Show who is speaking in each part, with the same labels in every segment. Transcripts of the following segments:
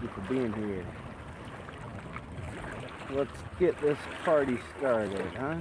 Speaker 1: you for being here. Let's get this party started, huh?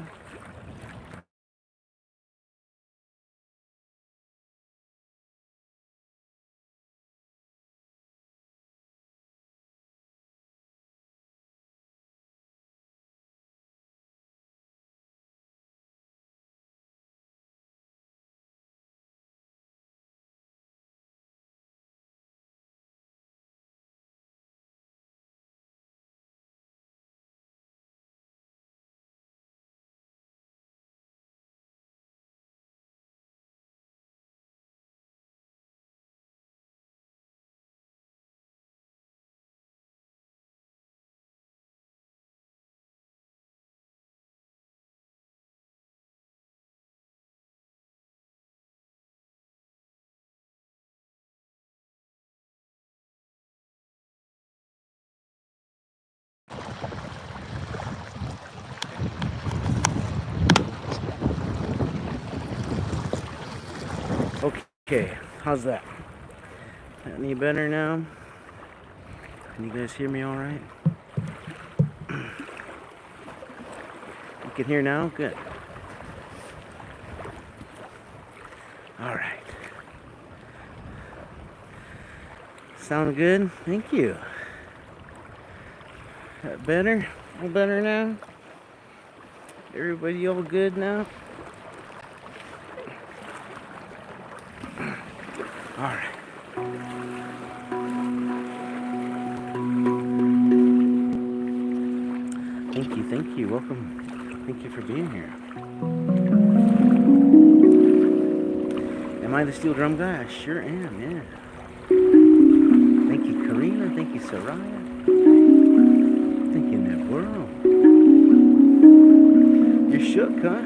Speaker 1: Okay, how's that? Any better now? Can you guys hear me all right? You can hear now? Good. All right. Sound good? Thank you. That better? All better now? Everybody all good now? All right. Thank you. Welcome. Thank you for being here. Am I the steel drum guy? I sure am, yeah. Thank you, Karina. Thank you, Soraya. Thank you, Net World. You're shook, huh?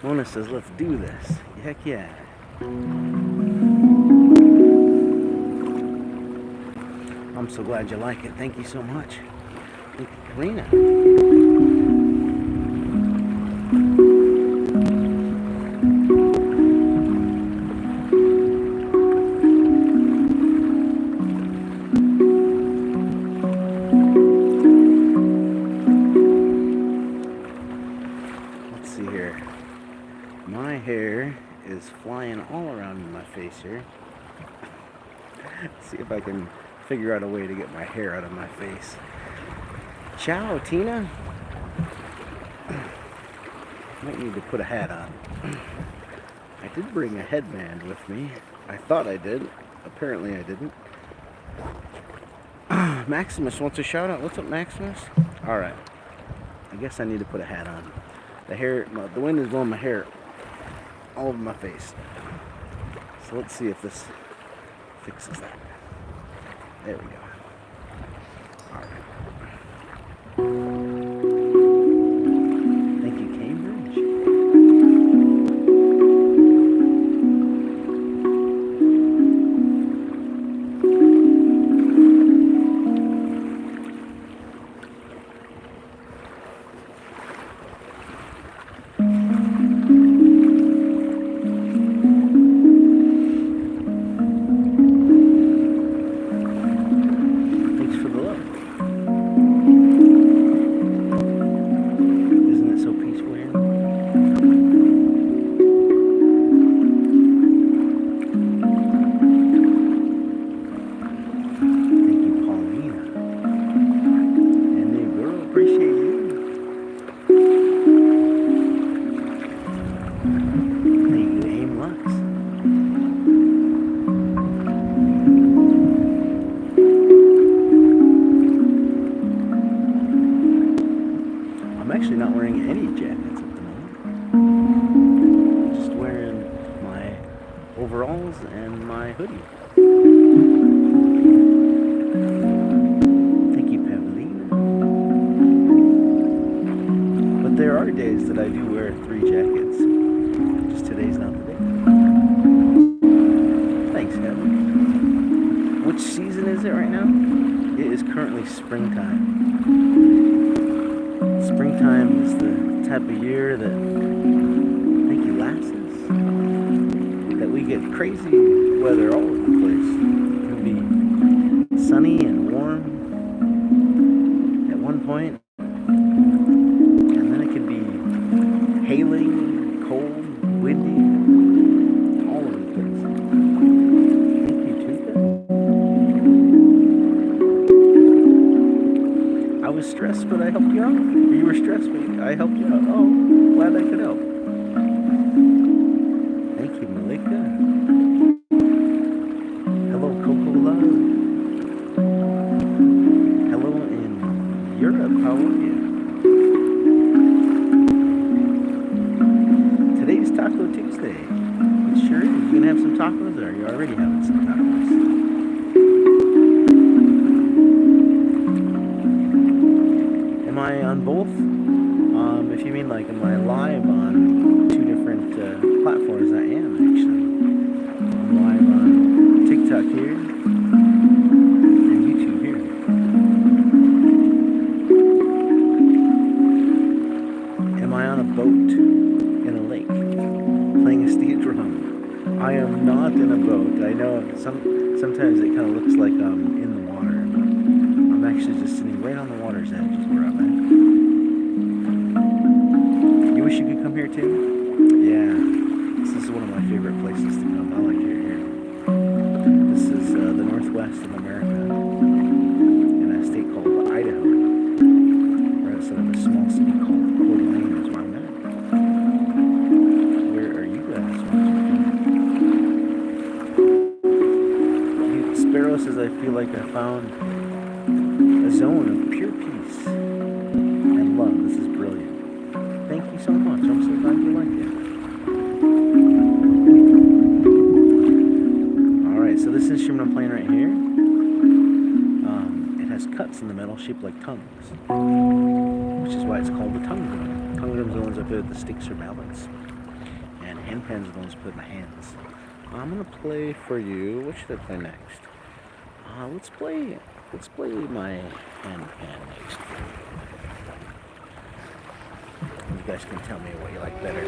Speaker 1: Mona says, let's do this. Heck yeah. I'm so glad you like it. Thank you so much. Thank you, Karina. Let's see here. My hair is flying all around my face here. Let's see if I can figure out a way to get my hair out of my face. Ciao, Tina. Might need to put a hat on. I did bring a headband with me. I thought I did. Apparently I didn't. Maximus wants a shout out. What's up, Maximus? Alright. I guess I need to put a hat on. The wind is blowing my hair all over my face. So let's see if this fixes that. There we go. All right. Thank you, Cambridge. And my hoodie. Thank you, Pavlina. But there are days that I do wear 3 jackets. Just today's not the day. Thanks, Heaven. Which season is it right now? It is currently springtime. Springtime is the type of year that, thank you, lasses, that we get crazy weather all over the place. It can be sunny and warm at one point, and then it can be hailing, cold, windy, all over the place. Thank you, Tuka. I was stressed, but I helped you out. You were stressed, but I helped you out. Oh, glad I could help. Thank you, Malika. Hello, Coco Love. Hello in Europe. How are you? Today's Taco Tuesday. It sure is. You gonna have some tacos, or are you already having some tacos? Am I on both? If you mean like, am I live on two different platforms? I am actually. I'm live on TikTok here and YouTube here. Am I on a boat in a lake playing a steel drum? I am not in a boat. I know sometimes it kind of looks like I'm in the water, but I'm actually just sitting right on the water's edge is where I'm at. You wish you could come here too? Yeah, this is one of my favorite places to come. I like it here. This is the northwest of America, in a state called Idaho, right outside of a small city called Coeur d'Alene is where I'm at. Where are you guys watching? Sparrow says, I feel like I found a zone of pure peace and love. This is brilliant. Thank you so much. I'm so glad you like it. Alright, so this instrument I'm playing right here, it has cuts in the metal shaped like tongues, which is why it's called the tongue drum. Tongue drums are the ones I play with the sticks or mallets, and handpans are the ones I put in my hands. I'm going to play for you. What should I play next? Let's play my handpan next. You guys can tell me what you like better.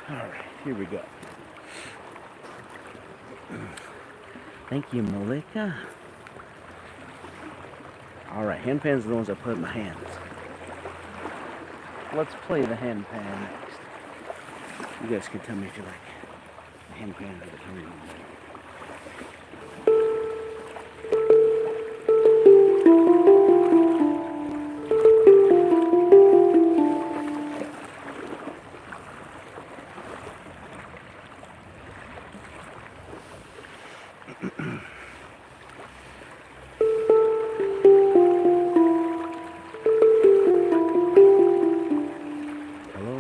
Speaker 1: Alright, here we go. Thank you, Malika. Alright, handpans are the ones I put in my hands. Let's play the handpan next. You guys can tell me if you like the handpan or the drum.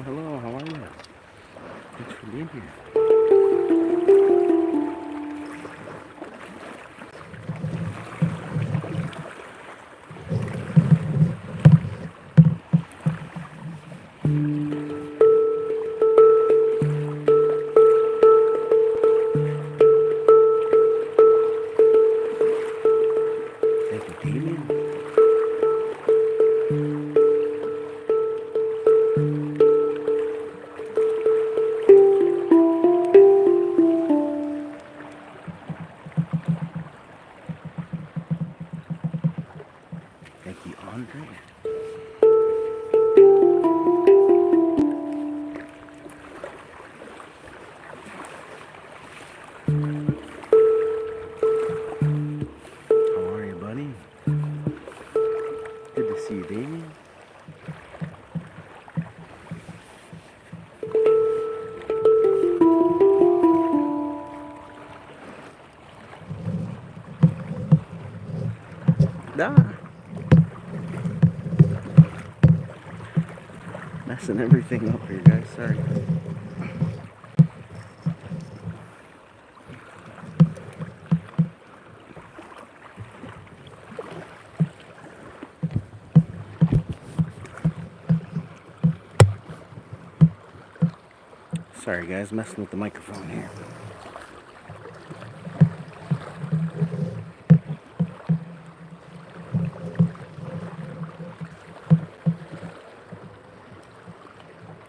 Speaker 1: Hello, how are you? Thanks for being here. Thank you, Damien. Thank you, Andre. How are you, buddy? Good to see you, Damien. Messing everything up here, guys. Sorry. Sorry guys, messing with the microphone here.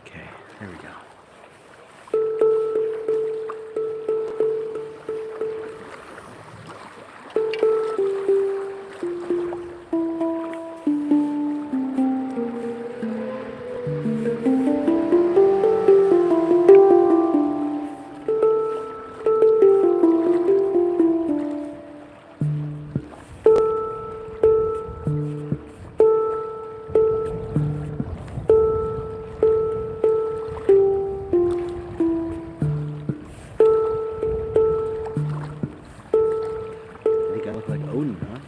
Speaker 1: Okay, there we go. I think I look like Odin, huh?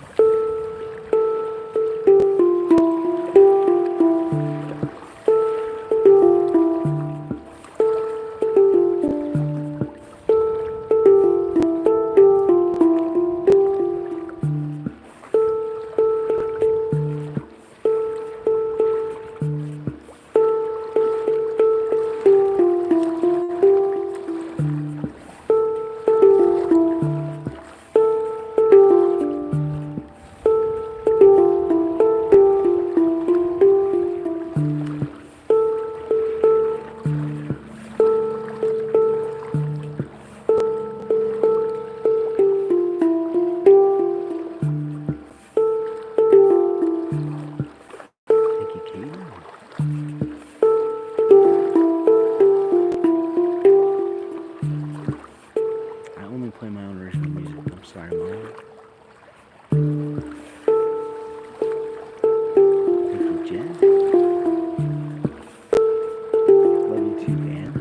Speaker 1: I only play my own original music. I'm sorry, Mom. Thank you, Jen. Love you too, Anne.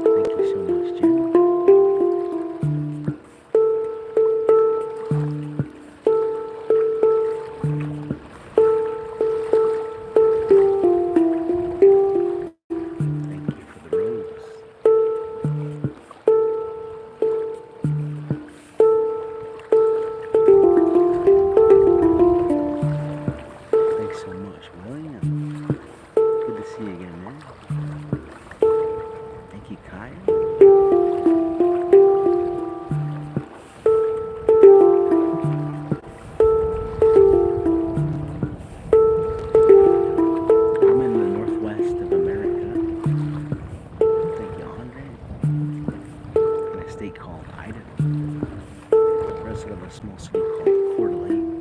Speaker 1: Thank you so much, Jen. Thank you for the rose. Thanks so much, William. Good to see you again, man. Thank you, Kyle. I'm in the northwest of America. Thank you, Andre. In a state called Idaho. Resident of a small city called Coeur d'Alene.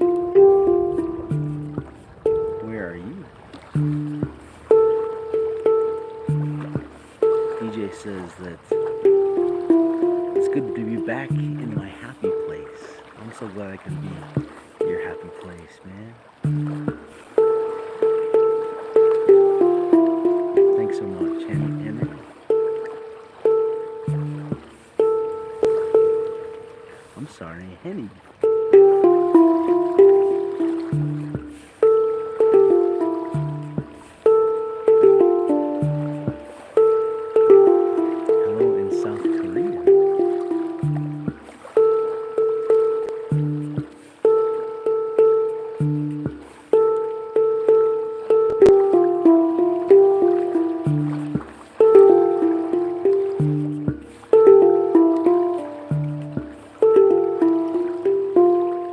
Speaker 1: Where are you? DJ says that it's good to be back in my happy place. I'm so glad I can be your happy place, man. Thanks so much, Henry. I'm sorry, Henny. Hello in South Korea.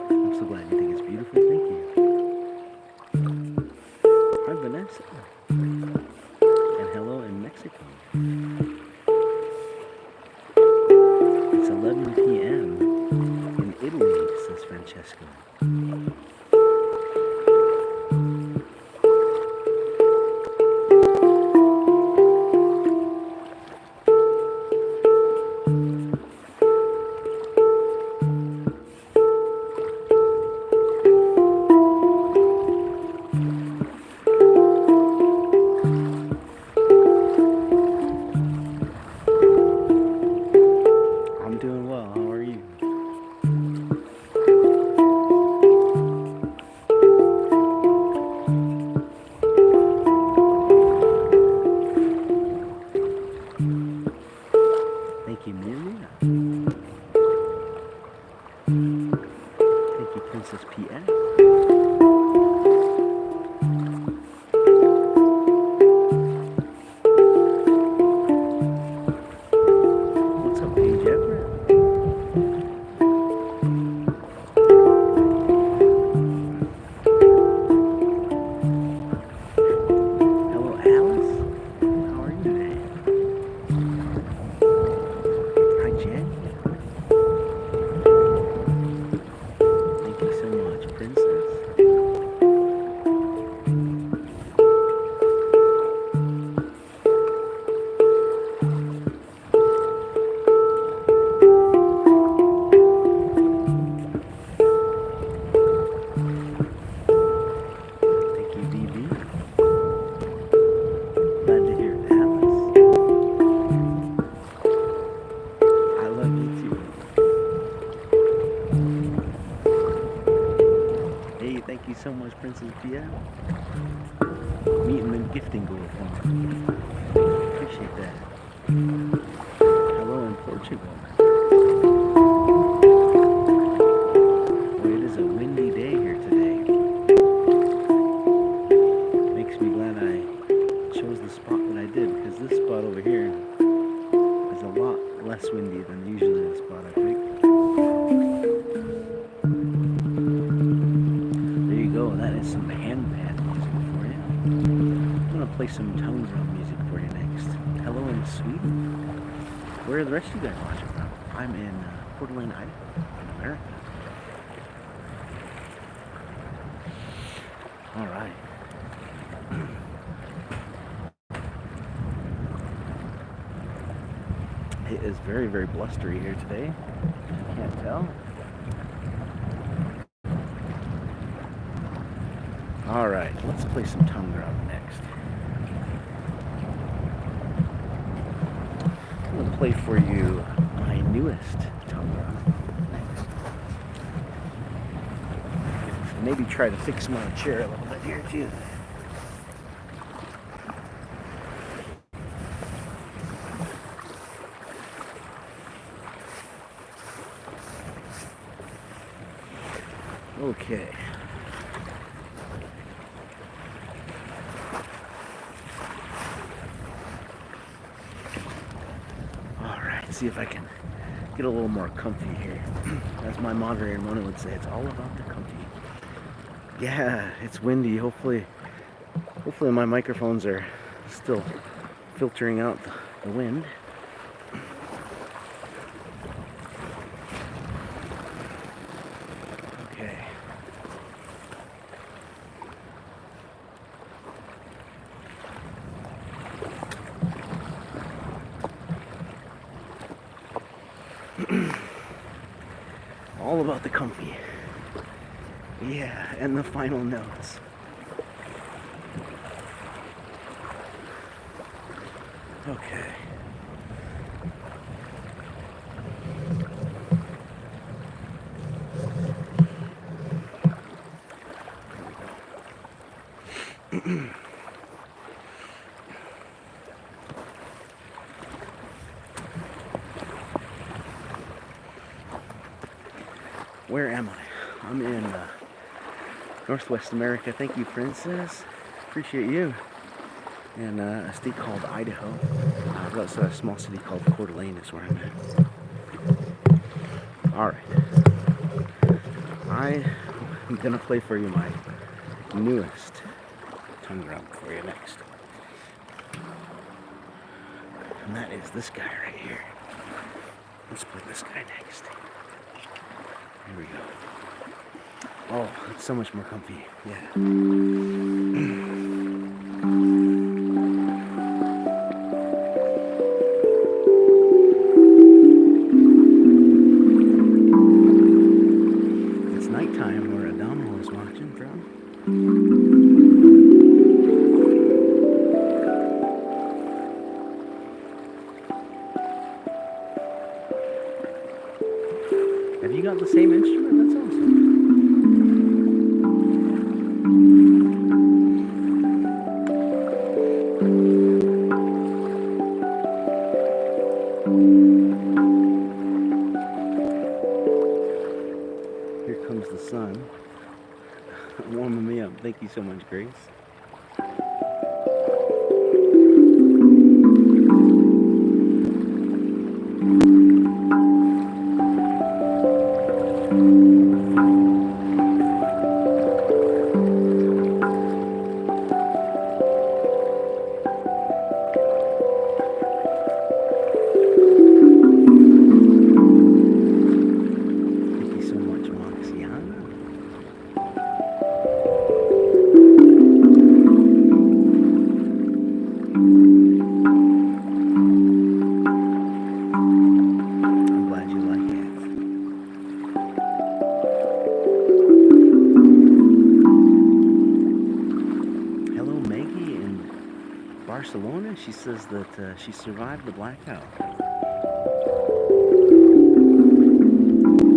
Speaker 1: I'm so glad you think it's beautiful. Thank you. Hi, Vanessa. And hello in Mexico. It's 11 p.m. in Italy, says Francesco. I'm doing well. How are you? Thank you, Princess P.A. What's up, Paige Everett? Hello, Alice. How are you today? Hi, Jen. Thank you so much, Princess. Thank you, BB. Glad to hear it, Alice. I love you too. Hey, thank you so much, Princess Pia. Meeting and gifting go for me. Appreciate that. Hello in Portugal. Boy, it is a windy day here today. Makes me glad I chose the spot that I did, because this spot over here is a lot less windy than usually the spot I pick. There you go, that is some handpan music for you. I'm gonna play some tongue drum music for you next. Hello in Sweden. Where are the rest of you guys watching from? I'm in Portland, Idaho, in America. All right. It is very, very blustery here today. I can't tell. All right, let's play some tongue drum next. I'm gonna play for you my newest tongue drum. Maybe try to fix my chair a little bit here too. Okay. All right, see if I can get a little more comfy here. As my moderator Mona would say, it's all about the comfy. Yeah, it's windy. Hopefully my microphones are still filtering out the wind. Okay. All about the comfy. Yeah, and the final notes. Okay. Where am I? I'm in Northwest America. Thank you, Princess. Appreciate you. In a state called Idaho. That's a small city called Coeur d'Alene is where I'm at. Alright. I'm gonna play for you my newest tongue drum for you next. And that is this guy right here. Let's play this guy next. Here we go. Oh, it's so much more comfy. Yeah. It's nighttime where Adamo is watching from. Have you got the same instrument? That's awesome. Here comes the the sun warming me up. Thank you so much, Grace. Barcelona, she says that she survived the blackout.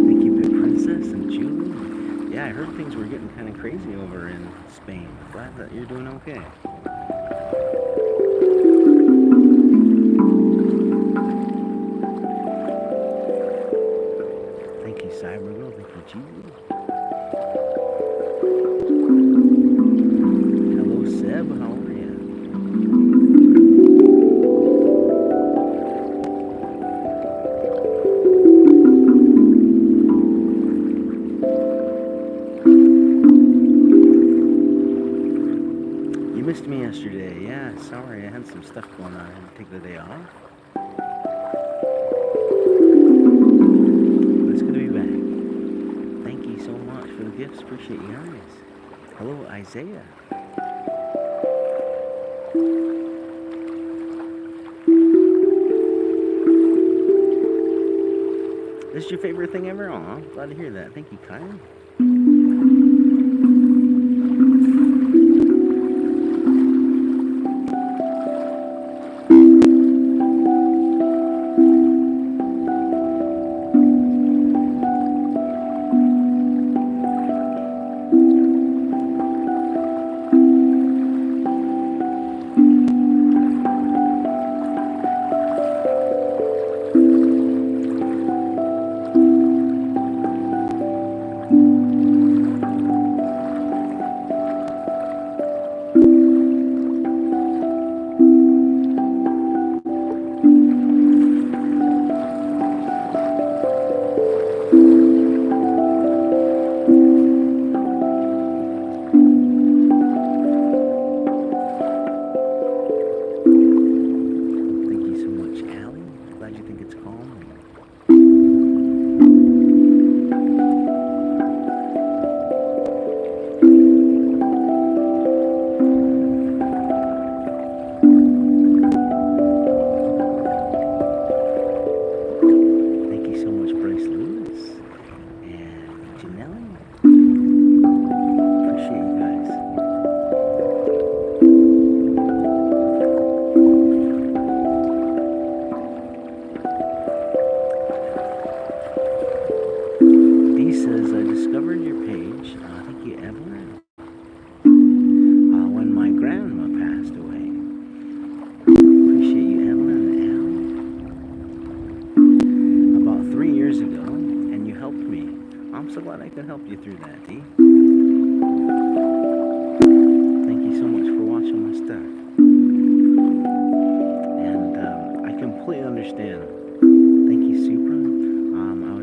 Speaker 1: Thank you, Big Princess and Julie. Yeah, I heard things were getting kind of crazy over in Spain. Glad that you're doing okay. Thank you, Cybergirl. Thank you, Julie. Hello, Seb. How are you? Missed me yesterday. Yeah, sorry, I had some stuff going on. I had to take the day off. But it's good to be back. Thank you so much for the gifts. Appreciate you guys. Hello, Isaiah. This is your favorite thing ever? Aw, glad to hear that. Thank you, Kyle.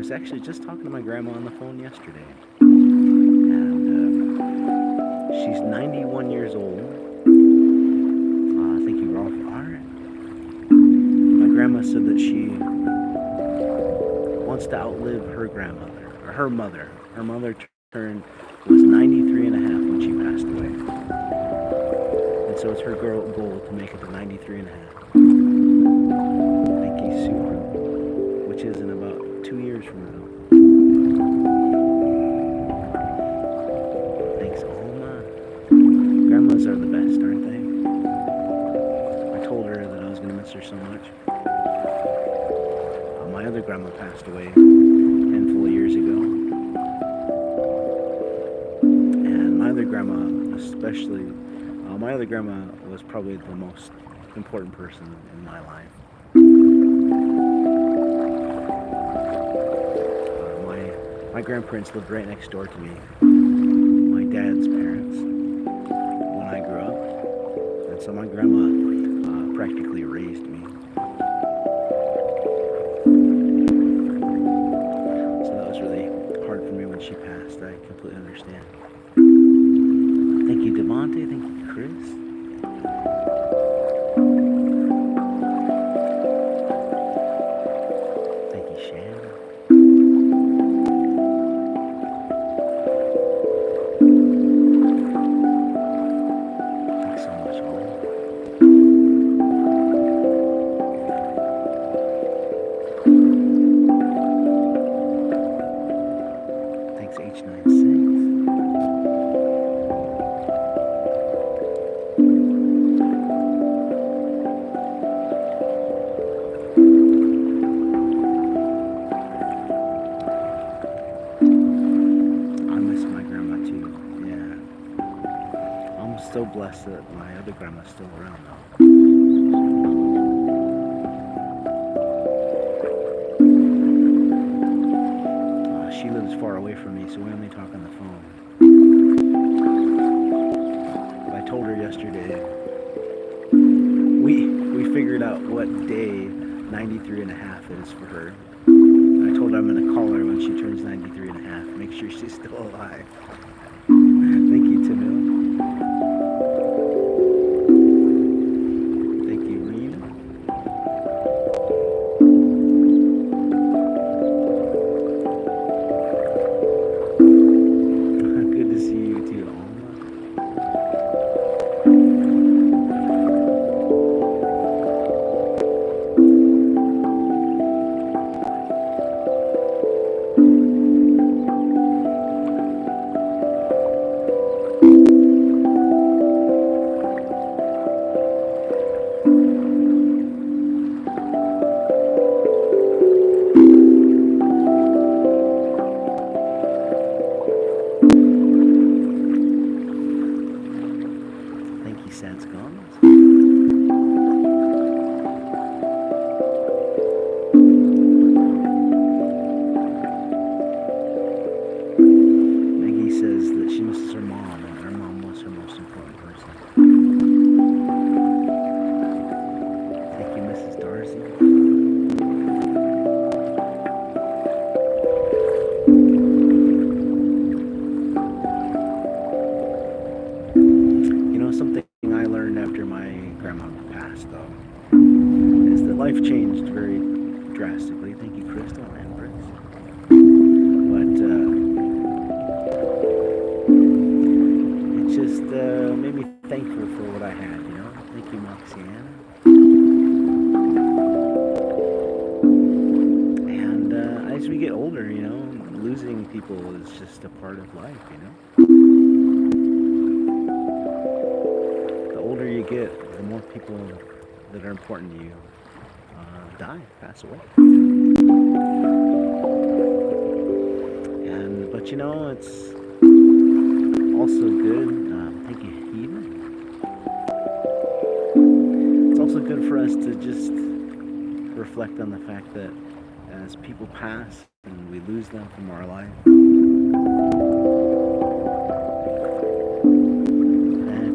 Speaker 1: Actually just talking to my grandma on the phone yesterday, and she's 91 years old. Thank you, Rolf. Alright. My grandma said that she wants to outlive her grandmother, or her mother. Her mother was 93 and a half when she passed away. And so it's her goal to make it to 93 and a half. Thank you, Super. Which is in about 2 years from now. Thanks, Alma. Grandmas are the best, aren't they? I told her that I was going to miss her so much. My other grandma passed away a handful of years ago. And my other grandma, especially, my other grandma was probably the most important person in my life. My My grandparents lived right next door to me, my dad's parents, when I grew up. And so my grandma practically raised me. So that was really hard for me when she passed. I completely understand. Thank you, Devontae. Thank you, Chris. Thank you, Shannon. Thanks so much, all. Thanks, H96. So blessed that my other grandma's still around though. She lives far away from me, so we only talk on the phone. But I told her yesterday, we figured out what day 93 and a half is for her. I told her I'm going to call her when she turns 93 and a half, make sure she's still alive. Thank you, Tamil. Life changed very drastically. Thank you, Crystal and Brits. But it just made me thankful for what I had, you know. Thank you, Moxiana. And as we get older, you know, losing people is just a part of life, you know. The older you get, the more people that are important to you die, pass away. But you know, it's also good. Thank you, Eva. It's also good for us to just reflect on the fact that as people pass and we lose them from our life,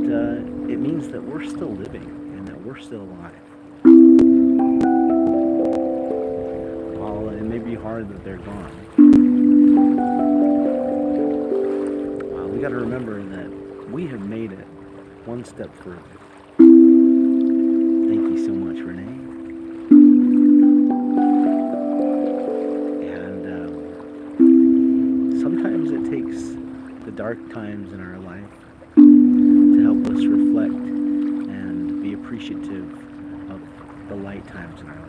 Speaker 1: that it means that we're still living and that we're still alive. It may be hard that they're gone. We got to remember that we have made it one step further. Thank you so much, Renee. And sometimes it takes the dark times in our life to help us reflect and be appreciative of the light times in our life.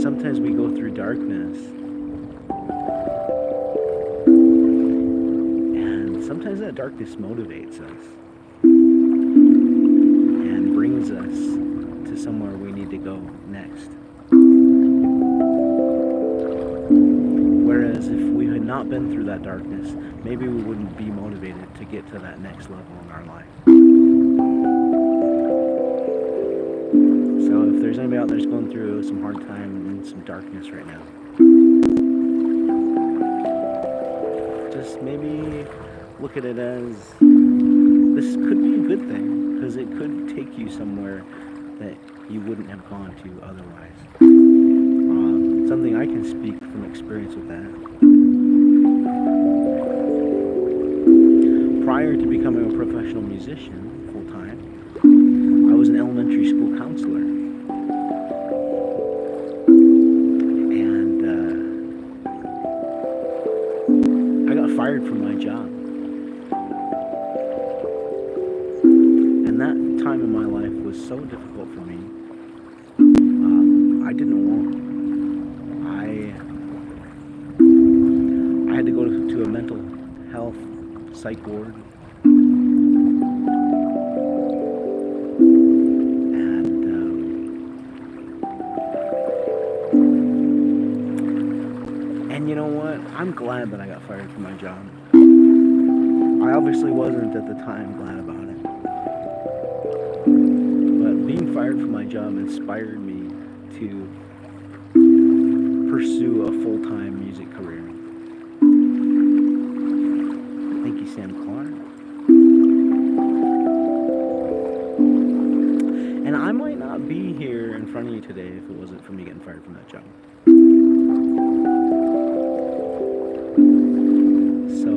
Speaker 1: Sometimes we go through darkness, and sometimes that darkness motivates us and brings us to somewhere we need to go next. Whereas if we had not been through that darkness, maybe we wouldn't be motivated to get to that next level in our life. So if there's anybody out there that's going through some hard time and some darkness right now, just maybe look at it as this could be a good thing, because it could take you somewhere that you wouldn't have gone to otherwise. Something I can speak from experience with that. Prior to becoming a professional musician full time, I was an elementary school counselor. And I got fired from my job. And that time in my life was so difficult for me. I didn't want. I had to go to a mental health psych ward. And you know what? I'm glad that I got fired from my job. I obviously wasn't at the time glad about it. But being fired from my job inspired me to pursue a full-time music career. Thank you, Sam Clark. And I might not be here in front of you today if it wasn't for me getting fired from that job. So,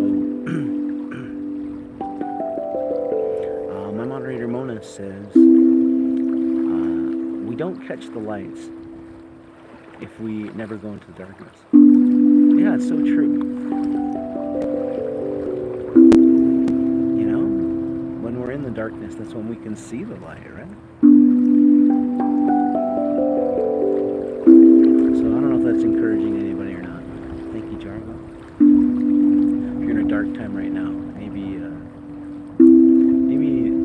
Speaker 1: my moderator Mona says, we don't catch the lights if we never go into the darkness. Yeah, it's so true. You know, when we're in the darkness, that's when we can see the light, right? So I don't know if that's encouraging anybody or not. Thank you, Jargo. If you're in a dark time right now, maybe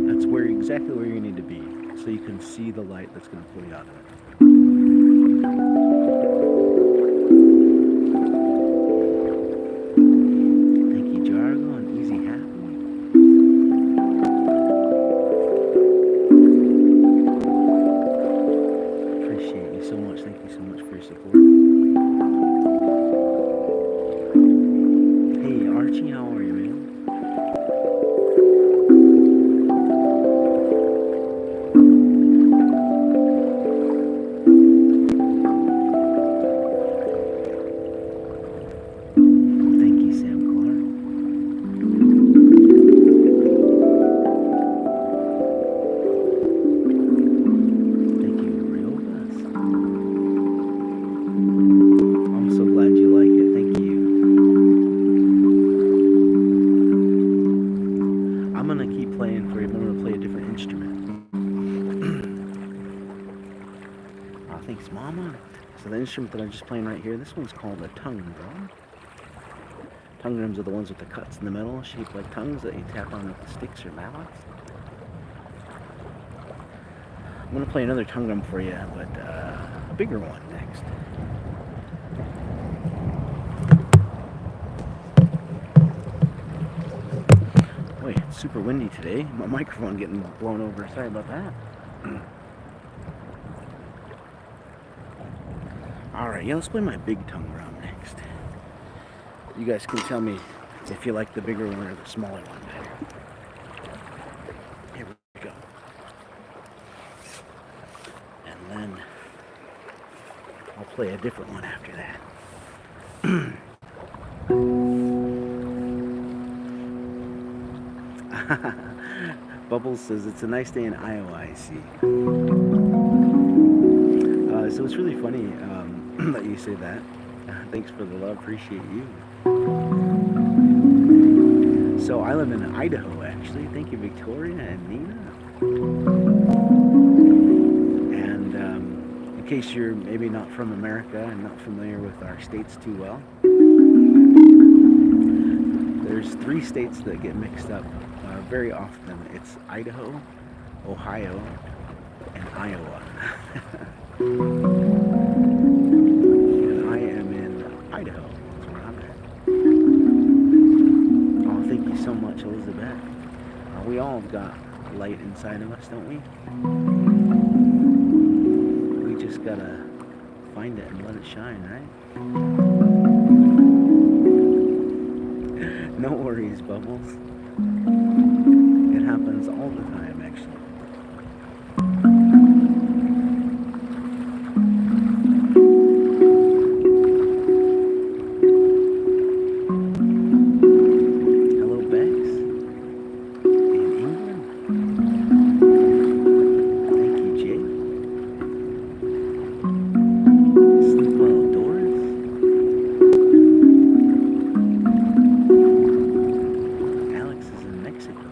Speaker 1: that's exactly where you need to be, so you can see the light that's going to pull you out of it. That I'm just playing right here. This one's called a tongue drum. Tongue drums are the ones with the cuts in the middle, shaped like tongues that you tap on with the sticks or mallets. I'm going to play another tongue drum for you, but a bigger one next. Boy, it's super windy today. My microphone getting blown over. Sorry about that. Alright, yeah, let's play my big tongue drum next. You guys can tell me if you like the bigger one or the smaller one better. Here we go. And then I'll play a different one after that. Bubbles says it's a nice day in Iowa, I see. So it's really funny that you say that. Thanks for the love, appreciate you. So I live in Idaho, actually. Thank you, Victoria and Nina. And in case you're maybe not from America and not familiar with our states too well, there's 3 states that get mixed up very often. It's Idaho, Ohio, and Iowa. And I am in Idaho. That's where I'm at. Oh, thank you so much, Elizabeth. We all have got light inside of us, don't we? gotta find it and let it shine, right? No worries, Bubbles. It happens all the time, actually. Hello, Bex. In England. Thank you, Jay. Sleep well, Doris. Alex is in Mexico.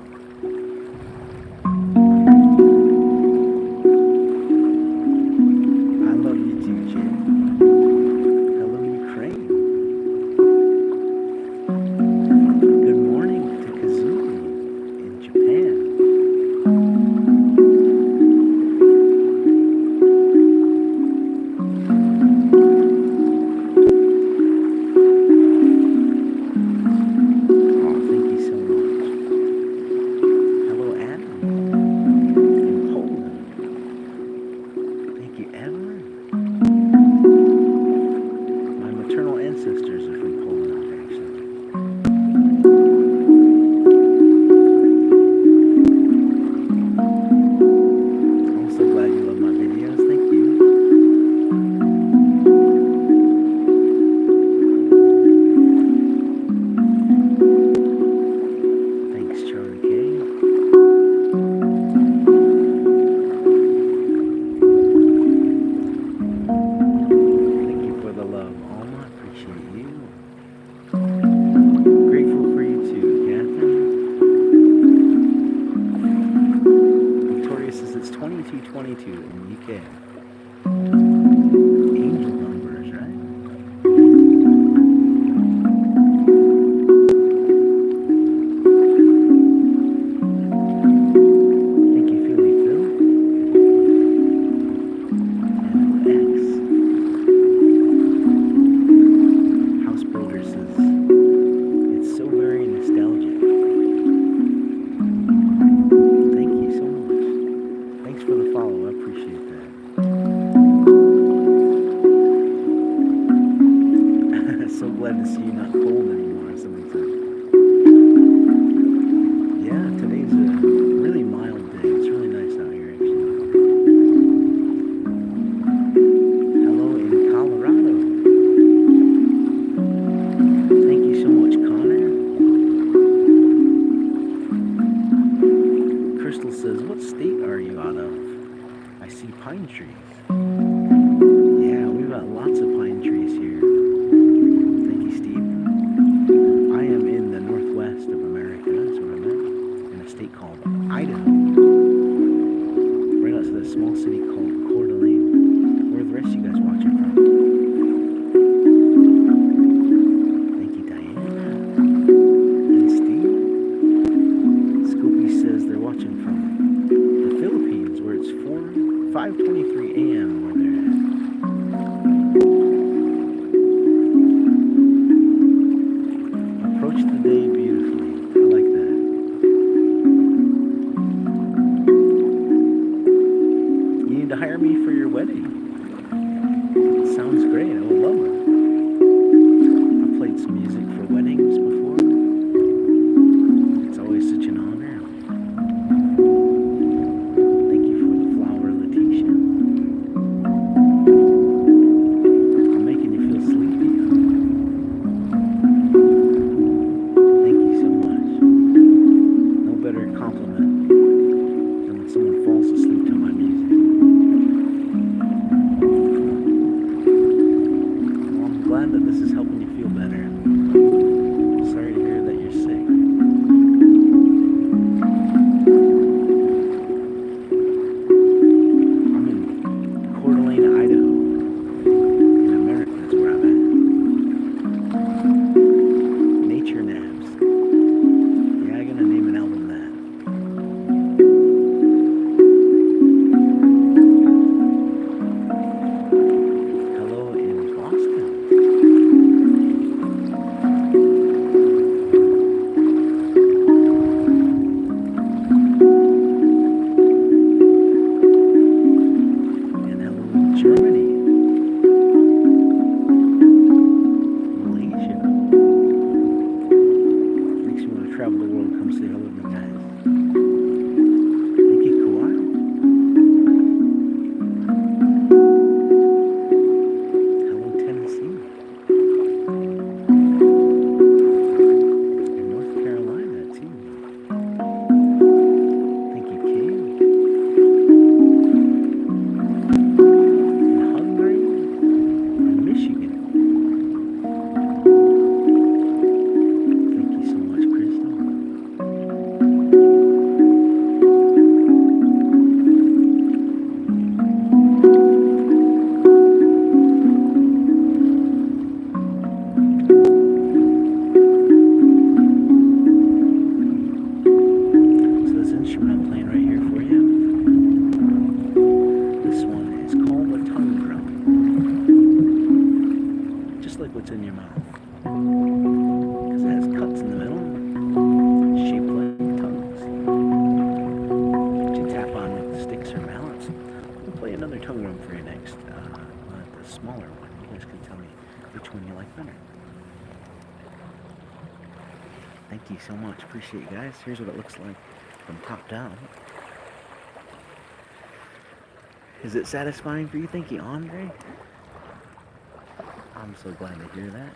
Speaker 1: what's in your mouth. Because it has cuts in the middle, shaped like tongues. That you tap on with sticks or mallets. We'll play another tongue drum for you next. The smaller one. You guys can tell me which one you like better. Thank you so much. Appreciate you guys. Here's what it looks like from top down. Is it satisfying for you? Thank you, Andre. I'm so glad to hear that.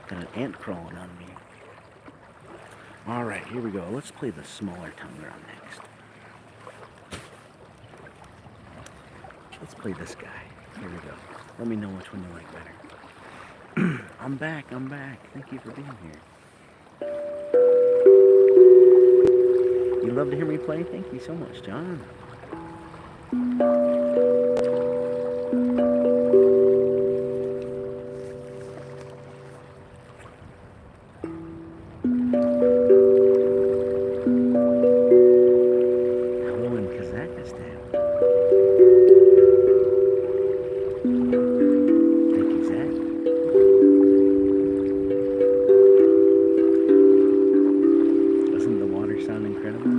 Speaker 1: Got an ant crawling on me. Alright, here we go. Let's play the smaller tongue drum next. Let's play this guy. Here we go. Let me know which one you like better. I'm back. Thank you for being here. You love to hear me play? Thank you so much, John. Hello in Kazakhstan. Thank you, Zach. Doesn't the water sound incredible?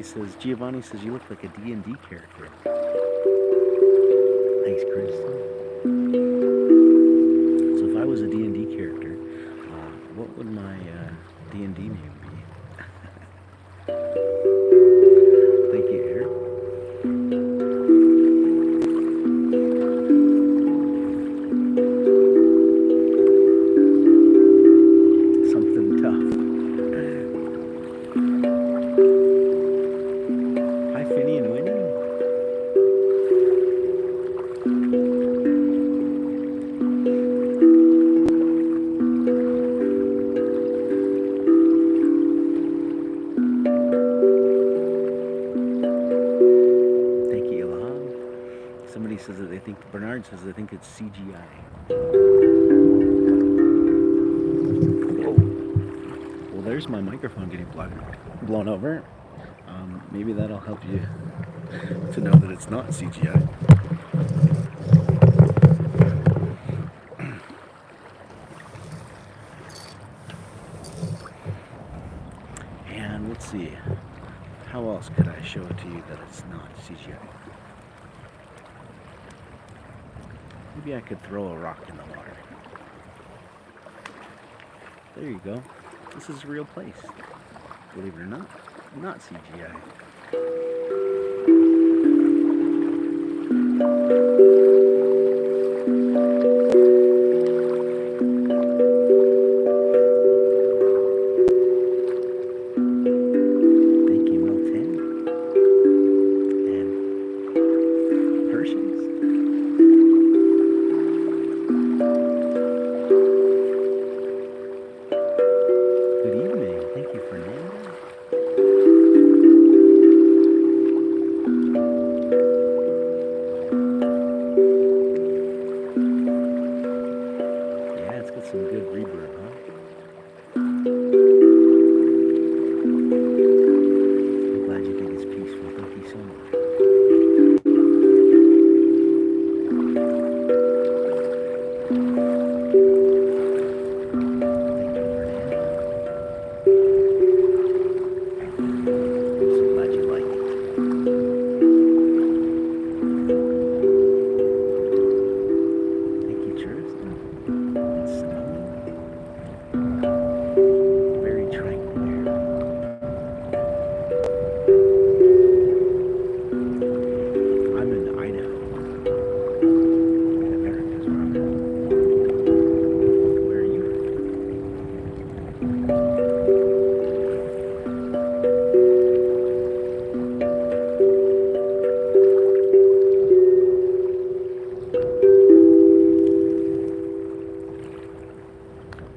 Speaker 1: Says Giovanni says you look like a D&D character. Thanks, Chris. So if I was a D&D character, what would my D&D name be? Thank you, Eric. Something tough. Bernard says I think it's CGI. Whoa. Well, there's my microphone getting blown over. Maybe that'll help you to know that it's not CGI. And let's see. How else could I show it to you that it's not CGI? Maybe I could throw a rock in the water. There you go. This is a real place. Believe it or not, not CGI. Thank you, Milton. And Persians. Some good reverb, huh? I'm glad you think it's peaceful. Thank you so much. Thank you, Fernando. I'm so glad you like it. Thank you, Tristan. Very tranquil here. I'm in Idaho. In America is where I'm at. Where are you?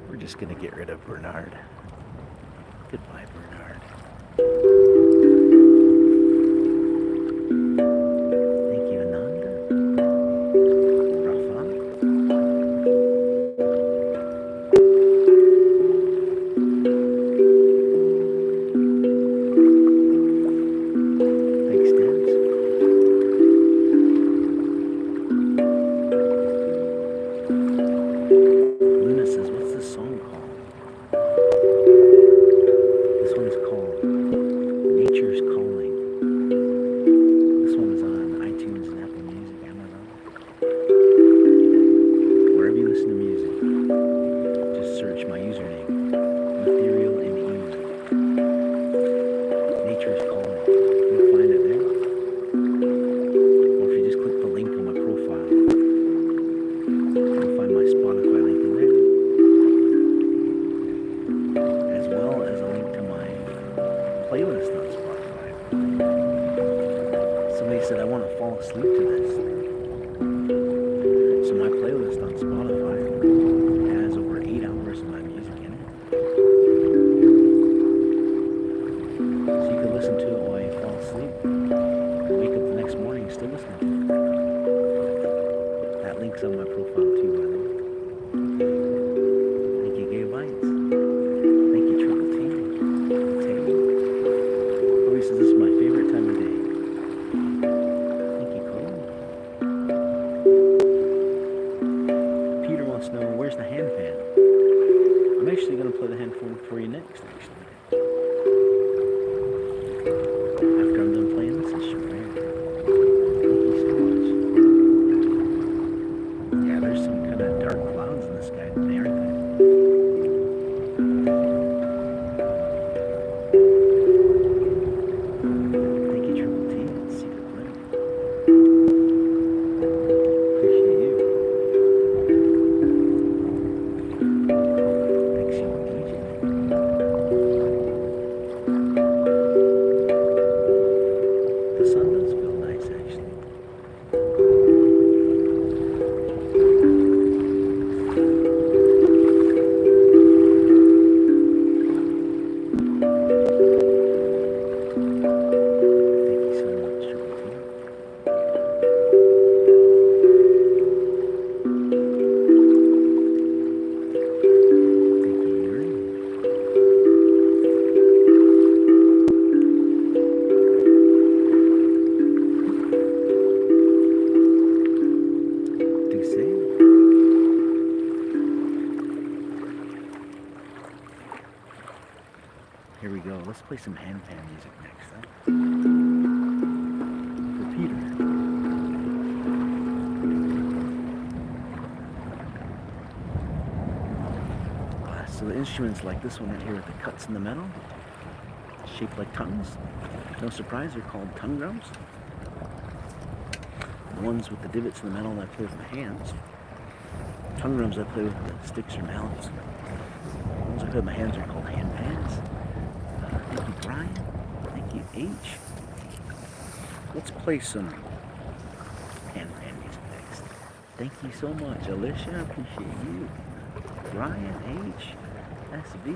Speaker 1: We're just going to get rid of Bernard. Goodbye, Bernard. Thank you, Ananda. want to fall asleep to this. So my playlist on Spotify has over 8 hours of my music in it. So you can listen to it while you fall asleep. Wake up the next morning and still listening to it. That link's on my profile too, by the way. Thank you, Gay Bites. Thank you, Triple T. Tay. Chloe says this is my favorite time of day. Thank you, Chloe. Peter wants to know, where's the handpan? I'm actually going to play the handpan for you next, actually. After I'm done playing this instrument. Thank you so much. Yeah, there's some kind of dark clouds in the sky today, aren't there? Thank you, Triple T and Secret Blend. Appreciate you. Thanks, you, DJ. The sun does feel nice, actually. Thank you so much, Triple T. Thank you, Yuri. Do say. Here we go. Let's play some handpan music next, huh? For Peter. So the instruments like this one right here with the cuts in the metal, shaped like tongues. No surprise, they're called tongue drums. The ones with the divots in the metal I play with my hands. Tongue drums I play with the sticks or mallets. The ones I play with my hands are called handpans. Thank you, Brian. Thank you, H. Let's play some handpan music next. Thank you so much, Alicia. Appreciate you. Brian H. SB.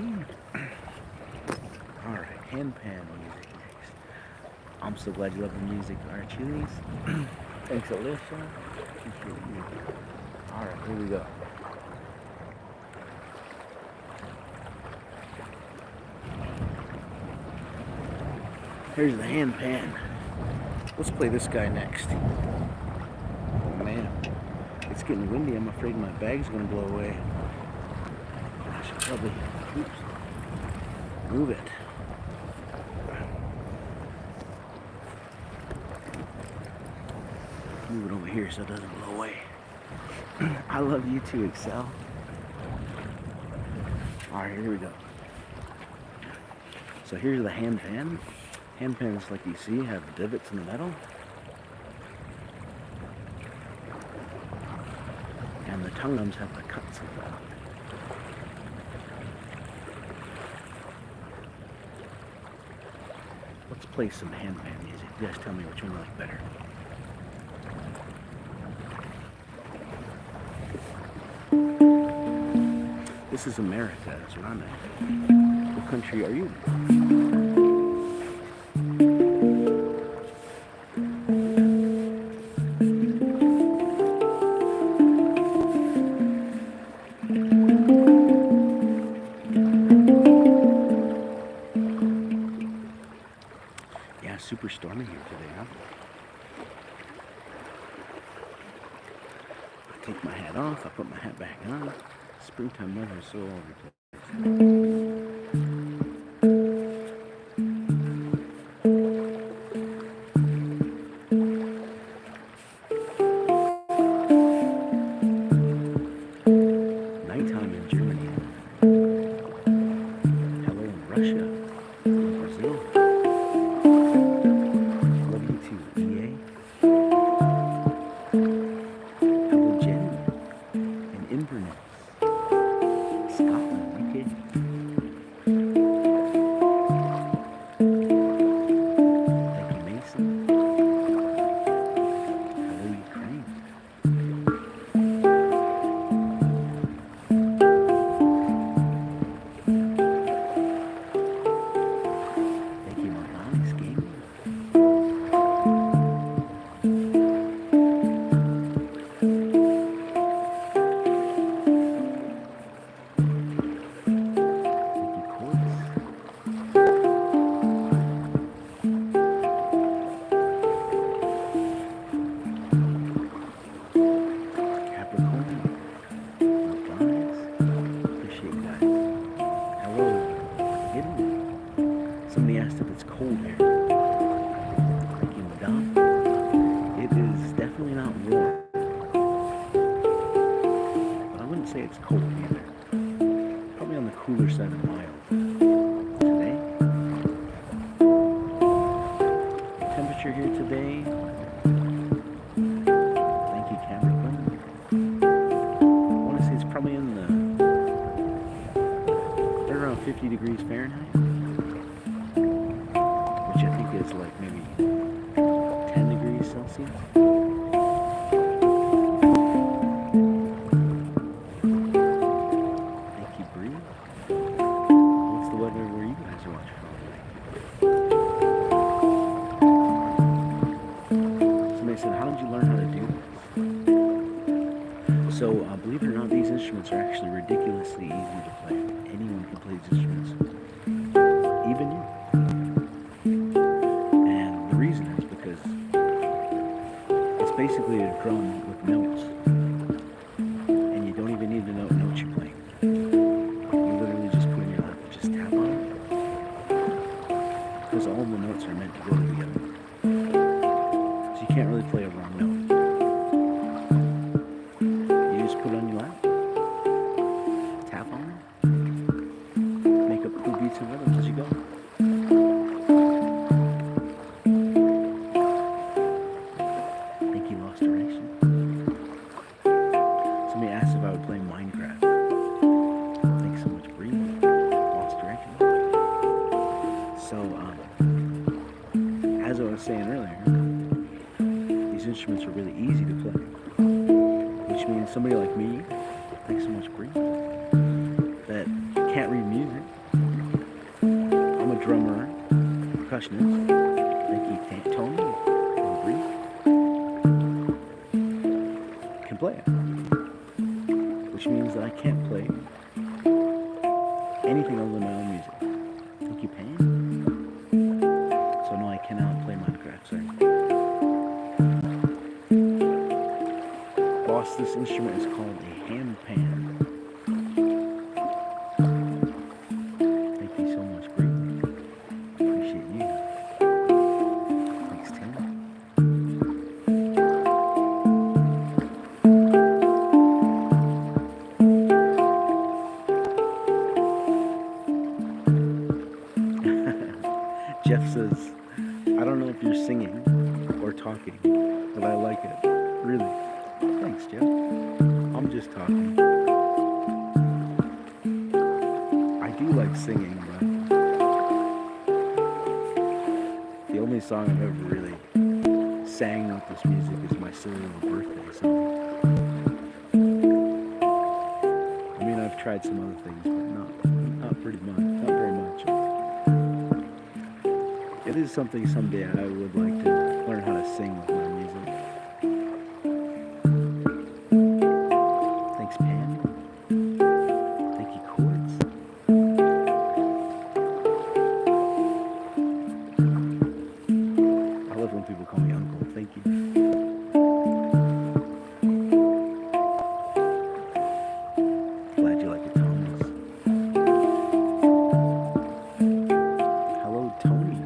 Speaker 1: Alright, handpan music next. I'm so glad you love the music, Archiles. Thanks, Alicia. Appreciate you. Alright, here we go. Here's the handpan. Let's play this guy next. Oh man, it's getting windy. I'm afraid my bag's gonna blow away. I should probably move it. Move it over here so it doesn't blow away. I love you too, Excel. Alright, here we go. So here's the handpan. Handpans, like you see, have divots in the metal. And the tongue drums have the cuts in the metal. Let's play some handpan music. You guys tell me which one you like better. This is America, that's what I'm at. What country are you? Yeah, super stormy here today, huh? I take my hat off, I put my hat back on. Springtime weather is so all over the place. Nighttime in Germany. Hello in Russia. Brazil. Love you too, EA. Hello, Jenny. In Inverness. Scotland, UK. see? Thank you, Bree. What's the weather where you guys are watching from? Somebody said, how did you learn how to do this? So, believe it or not, these instruments are actually ridiculously easy to play. Anyone can play these instruments, even you. And the reason is because it's basically a drum with notes. And you don't even need to know what notes you're playing. You literally just put in your lap and just tap on it. Because all the notes are meant to go together. So you can't really play a wrong note. You just put it on your lap, tap on it, make up cool beats and rhythms as you go. Think you lost direction? Somebody asked if I would play Minecraft. Thanks so much, Bree. Lost direction. So, as I was saying earlier, these instruments are really easy to play. Which means somebody like me, thanks so much, Bree, that can't read music. I'm a drummer, percussionist. Thank you, Tony and Bree. Can play it. Which means that I can't play anything other than my own music. Thank you, Payne. So no, I cannot play Minecraft, sorry. Boss, this instrument is called a handpan. Thank you so much, Bree. Appreciate you. Thanks, Tim. Jeff says, I don't know if you're singing or talking, but I like it. Really. Thanks, Jeff. I'm just talking. I do like singing, but the only song I've ever really sang with this music is my silly little birthday song. I mean, I've tried some other things, but not pretty much, not very much. It is something someday I would like to learn how to sing with my music. Thanks, Pam. Thank you, Chords. I love when people call me Uncle. Thank you. Glad you like it, Thomas. Hello, Tony.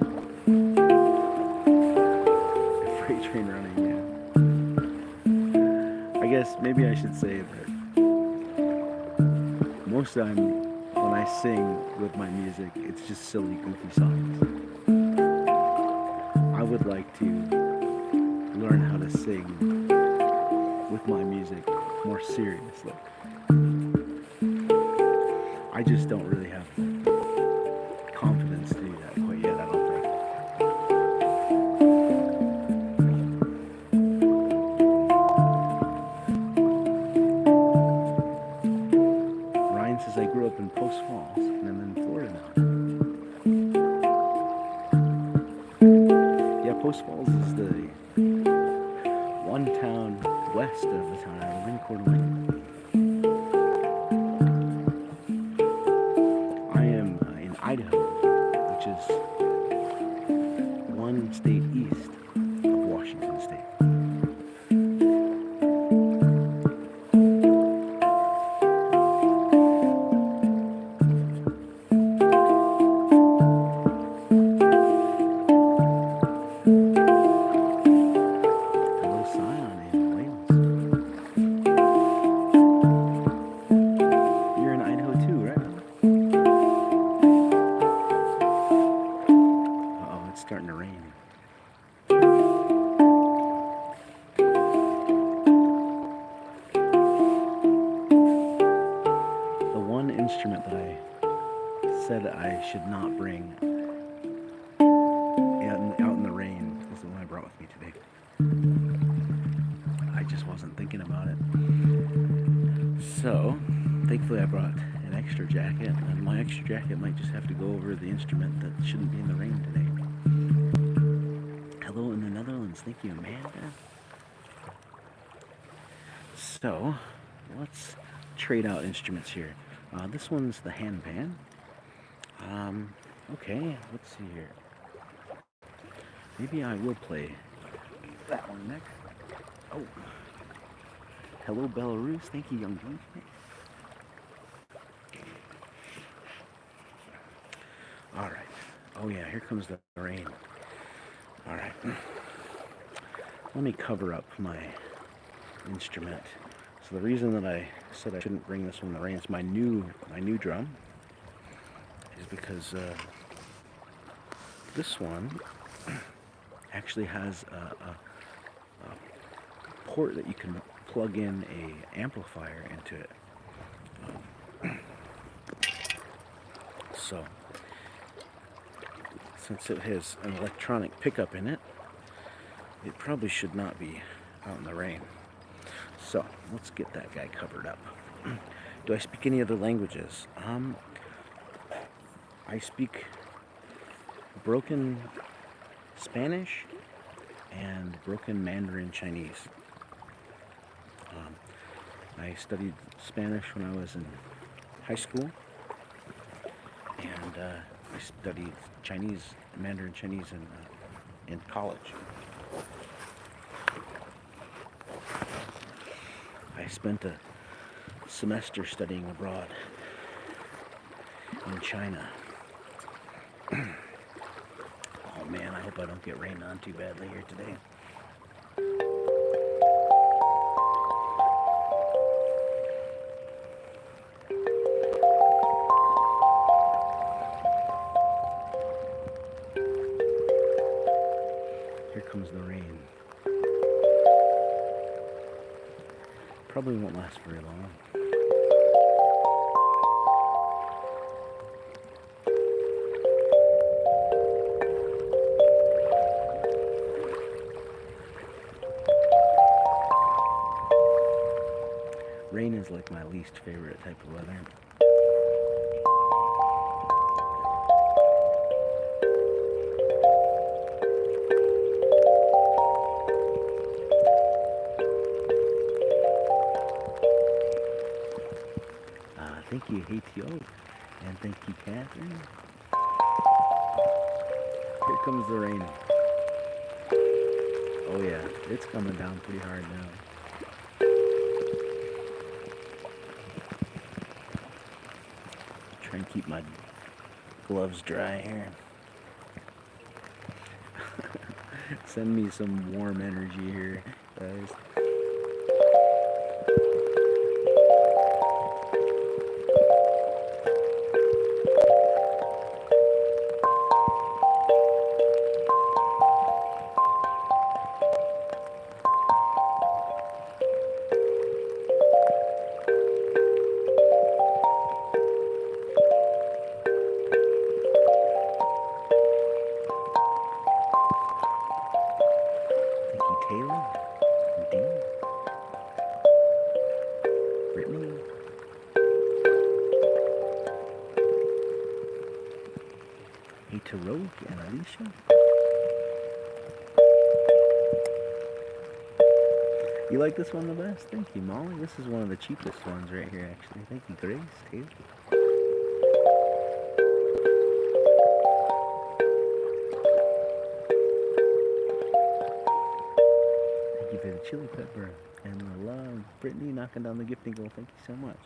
Speaker 1: Freight train running, yeah. I guess maybe I should say that most of the time when I sing with my music, it's just silly, goofy songs. I would like to learn how to sing with my music more seriously. I just don't really have the confidence to do that quite yet, I don't think. Ryan says, I grew up in Post Falls and I'm in Florida now. Yeah, Post Falls is the one town west of the town I live in, Coeur d'Alene. I am in Idaho, which is one state east of Washington State. Hello, Scion in Wales. You're in Idaho too, right? Uh-oh, it's starting to rain. The one instrument that I said I should not bring out in the rain is the one I brought with me today. So, thankfully I brought an extra jacket, and my extra jacket might just have to go over the instrument that shouldn't be in the rain today. Hello in the Netherlands. Thank you, Amanda. So, let's trade out instruments here. This one's the handpan. Okay, let's see here. Maybe I will play that one next. Oh. Hello, Belarus. Thank you, young dude. All right. Oh, yeah, here comes the rain. All right. Let me cover up my instrument. So the reason that I said I shouldn't bring this when the rain is my new drum is because this one actually has a port that you can plug in a amplifier into it. So since it has an electronic pickup in it, it probably should not be out in the rain. So let's get that guy covered up. Do I speak any other languages? I speak broken Spanish and broken Mandarin Chinese. I studied Spanish when I was in high school, and I studied Mandarin Chinese in college. I spent a semester studying abroad in China. Oh man, I hope I don't get rained on too badly here today. Here comes the rain. Probably won't last very long. Rain is like my least favorite type of weather. Thank you, HTO, and thank you, Catherine. Here comes the rain. Oh yeah, it's coming down pretty hard now. Try and keep my gloves dry here. Send me some warm energy here, guys. To Rogue and Alicia. You like this one the best? Thank you, Molly. This is one of the cheapest ones right here, actually. Thank you, Grace. Taylor. Thank you for the chili pepper and the love. Brittany knocking down the gifting goal. Thank you so much.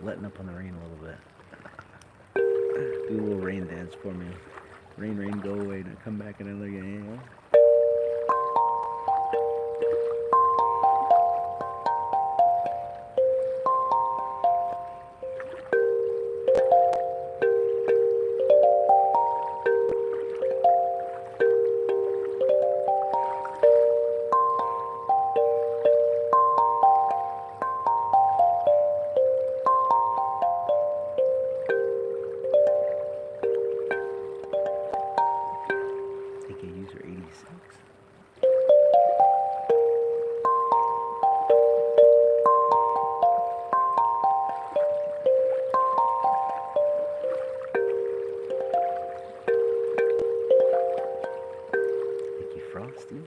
Speaker 1: Letting up on the rain a little bit. Do a little rain dance for me. Rain, rain, go away, and come back another game. Testing.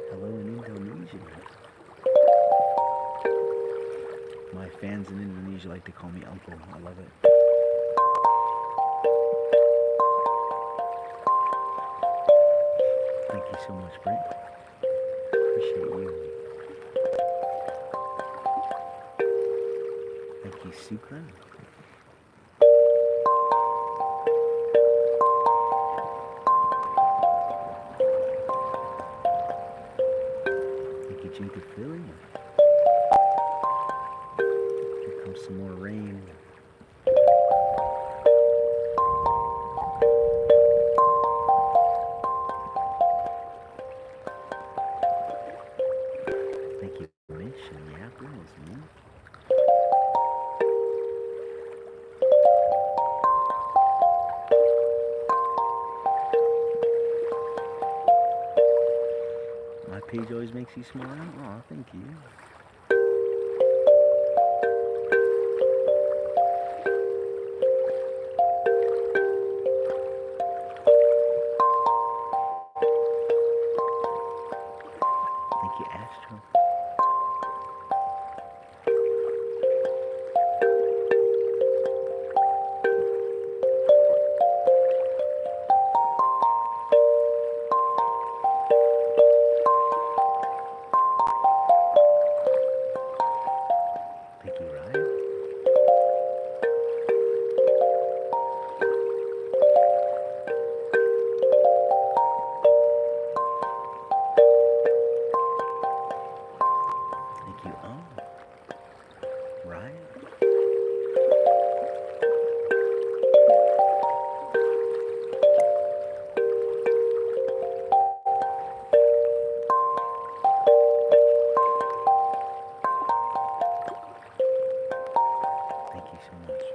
Speaker 1: Hello in Indonesia. My fans in Indonesia like to call me Uncle. I love it. Thank you so much, Brent. Appreciate you. Thank you, Sukra. Thank you, Jinka Philly. Here comes some more rain. Thank you, Mish and Yappers, man. My page always makes you smile. Aw, thank you. Thank you, Astro. Thank you, Ryan. Thank you, Ryan. Thank you so much.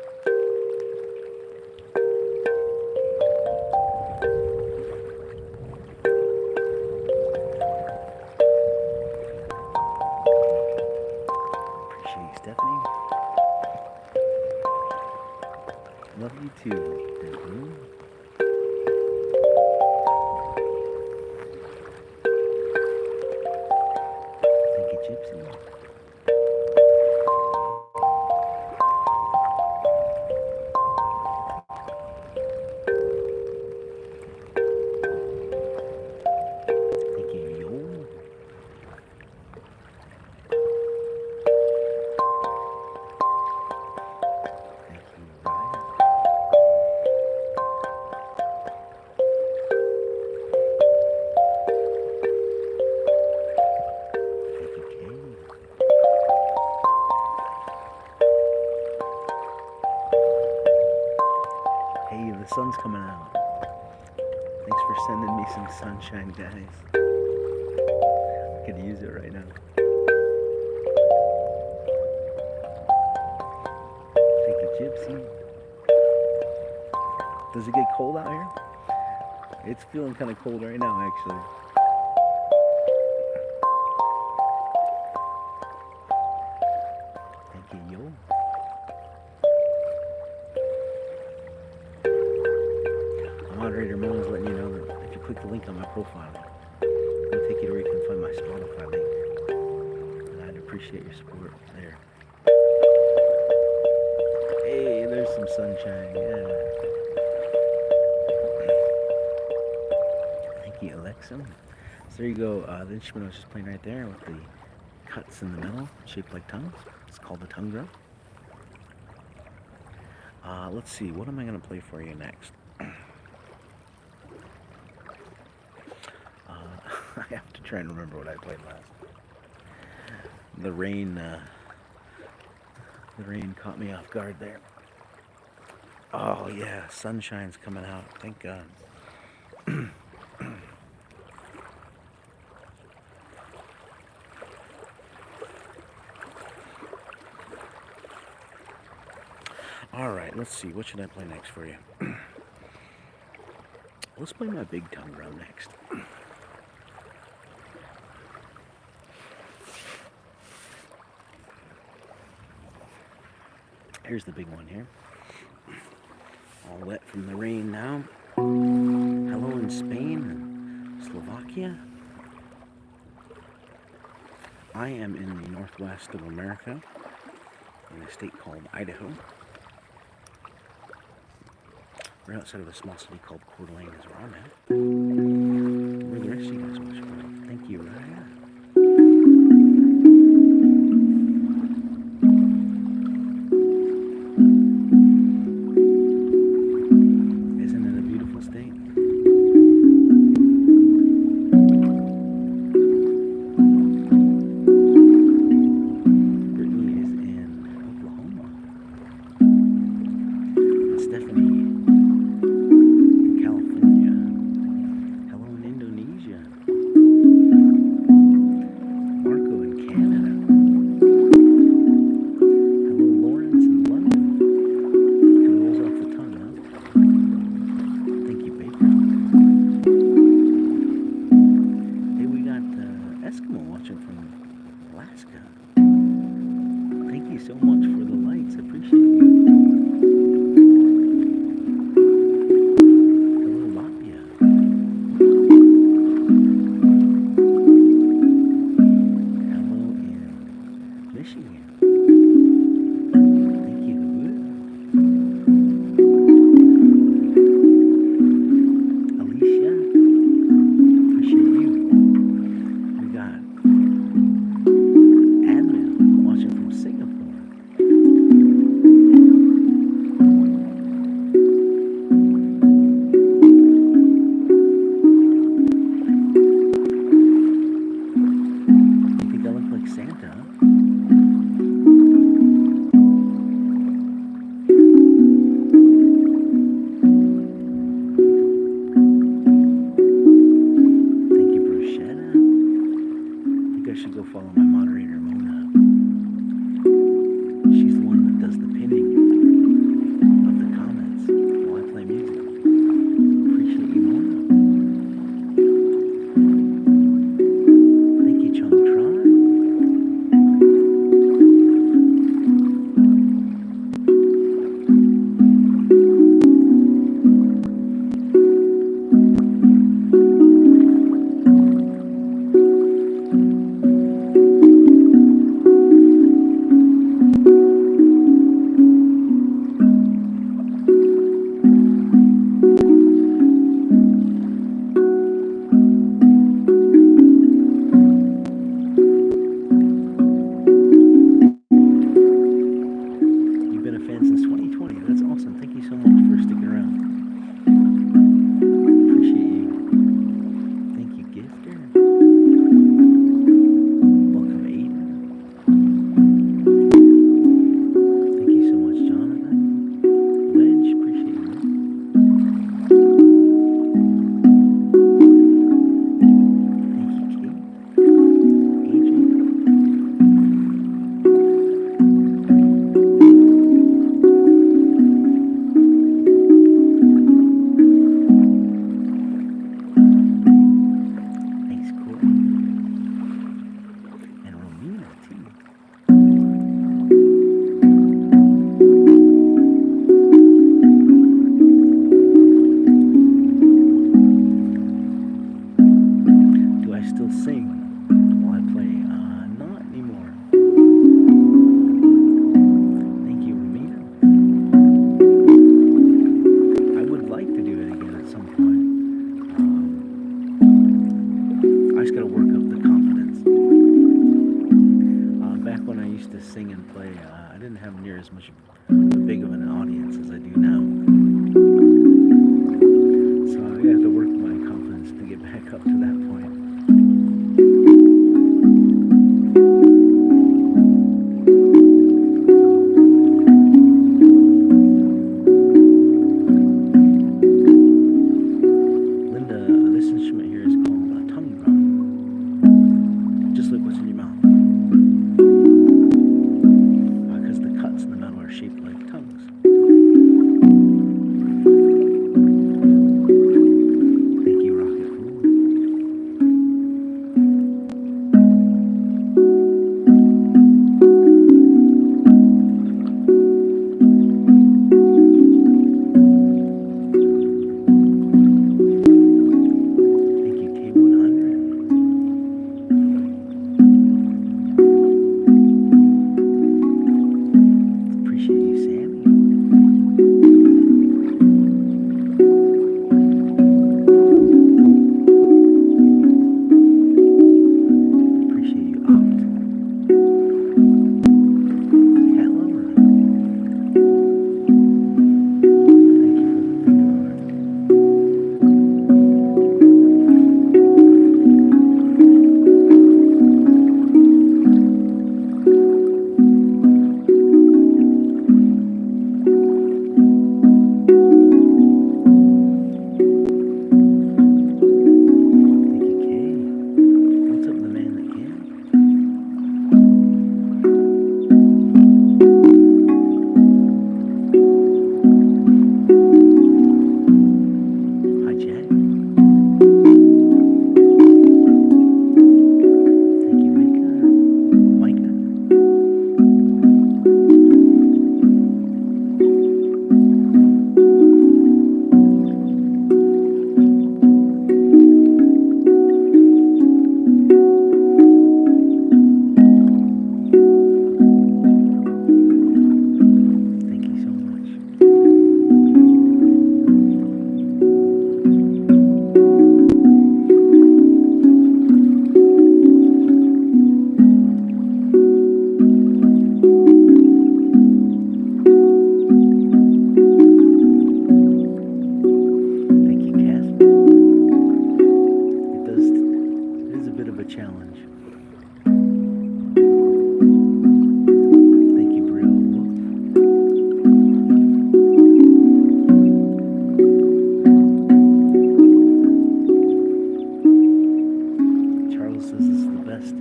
Speaker 1: Appreciate you, Stephanie. Love you too, Desmond. Thank you, Gypsy. Thank you, Yo. Thank you, Ryan. Thank you, Kay. Hey, the sun's coming out. Thanks for sending me some sunshine, guys. I could use it right now. Thank you, Gypsy. Does it get cold out here? It's feeling kind of cold right now, actually. Thank you, Yo. Moderator Mo's letting you know that if you click the link on my profile, it'll take you to where you can find my Spotify link. And I'd appreciate your support there. Hey, there's some sunshine, yeah. Thank you, Alexa. So there you go. The instrument I was just playing right there with the cuts in the middle, shaped like tongues. It's called the tongue drum. Let's see, what am I going to play for you next? I have to try and remember what I played last. The rain caught me off guard there. Oh yeah, sunshine's coming out. Thank God. All right, let's see. What should I play next for you? Let's play my big tongue drum next. Here's the big one here. All wet from the rain now. Hello in Spain and Slovakia. I am in the northwest of America, in a state called Idaho. We're outside of a small city called Coeur d'Alene is where I'm at. Where the rest of you guys watch from? Thank you, Ryan.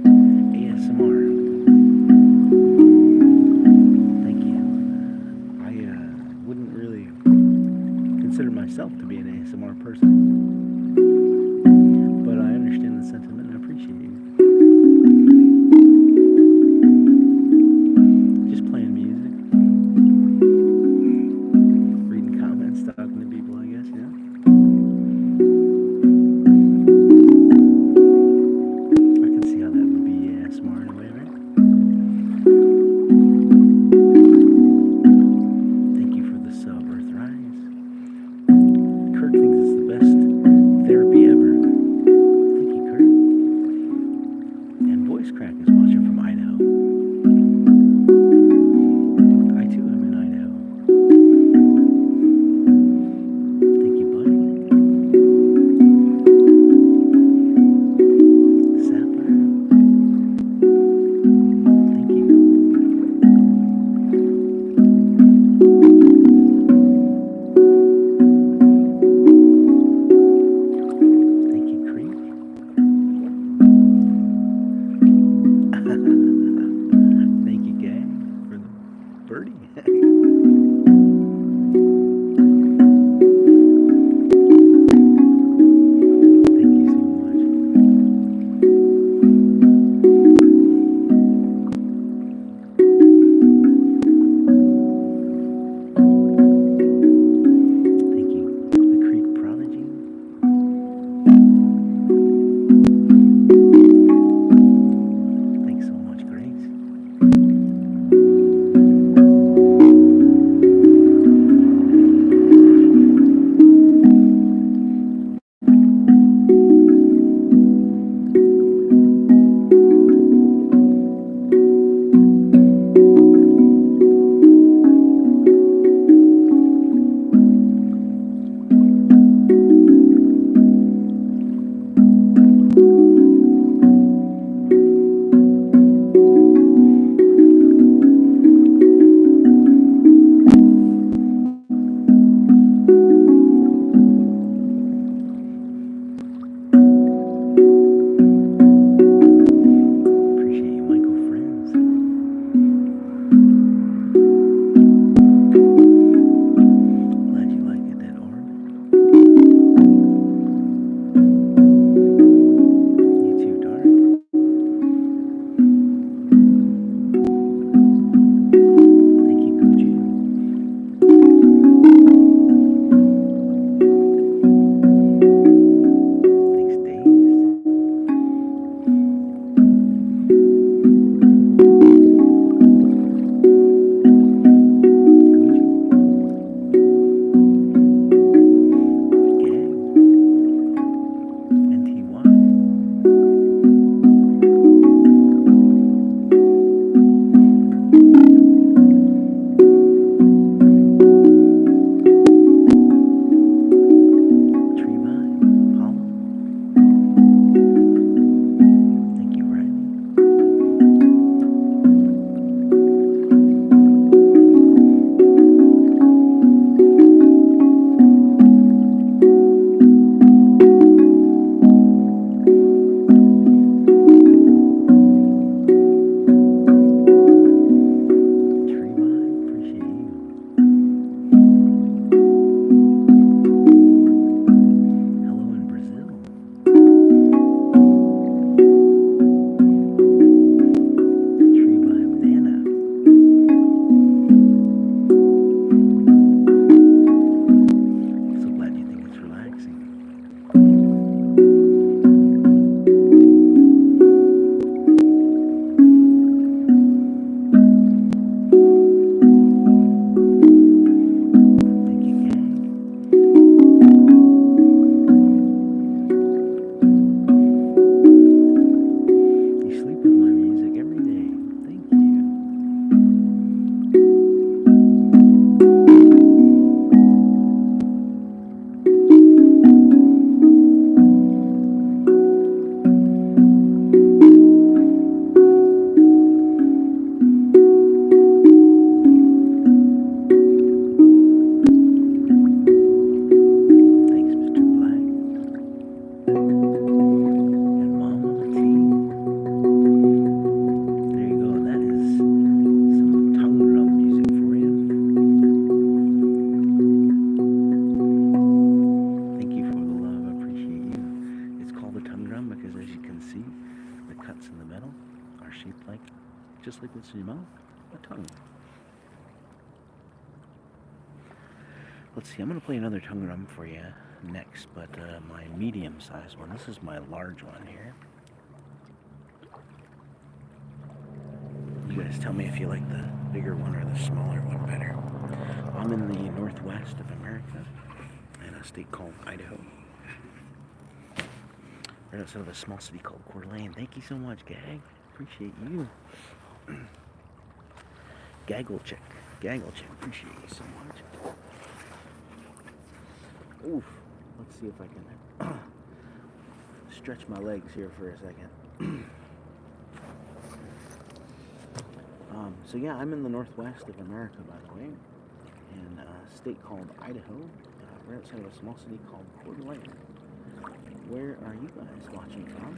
Speaker 1: ASMR. Thank you. I wouldn't really consider myself to be an ASMR person, but I understand the sentiment and appreciate you. Just playing music, reading comments, talking to people, I guess, yeah. I can see how that would be ASMR in a way, right? Thank you for the sub, Earthrise. Kirk thinks it's the best therapy ever. Thank you, Kirk. And Voice Crack is watching from Idaho. I too am in Idaho. Thank you, buddy. Sapphire. Thank you. Thank you, Creek. shaped like, just like what's in your mouth, a tongue. Let's see, I'm going to play another tongue drum for you next, but my medium-sized one. This is my large one here. You guys tell me if you like the bigger one or the smaller one better. I'm in the northwest of America, in a state called Idaho. Right outside of a small city called Coeur d'Alene. Thank you so much, Gag. Appreciate you. Gaggle check. Appreciate you so much. Oof. Let's see if I can stretch my legs here for a second. So yeah, I'm in the northwest of America, by the way, in a state called Idaho, right outside of a small city called Coeur d'Alene. Where are you guys watching from?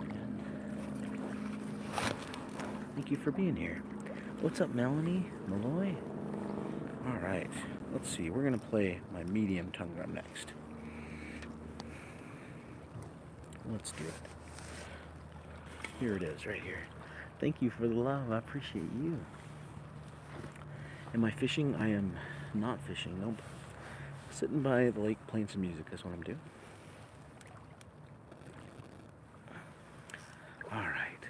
Speaker 1: Thank you for being here. What's up, Melanie? Malloy? Alright, let's see. We're going to play my medium tongue drum next. Let's do it. Here it is, right here. Thank you for the love. I appreciate you. Am I fishing? I am not fishing. Nope. Sitting by the lake playing some music is what I'm doing. All right.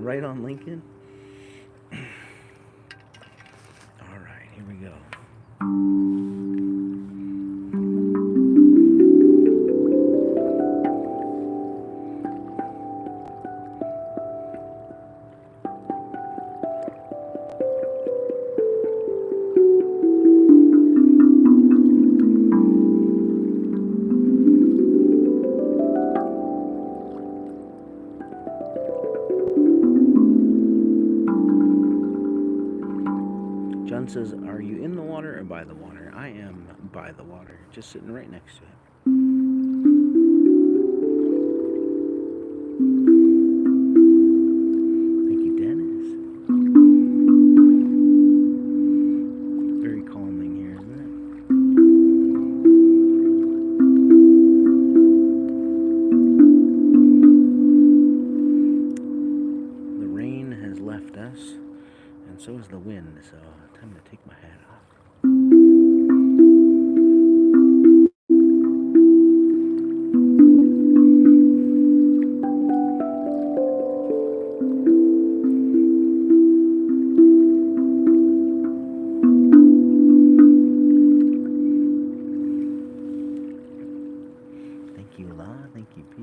Speaker 1: Right on Lincoln. All right, here we go. John says, are you in the water or by the water? I am by the water, just sitting right next to it. Thank you, Dennis. Very calming here, isn't it? The rain has left us, and so is the wind, so time to take my hat off. Thank you, La. Thank you, P.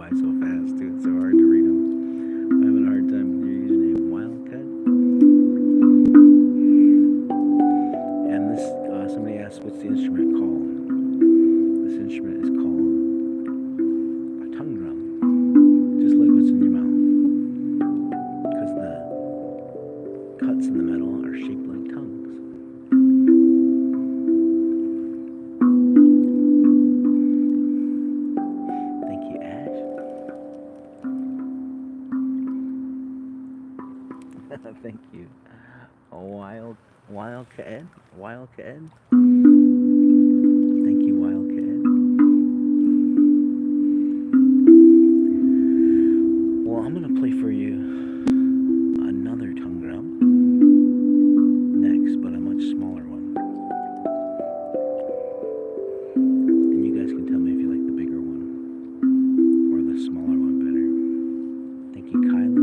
Speaker 1: by so fast too. It's so hard to read them. I'm having a hard time with your username, Wildcat. And this, somebody asked, what's the instrument called? This instrument is called a tongue drum, just like what's in your mouth, because the cuts in the metal are shaped like tongues. Thank you, Ash. Thank you. Wildcat. Thank you, Wildcat. Well, I'm gonna play for you another tongue drum next, but a much smaller one. And you guys can tell me if you like the bigger one or the smaller one better. Thank you, Kyla.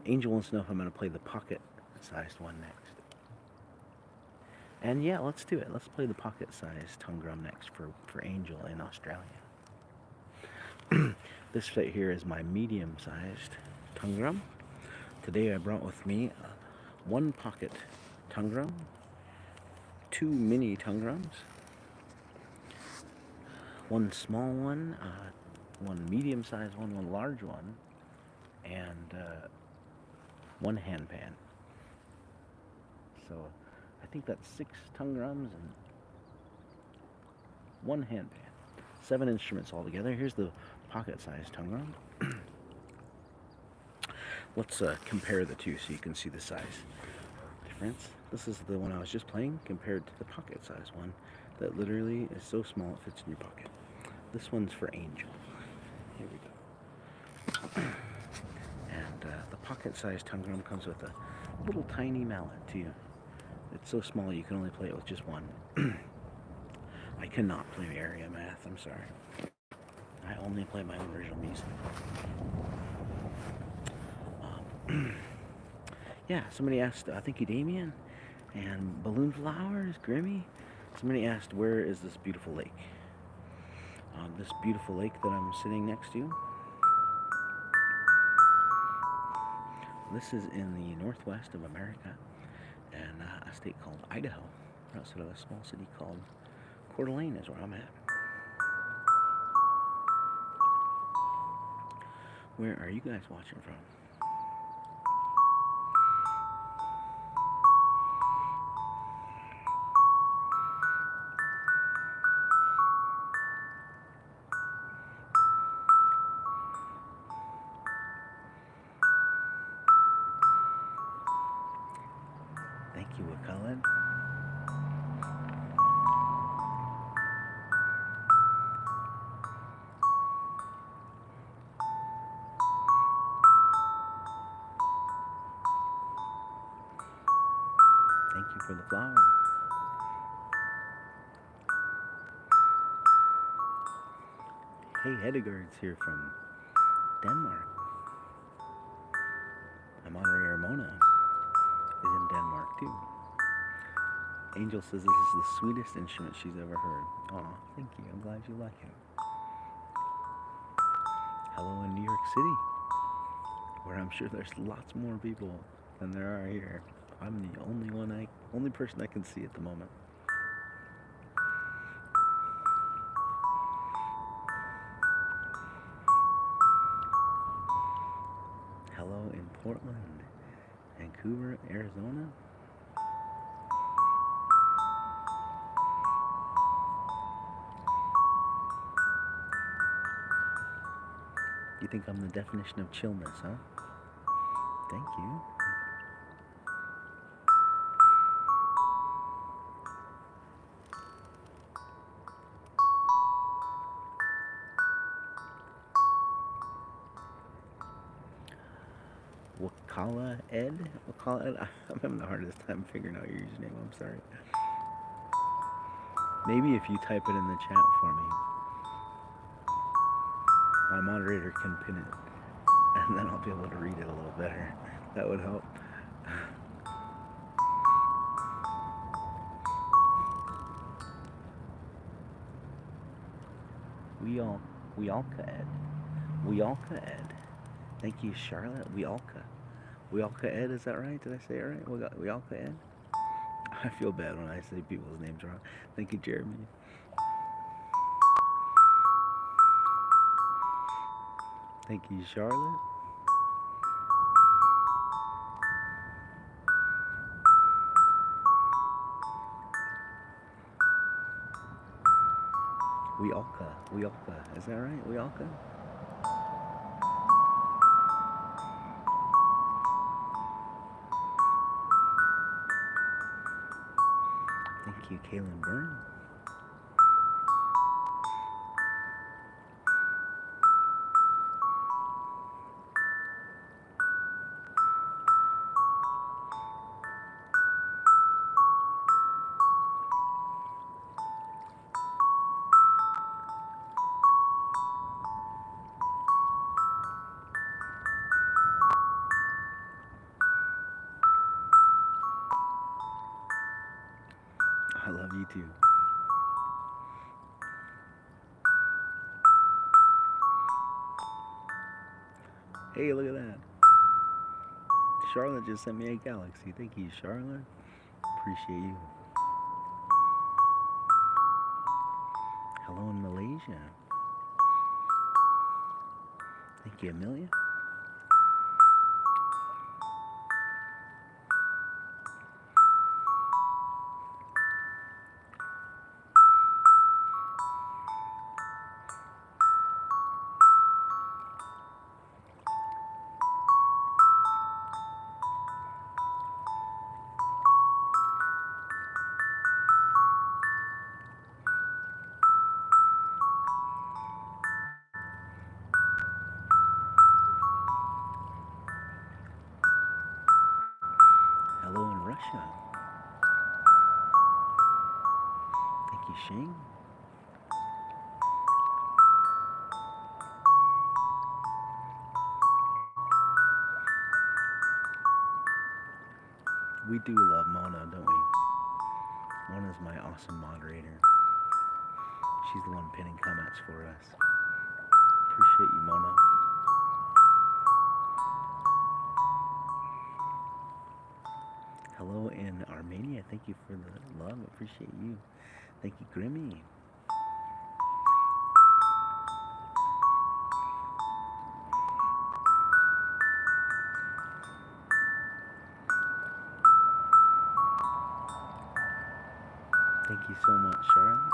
Speaker 1: Angel wants to know if I'm going to play the pocket-sized one next. And yeah, let's do it. Let's play the pocket-sized tongue drum next for Angel in Australia. This right here is my medium-sized tongue drum. Today I brought with me one pocket tongue drum, two mini tongue drums, one small one, one medium-sized one, one large one, and one handpan. So I think that's 6 tongue drums and one handpan. 7 instruments altogether. Here's the pocket-sized tongue drum. Let's compare the two so you can see the size difference. This is the one I was just playing compared to the pocket-sized one that literally is so small it fits in your pocket. This one's for Angel. Here we go. The pocket-sized tongue drum comes with a little tiny mallet too. It's so small you can only play it with just one. I cannot play area math, I'm sorry. I only play my own original music. Yeah, somebody asked, thank you, Damien, and Balloon Flowers, Grimmy. Somebody asked, where is this beautiful lake? This beautiful lake that I'm sitting next to. This is in the northwest of America, in a state called Idaho, outside of a small city called Coeur d'Alene is where I'm at. Where are you guys watching from? Thank you, Cullen. Thank you for the flower. Hey, Hedegard's here from Denmark. Amari Ramona is in Denmark too. Angel says this is the sweetest instrument she's ever heard. Aw, thank you. I'm glad you like it. Hello in New York City, where I'm sure there's lots more people than there are here. I'm the only person I can see at the moment. Hello in Portland, Vancouver, Arizona. You think I'm the definition of chillness, huh? Thank you. Wakala Ed? Wakala Ed? I'm having the hardest time figuring out your username. I'm sorry. Maybe if you type it in the chat for me, my moderator can pin it, and then I'll be able to read it a little better. That would help. Wealka Ed. Wealka Ed. Thank you, Charlotte. Wealka. Wealka Ed, is that right? Did I say it right? Wealka Ed? I feel bad when I say people's names wrong. Thank you, Jeremy. Thank you, Charlotte. Wealka. Is that right? Wealka? Thank you, Kaylin Byrne. I love you too. Hey, look at that. Charlotte just sent me a galaxy. Thank you, Charlotte. Appreciate you. Hello in Malaysia. Thank you, Amelia. Hello in Russia. Thank you, Shing. We do love Mona, don't we? Mona's my awesome moderator. She's the one pinning comments for us. Appreciate you, Mona. Hello in Armenia. Thank you for the love. Appreciate you. Thank you, Grimmy. Thank you so much, Charlotte.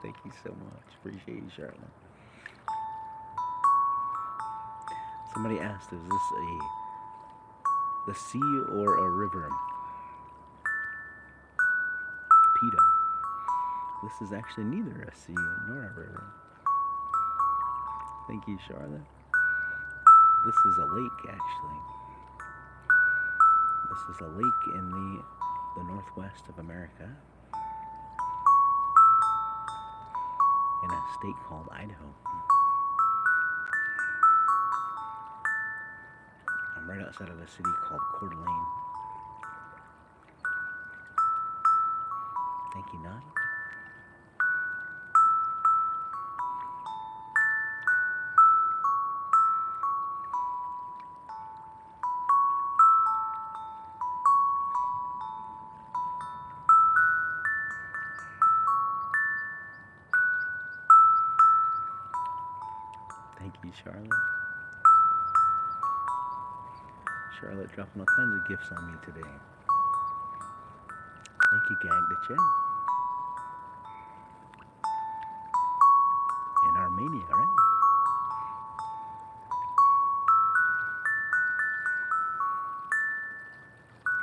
Speaker 1: Thank you so much. Appreciate you, Charlotte. Somebody asked, is this the sea or a river? Peter. This is actually neither a sea nor a river. Thank you, Charlotte. This is a lake, actually. This is a lake in the northwest of America, in a state called Idaho. I'm right outside of a city called Coeur d'Alene. Thank you, Nani. Thank you, Charlotte. Charlotte dropping all kinds of gifts on me today. Thank you, Gag the Chat. In Armenia, right?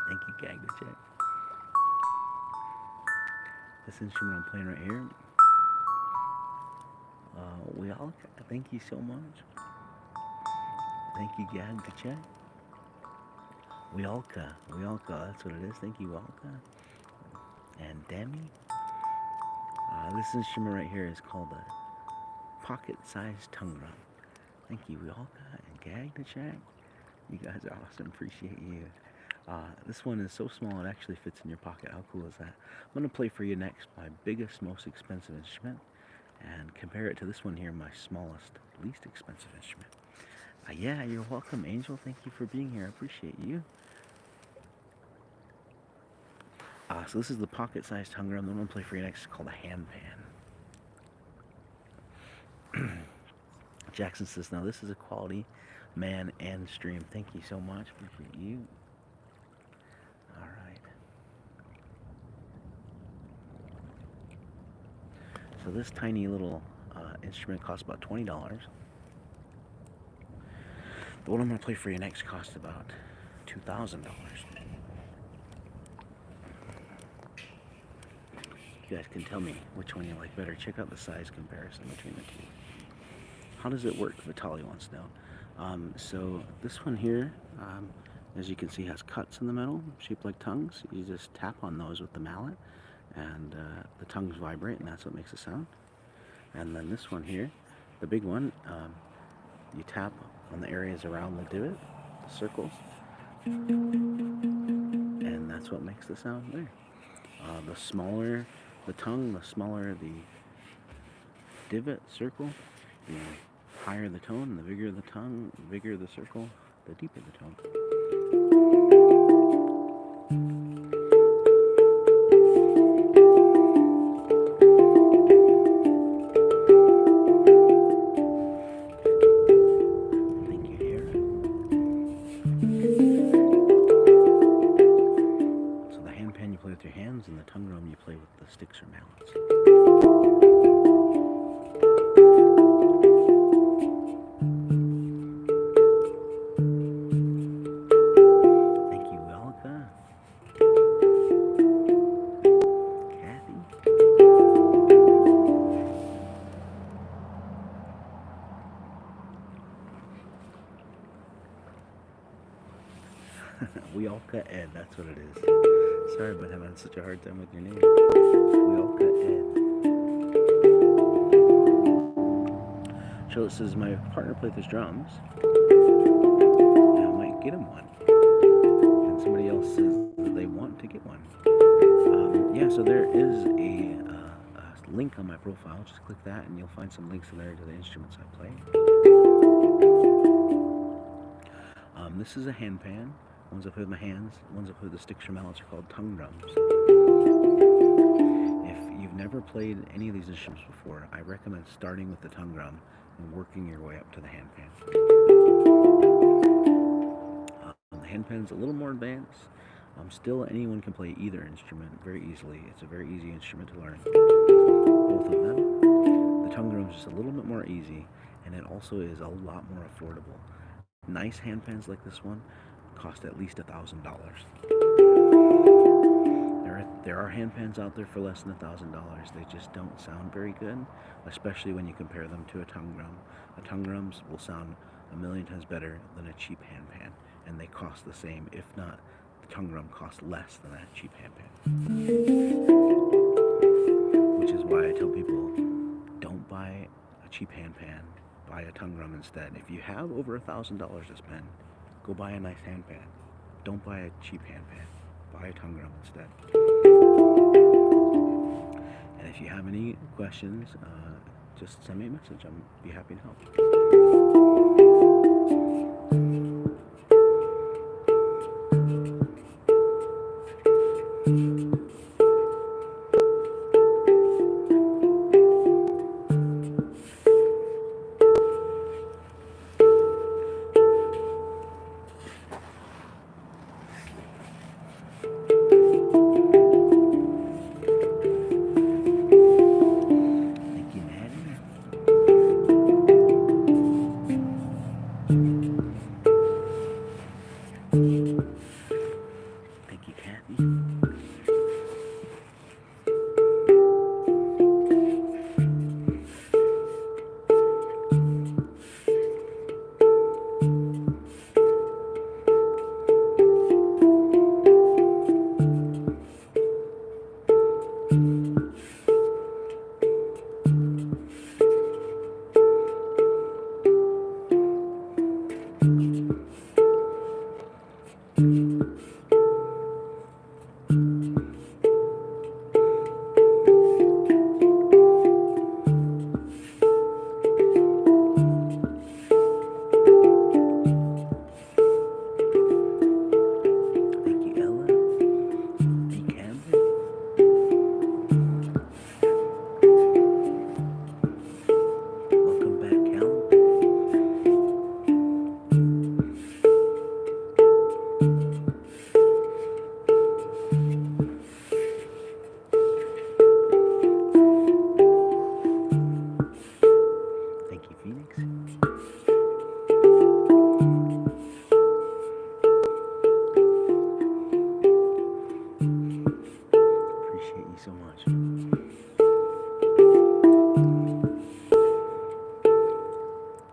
Speaker 1: Thank you, Gag the Chat. This instrument I'm playing right here. We all thank you so much. Thank you, Gad Kachek. Wiolka, that's what it is. Thank you, Wiolka. And Demi. This instrument right here is called a pocket-sized tongue drum. Thank you, Wiolka and Gag Kachek. You guys are awesome. Appreciate you. This one is so small it actually fits in your pocket. How cool is that? I'm going to play for you next my biggest, most expensive instrument and compare it to this one here, my smallest, least expensive instrument. Yeah, you're welcome, Angel. Thank you for being here. I appreciate you. So this is the pocket-sized tongue drum. The one I'm going to play for you next is called a handpan. Jackson says, now this is a quality man and stream. Thank you so much. Appreciate you. All right. So this tiny little instrument costs about $20. The one I'm going to play for you next costs about $2,000. You guys can tell me which one you like better. Check out the size comparison between the two. How does it work? Vitaly wants to know. So this one here, as you can see, has cuts in the middle, shaped like tongues. You just tap on those with the mallet, and the tongues vibrate, and that's what makes a sound. And then this one here, the big one, you tap on the areas around the divot, the circles, and that's what makes the sound there. The smaller the tongue, the smaller the divot, circle, the higher the tone, the bigger the tongue, the bigger the circle, the deeper the tone. And the tongue drum you play with the sticks or mallets. Thank you, Welka. Kathy. Wiolka Ed, that's what it is. Sorry about having such a hard time with your name. Wiolka Ed. Charlotte says, my partner plays his drums. And I might get him one. And somebody else says that they want to get one. Yeah, so there is a link on my profile. Just click that and you'll find some links in there to the instruments I play. This is a handpan. Ones I play with my hands, ones I play with the sticks or mallets are called tongue drums. If you've never played any of these instruments before, I recommend starting with the tongue drum and working your way up to the handpan. The handpan's a little more advanced. Still, anyone can play either instrument very easily. It's a very easy instrument to learn. Both of them. The tongue drum's just a little bit more easy, and it also is a lot more affordable. Nice handpans like this one cost at least $1,000. There are handpans out there for less than $1,000. They just don't sound very good, especially when you compare them to a tongue drum. A tongue drums will sound a million times better than a cheap handpan, and they cost the same, if not, the tongue drum costs less than that cheap handpan. Which is why I tell people, don't buy a cheap handpan, buy a tongue drum instead. If you have over $1,000 to spend, go buy a nice handpan. Don't buy a cheap handpan. Buy a tongue drum instead. And if you have any questions, just send me a message. I'll be happy to help. so much.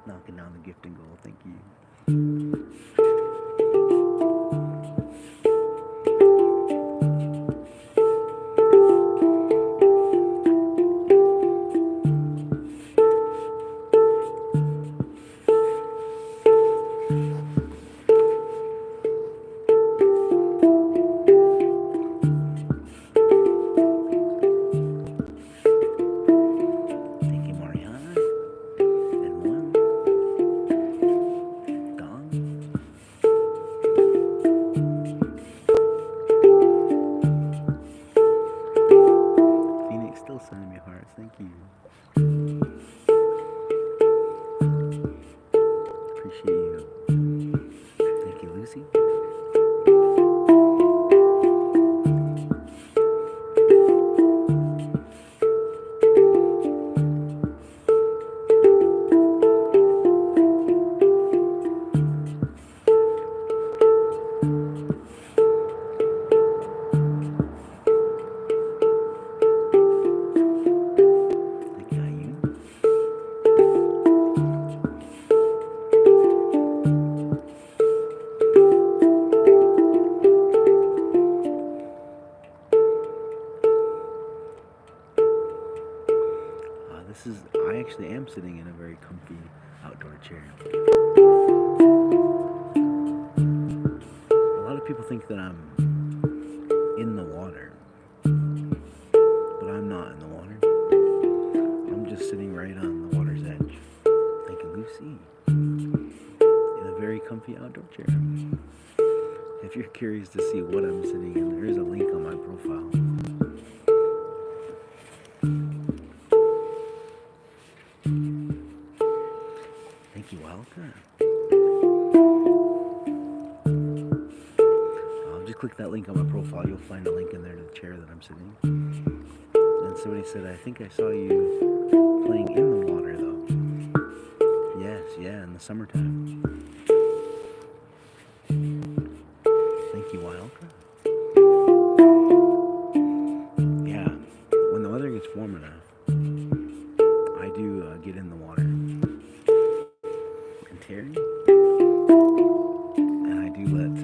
Speaker 1: Knocking down the gifting goal. Thank you. Sending me hearts, thank you. Appreciate you. Thank you, Lucy. I actually am sitting in a very comfy outdoor chair. A lot of people think that I'm in the water, but I'm not in the water. I'm just sitting right on the water's edge. Thank you, Lucy. In a very comfy outdoor chair. If you're curious to see what I'm sitting in, there is a link on my profile. Thank you, Wildcat. Just click that link on my profile. You'll find a link in there to the chair that I'm sitting. And somebody said, I think I saw you playing in the water, though. Yes, yeah, in the summertime. Thank you, Wildcat. Yeah, when the weather gets warm enough, I do get in the water. And I do let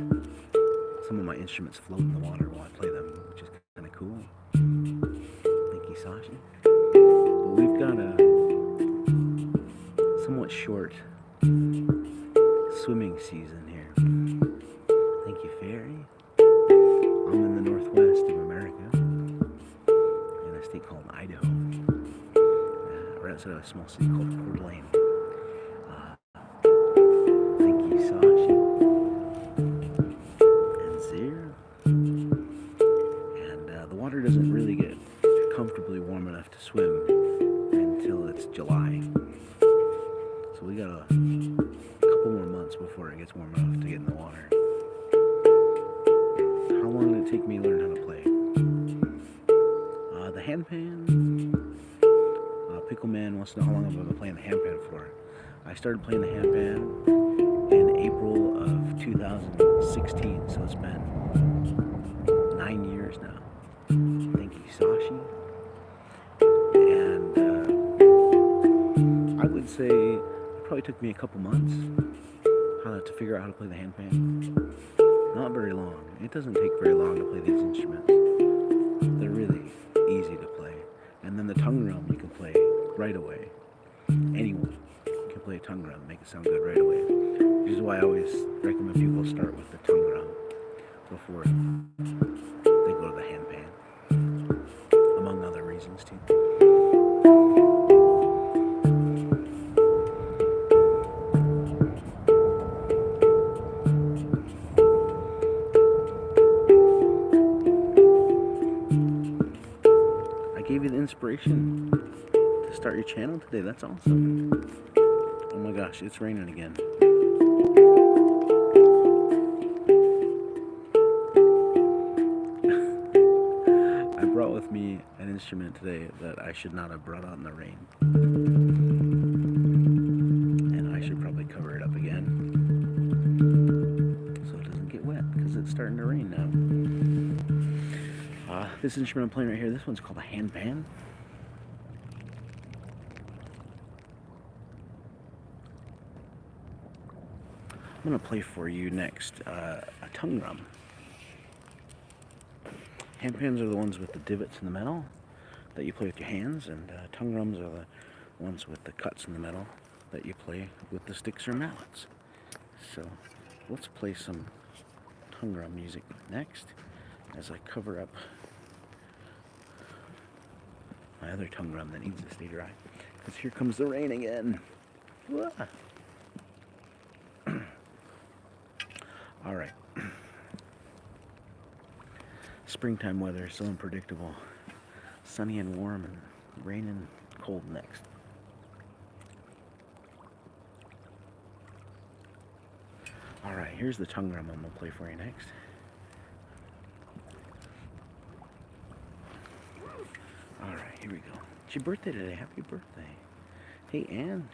Speaker 1: some of my instruments float in the water while I play them, which is kind of cool. Thank you, Sashi. Well, we've got a somewhat short swimming season here. Thank you, Fairy. I'm in the northwest of America, in a state called Idaho, right outside of a small city called Coeur d'Alene. Sashi and Zir, and the water doesn't really get comfortably warm enough to swim until it's July, so we got a couple more months before it gets warm enough to get in the water. How long did it take me to learn how to play? The handpan. Pickle Man wants to know how long I've been playing the handpan for. I started playing the handpan in April of 2016, so it's been 9 years now. Thank you, Sashi. And I would say it probably took me a couple months to figure out how to play the handpan. Not very long. It doesn't take very long to play these instruments. They're really easy to play. And then the tongue drum you can play right away. Anyone can play a tongue drum and make it sound good right away. Which is why I always recommend people start with the tongue drum before they go to the handpan, among other reasons too. I gave you the inspiration to start your channel today. That's awesome. Oh my gosh, it's raining again. I brought with me an instrument today that I should not have brought out in the rain. And I should probably cover it up again so it doesn't get wet, because it's starting to rain now. This instrument I'm playing right here, this one's called a handpan. I'm going to play for you next a tongue drum. Handpans are the ones with the divots in the metal that you play with your hands, and tongue drums are the ones with the cuts in the metal that you play with the sticks or mallets. So let's play some tongue drum music next as I cover up my other tongue drum that needs to stay dry, because here comes the rain again. All right. Springtime weather is so unpredictable. Sunny and warm, and rain and cold next. All right, here's the tongue drum I'm gonna play for you next. All right, here we go. It's your birthday today. Happy birthday. Hey, Ann.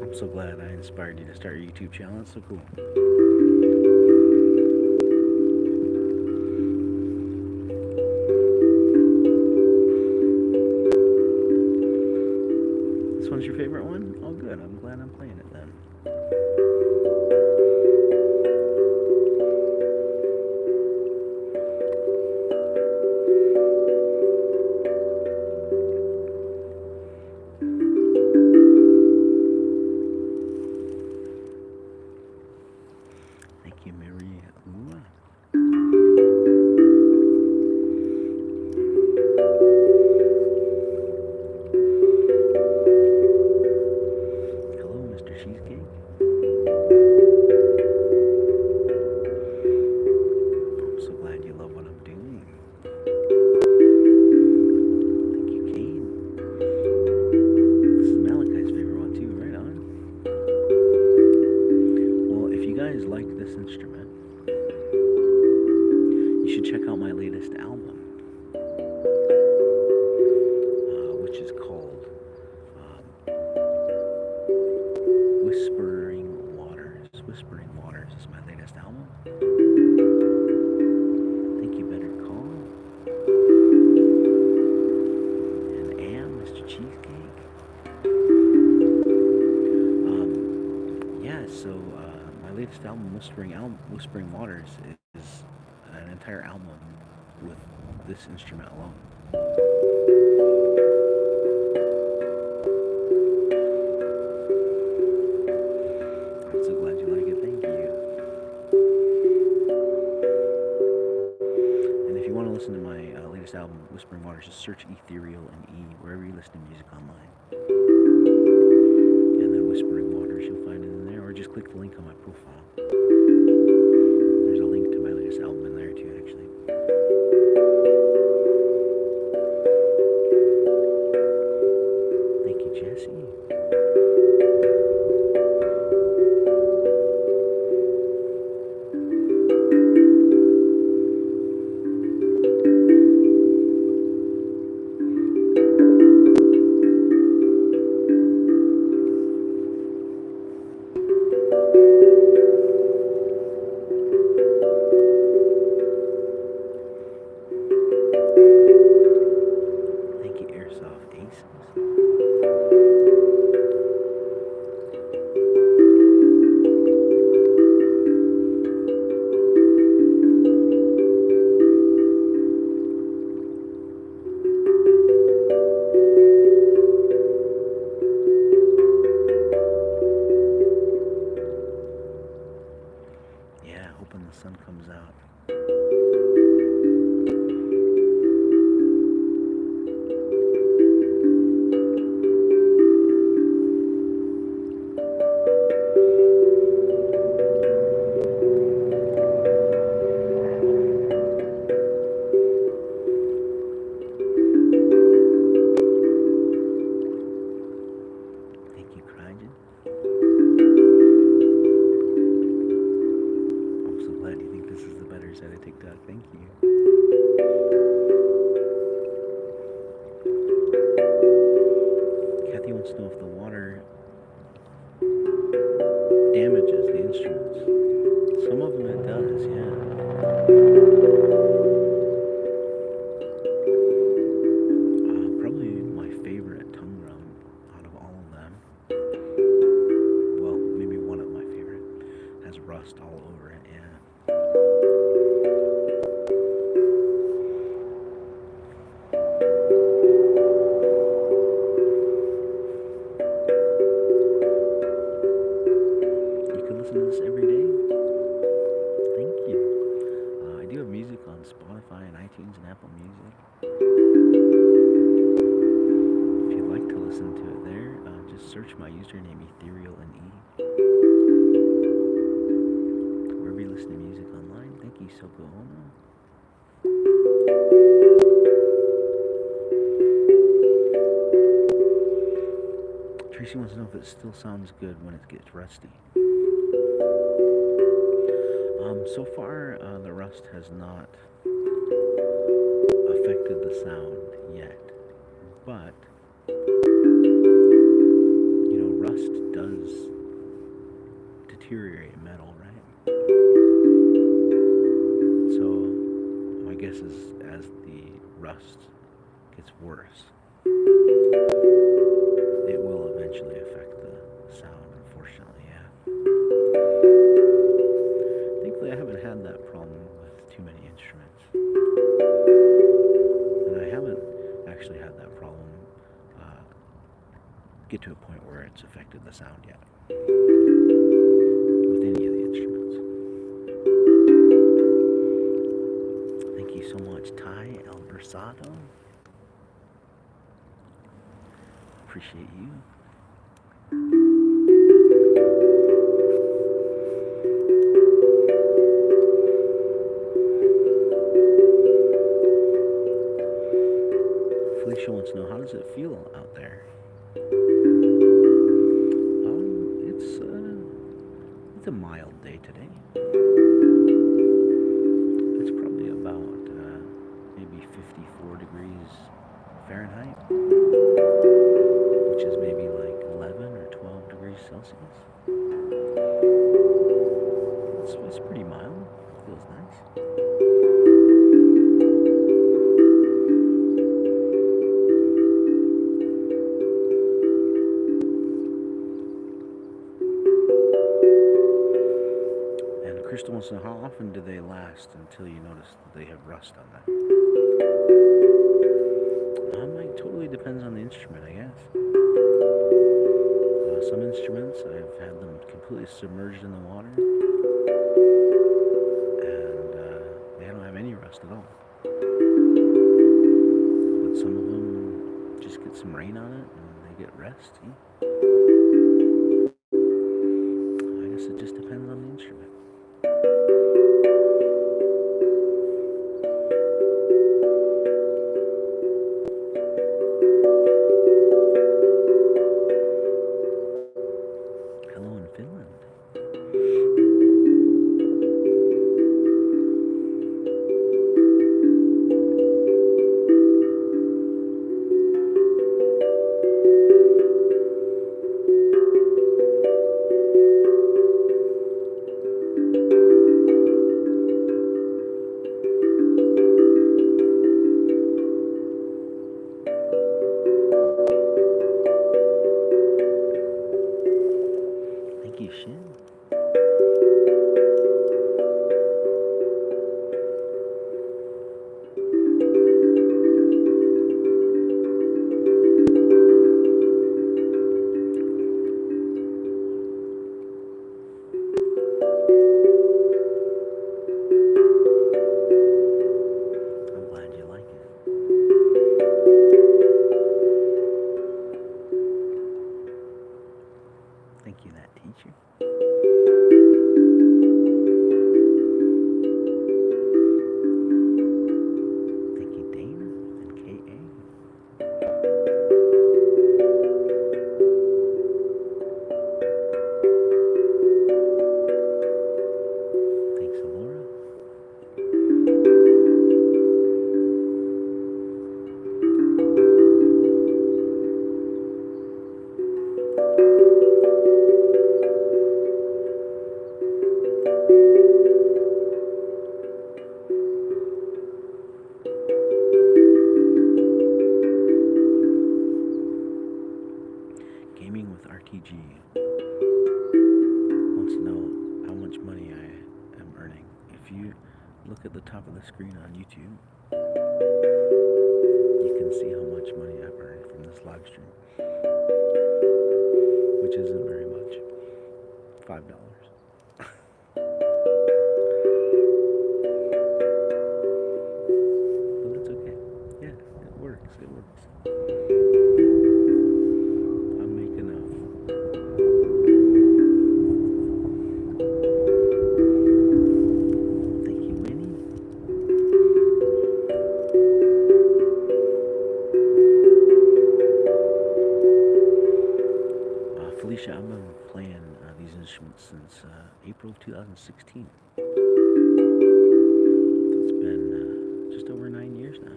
Speaker 1: I'm so glad I inspired you to start your YouTube channel. That's so cool. This one's your favorite one? Oh, good. I'm glad I'm playing it then. Thank you, Mary. Ooh. Hello, Mr. Cheesecake. I'm so glad you love what I'm doing. Thank you, Kane. This is Malachi's favorite one too, right on. Well, if you guys liked this instrument, you should check out my latest album, which is called Whispering Waters. Whispering Waters is my latest album. Think you better call. And Mr. Cheesecake. Yeah, so my latest album, Whispering Waters, is an entire album with this instrument alone. I'm so glad you like it. Thank you. And if you want to listen to my latest album, Whispering Waters, just search Ethereal In E wherever you listen to music online. And then Whispering Waters, you'll find it in there, or just click the link on my profile. There's a link to my latest album in there too, actually. Thank you, Jesse. Thank you, Airsoft Aces. wants to know if the water damages the instruments. Some of them it does, yeah. Probably my favorite tongue drum out of all of them. Well, maybe one of my favorite. Has rust all over it, yeah. You can listen to this every day. Thank you. I do have music on Spotify and iTunes and Apple Music. If you'd like to listen to it there, just search my username Ethereal In E. Wherever you listen to music online. Thank you, Soko Ono. Tracy wants to know if it still sounds good when it gets rusty. So far, the rust has not affected the sound yet, but rust does deteriorate metal, right? So my guess is as the rust gets worse, it will eventually affect the sound, unfortunately, yeah. Thankfully, I haven't had that problem with too many instruments. And I haven't actually had that problem get to a point where it's affected the sound yet with any of the instruments. Thank you so much, Ty El Versado. Appreciate you. Felicia wants to know, how does it feel out there? It's a mild day today. It's probably about maybe 54 degrees Fahrenheit, which is maybe like 11 or 12 degrees Celsius. It's pretty mild. Feels nice. Crystal wants to know, how often do they last until you notice that they have rust on them? It totally depends on the instrument, I guess. Some instruments, I've had them completely submerged in the water, and they don't have any rust at all. But some of them just get some rain on it, and they get rusty. I guess it just depends on the instrument. Hello in Finland. Gaming with RTG wants to know how much money I am earning. If you look at the top of the screen on YouTube, you can see how much money I've earned from this live stream, which isn't very much. $5. But it's okay. Yeah, it works. It works. I'll make enough. Thank you, Winnie. Felicia, I've been playing these instruments since April 2016. So it's been just over 9 years now.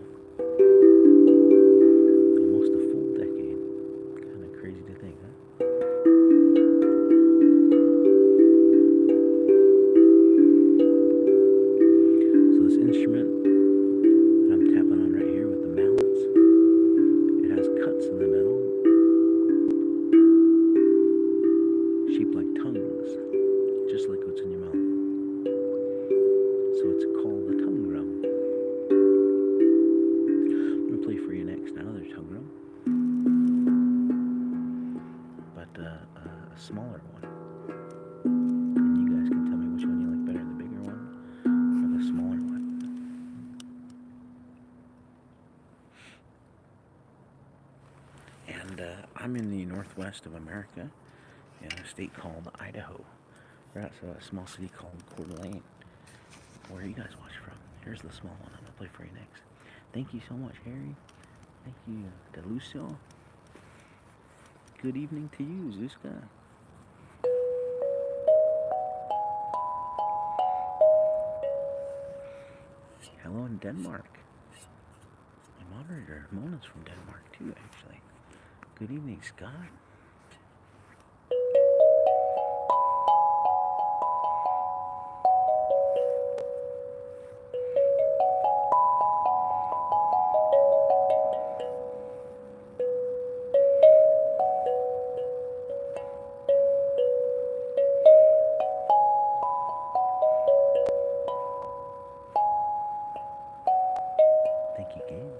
Speaker 1: Almost a full decade. Kind of crazy to think, huh? So this instrument that I'm tapping on right here with the mallets, it has cuts in the metal, shaped like tongues, just like what's in your mouth. So it's called the tongue drum. I'm going to play for you next another tongue drum, but a smaller one. And you guys can tell me which one you like better, the bigger one or the smaller one. And I'm in the northwest of America, in a state called Idaho. We're at a small city called Coeur d'Alene. Where you guys watch from? Here's the small one I'm gonna play for you next. Thank you so much, Harry. Thank you, DeLucio. Good evening to you, Zuska. Hello in Denmark. My moderator, Mona's from Denmark too, actually. Good evening, Scott. Thank you, Gabe.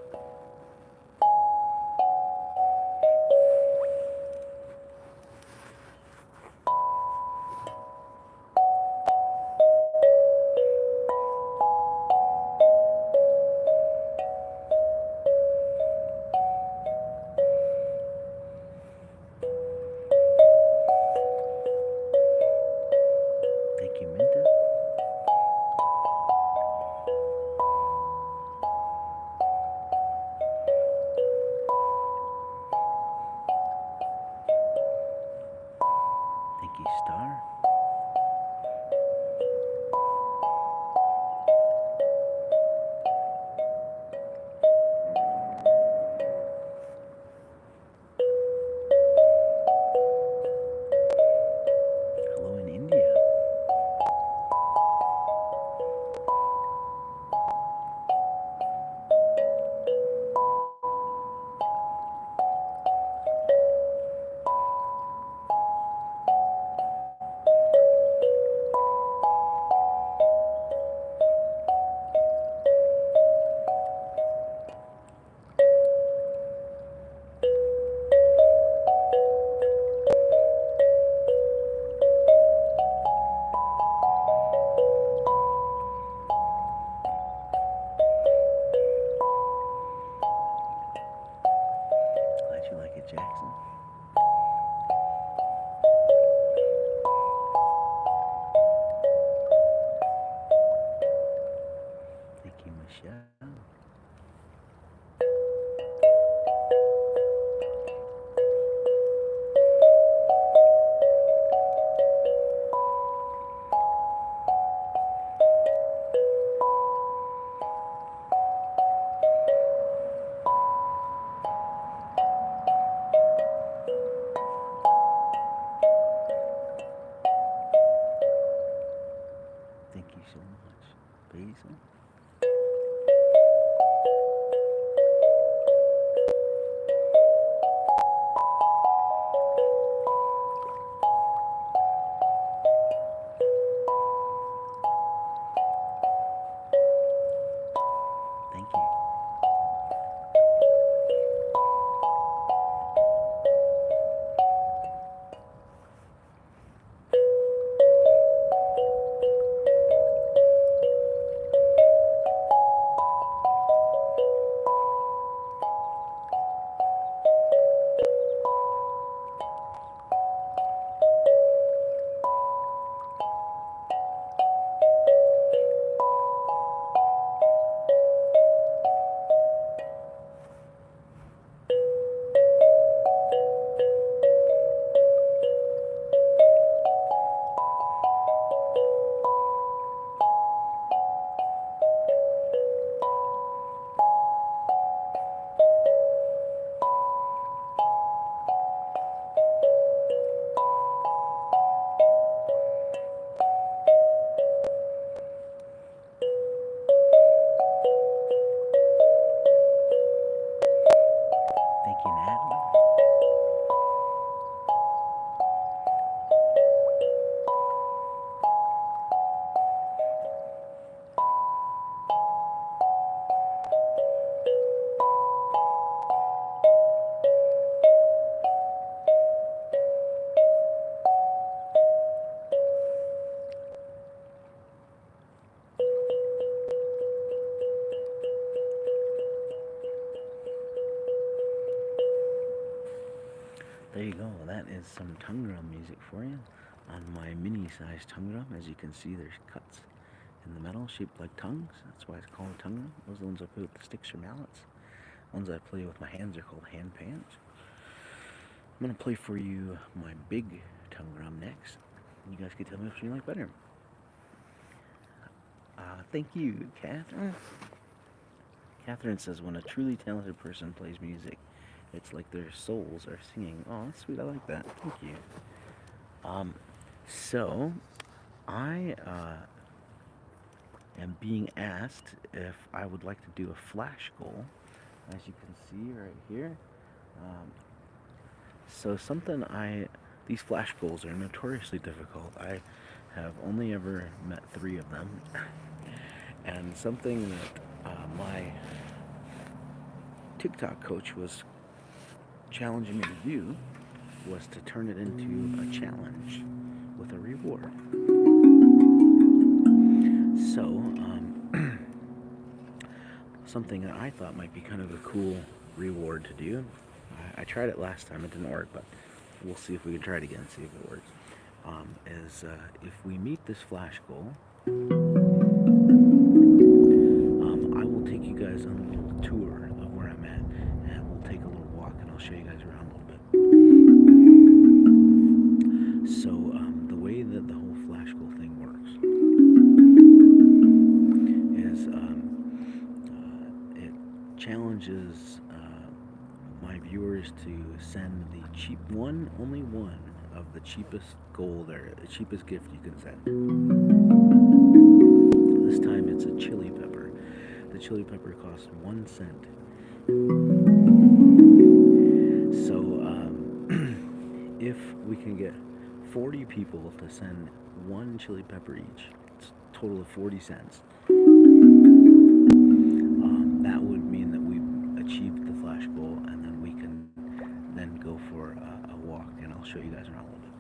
Speaker 1: that is some tongue drum music for you on my mini-sized tongue drum. As you can see, there's cuts in the metal shaped like tongues. That's why it's called a tongue drum. Those are the ones I play with the sticks or mallets. The ones I play with my hands are called handpans. I'm going to play for you my big tongue drum next. You guys can tell me which one you like better. Thank you, Catherine. Catherine says, when a truly talented person plays music, it's like their souls are singing. Oh, that's sweet. I like that. Thank you. So, I am being asked if I would like to do a flash goal, as you can see right here. So these flash goals are notoriously difficult. I have only ever met 3 of them. And something that my TikTok coach was challenging me to do was to turn it into a challenge with a reward. So, something that I thought might be kind of a cool reward to do. I tried it last time, it didn't work, but we'll see if we can try it again, see if it works. If we meet this flash goal, I will take you guys on a little tour of where I'm at, and we'll take a little walk, and I'll show you guys around a little bit. So, the way that the whole flash goal thing works is it challenges my viewers to send only one of the cheapest gold or the cheapest gift you can send. This time it's a chili pepper. The chili pepper costs 1 cent. So if we can get 40 people to send 1 chili pepper each, it's a total of 40 cents. That would mean that we've achieved the flash goal, and then we can then go for a walk, and I'll show you guys around a little bit.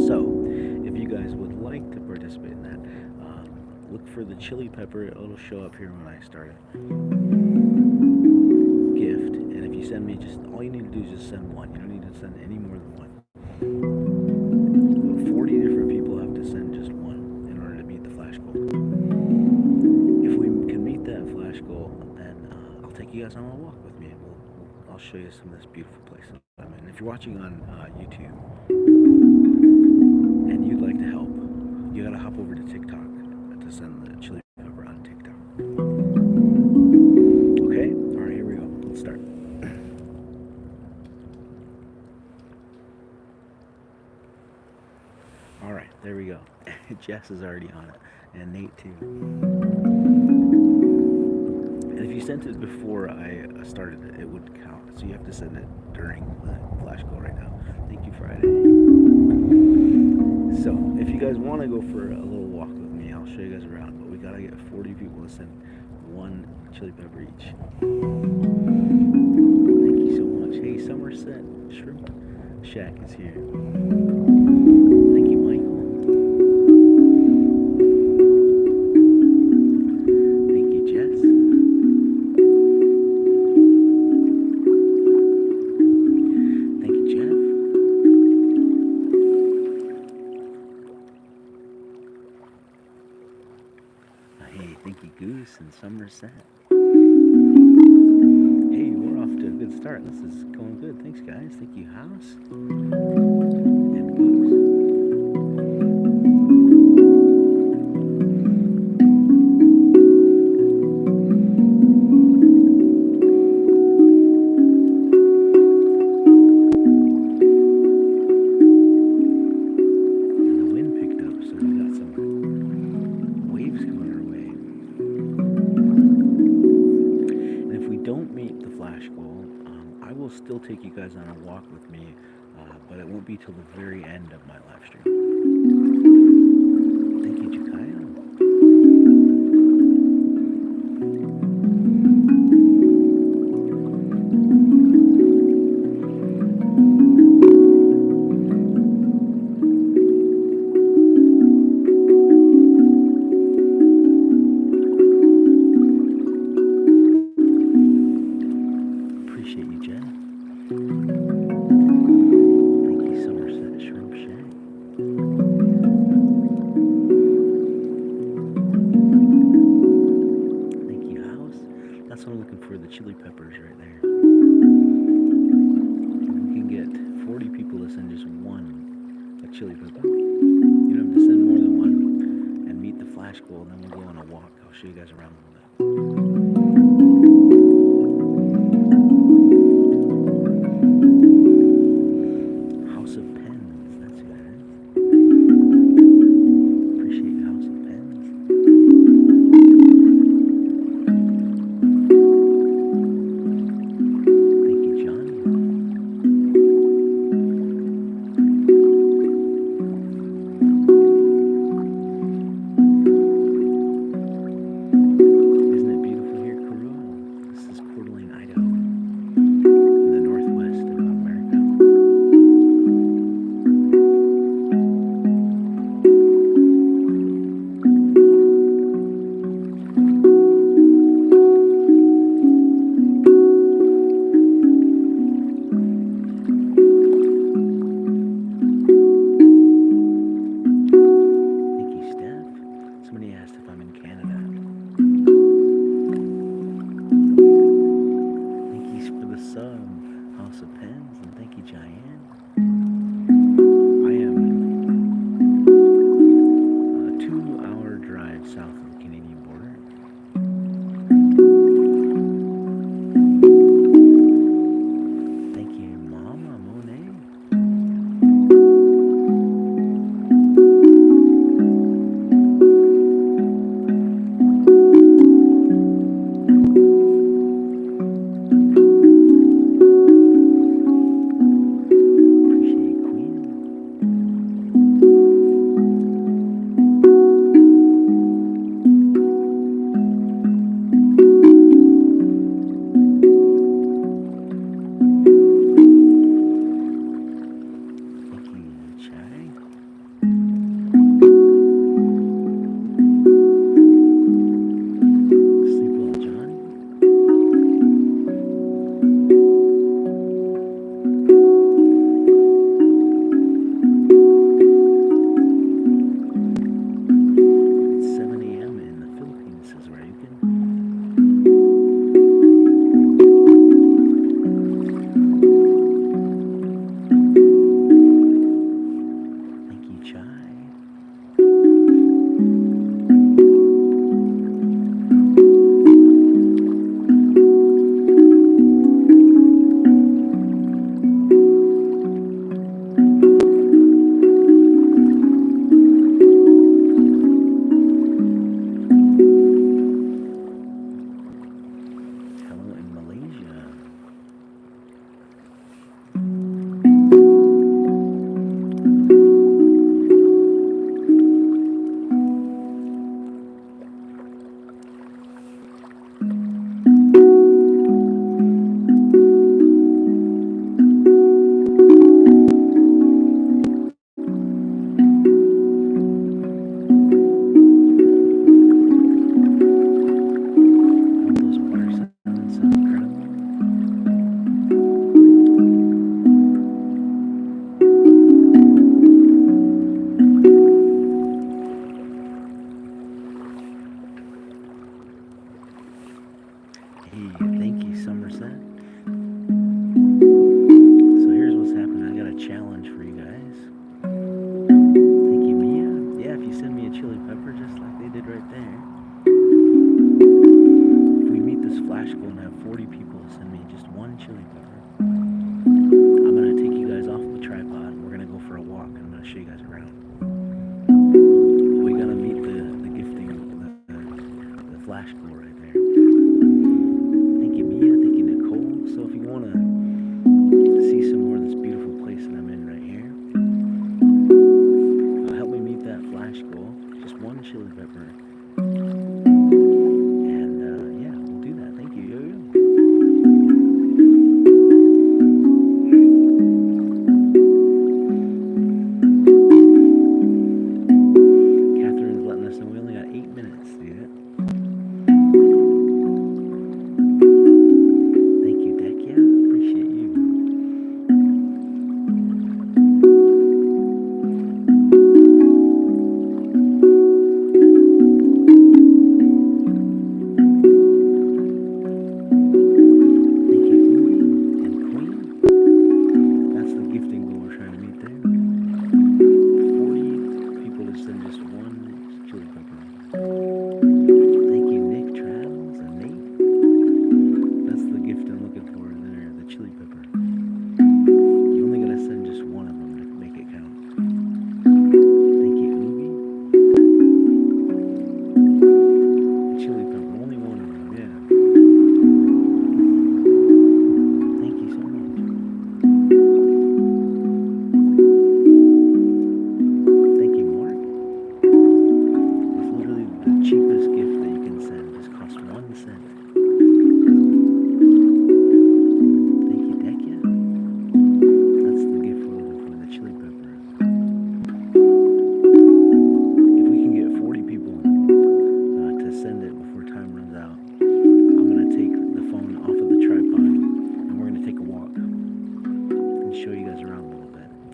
Speaker 1: So, if you guys would like to participate in that, look for the chili pepper. It'll show up here when I start it. Gift, and if you send me all you need to do is just send 1. You don't need to send any more than 1. But 40 different people have to send just 1 in order to meet the flash goal. If we can meet that flash goal, then I'll take you guys on a walk with me, and I'll show you some of this beautiful place I'm in. If you're watching on YouTube and you'd like to help, you gotta hop over to TikTok to send the chili pepper on TikTok. Okay? Alright, here we go. Let's start. Alright, there we go. Jess is already on it, and Nate too. And if you sent it before I started it, it would count. So you have to send it during the flash goal right now. Thank you, Friday. So, if you guys want to go for a little walk with me, I'll show you guys around. But we gotta get 40 people to send 1 chili pepper each. Thank you so much. Hey, Somerset Shrimp Shack is here. Thank you, Michael. Thank you, Jess. Thank you, Jeff. Hey, thank you, Goose and Somerset. Hey, we're off to a good start. This is going good. Thanks, guys. Thank you, House. And Goose. And the wind picked up, so we got some waves coming our way. And if we don't meet the flash goal, I will still take you guys on a walk with me, but it won't be till the very end of my live stream. Thank you, Jakaya. Appreciate you, Jen. Thank you, Somerset Shrimp Shack. Thank you, House. That's what I'm looking for, the chili peppers right there. If we can get 40 people to send just one a chili pepper. You don't have to send more than one and meet the flash goal, and then we'll go on a walk. I'll show you guys around a little bit. House of Pens, that's who that is. Appreciate the House of Pens. Thank you, John. Isn't it beautiful?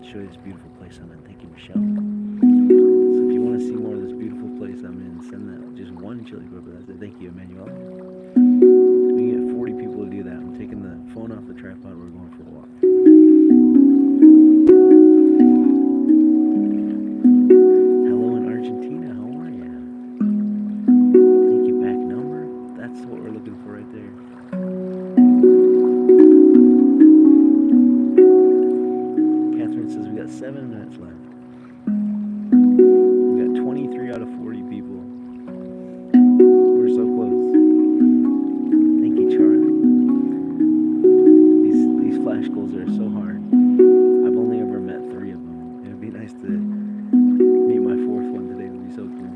Speaker 1: show you this beautiful place I'm in. Thank you, Michelle. So if you want to see more of this beautiful place I'm in, send that just one chili pepper. That's it. Thank you, Emmanuel. We can get 40 people to do that. I'm taking the phone off the tripod. We're going for a walk. Hello in Argentina. How are you? Thank you, back number. That's what we're looking for right there. Catherine says we got 7 minutes left. We got 23 out of 40 people. We're so close. Thank you, Charlie. These flash goals are so hard. I've only ever met 3 of them. It'd be nice to meet my 4th one today. It would be so cool.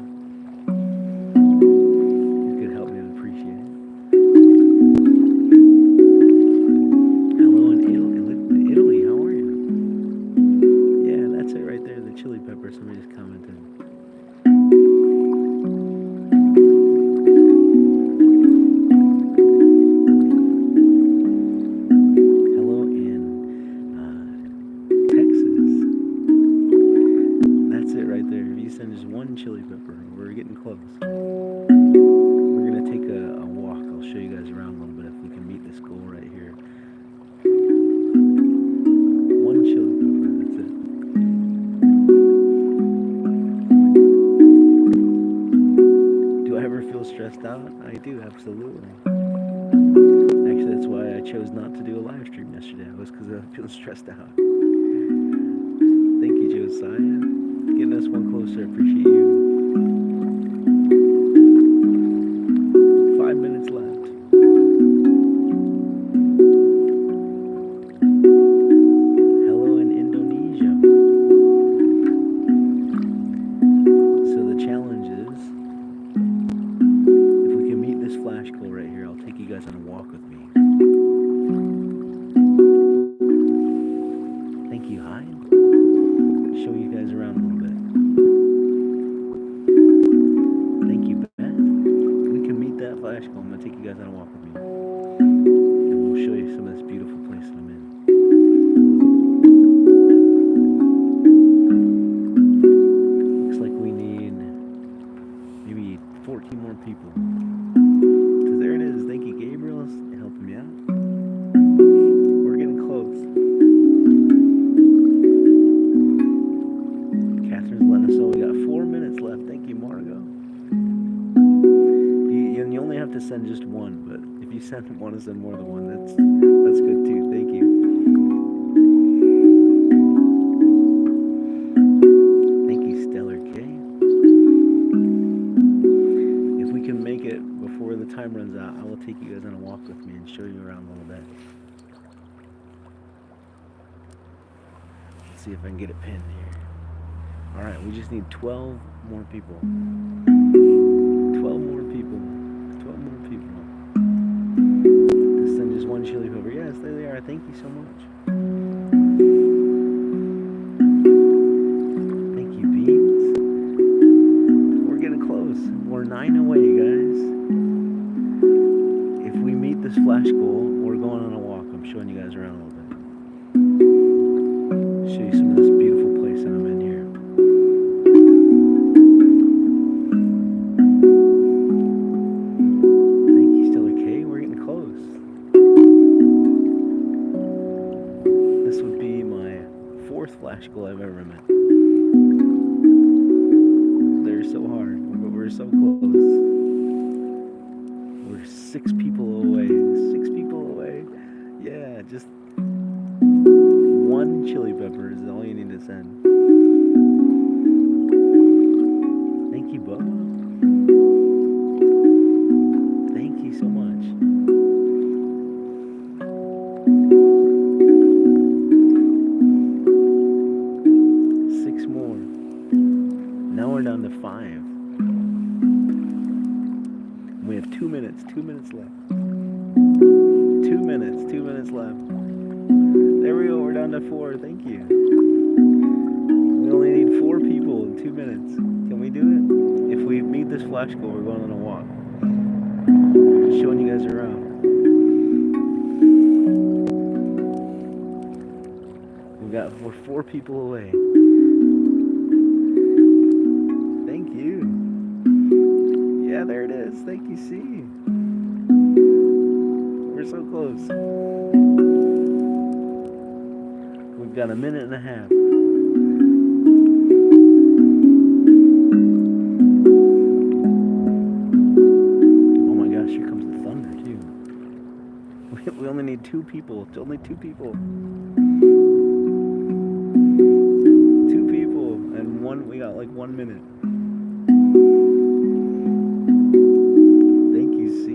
Speaker 1: You could help me to appreciate it. Hello in Italy. How are you? Yeah, that's it right there. The chili pepper. Somebody just commented. Hello in Texas. That's it right there. If you send just one chili pepper, we're getting close. We're gonna take a walk. I'll show you guys around a little bit if we can meet this goal right here. One chili pepper. That's it. Do I ever feel stressed out? I do, absolutely. Actually, that's why I chose not to do a live stream yesterday. It was because I was feeling stressed out. Thank you, Josiah. Getting us one closer. I appreciate you. 5 minutes left. Hello in Indonesia. So the challenge is, if we can meet this flash goal right here, I'll take you guys on a walk with me. Thank you, Hyde. Show you guys around a little bit. Thank you, Beth. If we can meet that flash goal, I'm going to take you guys on a walk with me. And we'll show you some of this beautiful place I'm in. Looks like we need maybe 14 more people. Because there it is. Thank you, Gabriel. It's helping me out. We're getting close. Catherine's letting us know we got 4 minutes left. Thank you, Margot. You only have to send just one, but if you want to send more than one, that's good too. Thank you. Thank you, Stellar K. If we can make it before the time runs out, I will take you guys on a walk with me and show you around a little bit. Let's see if I can get it pinned here. Alright, we just need 12 more people. 12 more people. 12 more people. To send just one chili pepper. Yes, there they are. Thank you so much. Thank you, Beans. We're getting close. We're 9 away, guys. If we meet this flash goal, we're going on a walk. I'm showing you guys around a little bit. Show you some of this beautiful place that I'm in here. Thank you, Stellar K. We're getting close. This would be my 4th flash goal I've ever met. They're so hard, but we're so close. We're 6 people away. 6 people away. Yeah, just one chili pepper is all you need to send. Thank you, Bubba. Thank you so much. Six more. Now we're down to 5. We have 2 minutes. 2 minutes left. 2 minutes. 2 minutes left. There we go. We're down to 4. Thank you. We only need 4 people in 2 minutes. Can we do it? If we meet this flash goal, we're going on a walk. Showing you guys around. We've We're 4 people away. Thank you. Yeah, there it is. Thank you, C. We're so close. We've got a minute and a half. Oh my gosh, here comes the thunder too. We only need 2 people. It's only 2 people. 2 people and we got like 1 minute. Thank you, C.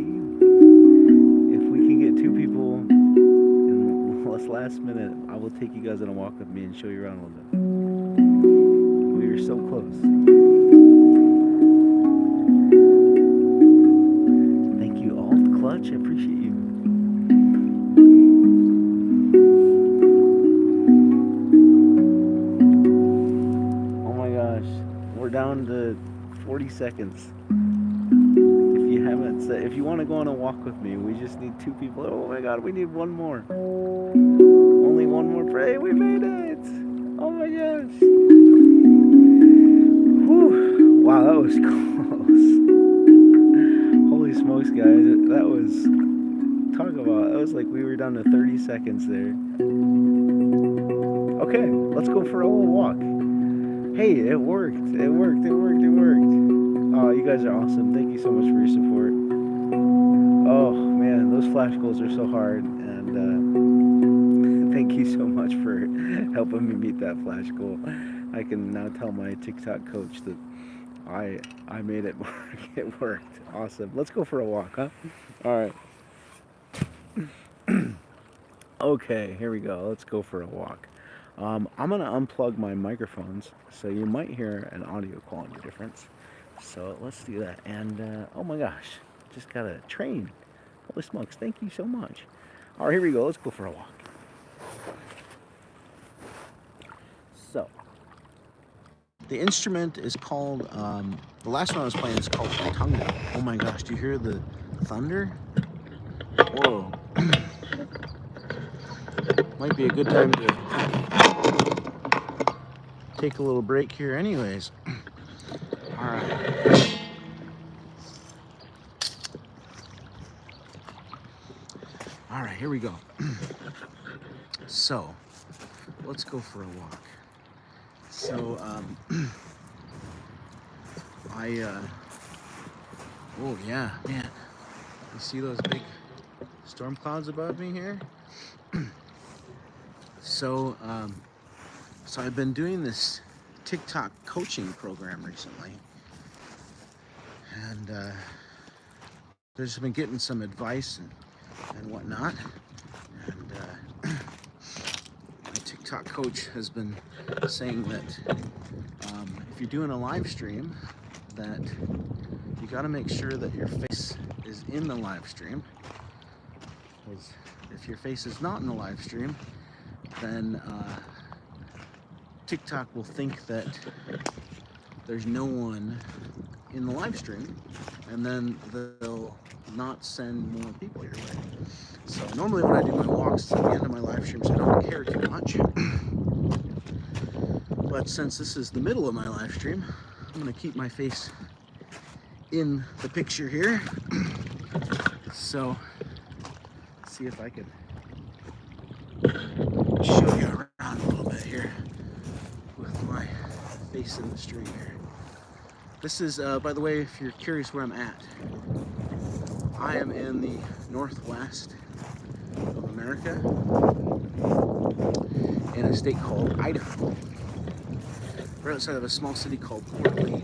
Speaker 1: If we can get 2 people in this last minute, I will take you guys on a walk with me and show you around a little bit. We are so close. Thank you all, Clutch. I appreciate you. Oh my gosh, we're down to 40 seconds. If you want to go on a walk with me, we just need 2 people. Oh my god, we need 1 more. Only 1 more. Pray, we made it. Oh my gosh. Whew. Wow, that was close. Holy smokes, guys. That was, that was like we were down to 30 seconds there. Okay, let's go for a little walk. Hey, it worked. It worked. Oh, you guys are awesome. Thank you so much for your support. Oh man, those flash goals are so hard, and thank you so much for helping me meet that flash goal. I can now tell my TikTok coach that I made it work. It worked. Awesome. Let's go for a walk, huh? All right. Okay, here we go. Let's go for a walk. I'm gonna unplug my microphones, so you might hear an audio quality difference. So let's do that. And oh my gosh, just got a train. Holy smokes, thank you so much. All right, here we go. Let's go for a walk. So the instrument is called, the last one I was playing is called Tunga. Oh my gosh, do you hear the thunder? Whoa. Might be a good time to take a little break here anyways. All right. All right, here we go. So, let's go for a walk. So, oh yeah, man. You see those big storm clouds above me here? So I've been doing this TikTok coaching program recently, and just been getting some advice and whatnot. And my TikTok coach has been saying that if you're doing a live stream, that you got to make sure that your face is in the live stream, because if your face is not in the live stream, then TikTok will think that there's no one in the live stream, and then they'll not send more people your way. So normally when I do my walks at the end of my live streams, I don't care too much. But since this is the middle of my live stream, I'm gonna keep my face in the picture here. So let's see if I can show you around a little bit here with my face in the stream here. This is, by the way, if you're curious where I'm at, I am in the northwest of America in a state called Idaho. We're outside of a small city called Portland.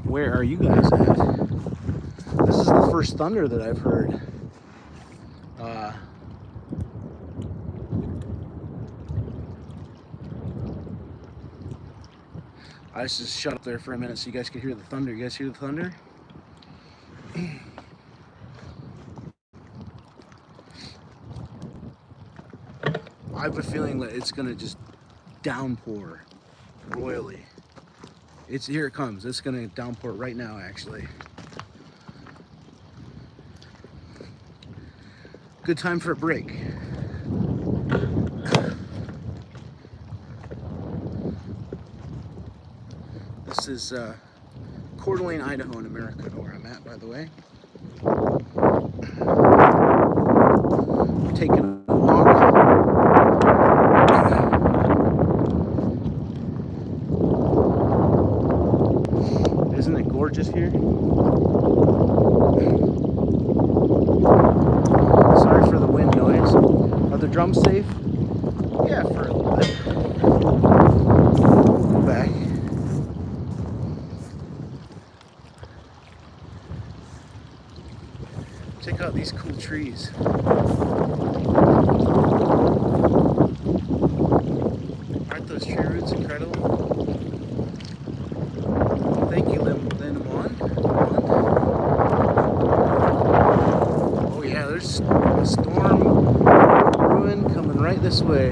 Speaker 1: Where are you guys at? This is the first thunder that I've heard. I just shut up there for a minute so you guys could hear the thunder. You guys hear the thunder? I have a feeling that it's gonna just downpour royally. Here it comes. It's gonna downpour right now, actually. Good time for a break. This is Coeur d'Alene, Idaho in America, where I'm at, by the way. We're taking a walk. Isn't it gorgeous here? Sorry for the wind noise. Are the drums safe? Yeah, for a little bit. We'll go back. Check out these cool trees. Aren't those tree roots incredible? Thank you, Lemon. Oh yeah, there's a storm brewing coming right this way.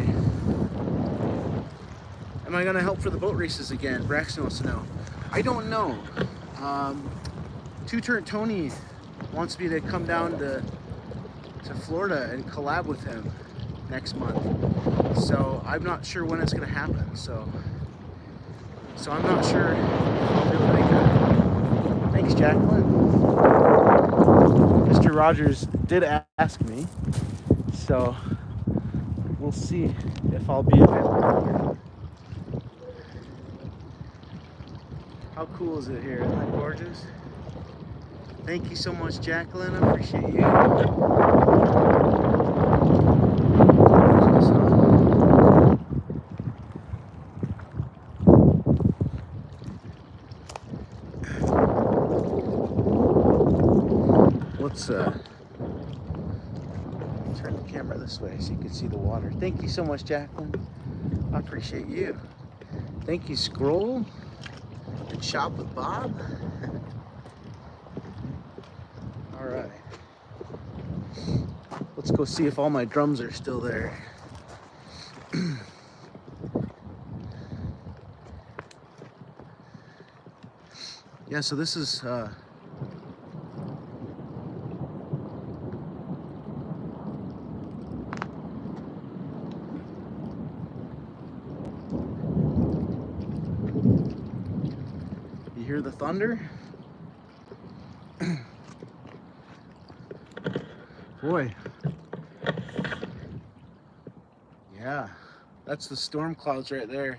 Speaker 1: Am I gonna help for the boat races again? Braxton wants to know. I don't know. Two-Turn Tony wants me to come down to Florida and collab with him next month. So I'm not sure when it's gonna happen. So I'm not sure if I'll be able to make it. Thanks, Jacqueline. Mr. Rogers did ask me, so we'll see if I'll be available. How cool is it here? Isn't that gorgeous? Thank you so much, Jacqueline. I appreciate you. Let's turn the camera this way so you can see the water. Thank you so much, Jacqueline. I appreciate you. Thank you, Scroll and Shop with Bob. All right. Let's go see if all my drums are still there. Yeah, so this is you hear the thunder? Boy. Yeah, that's the storm clouds right there.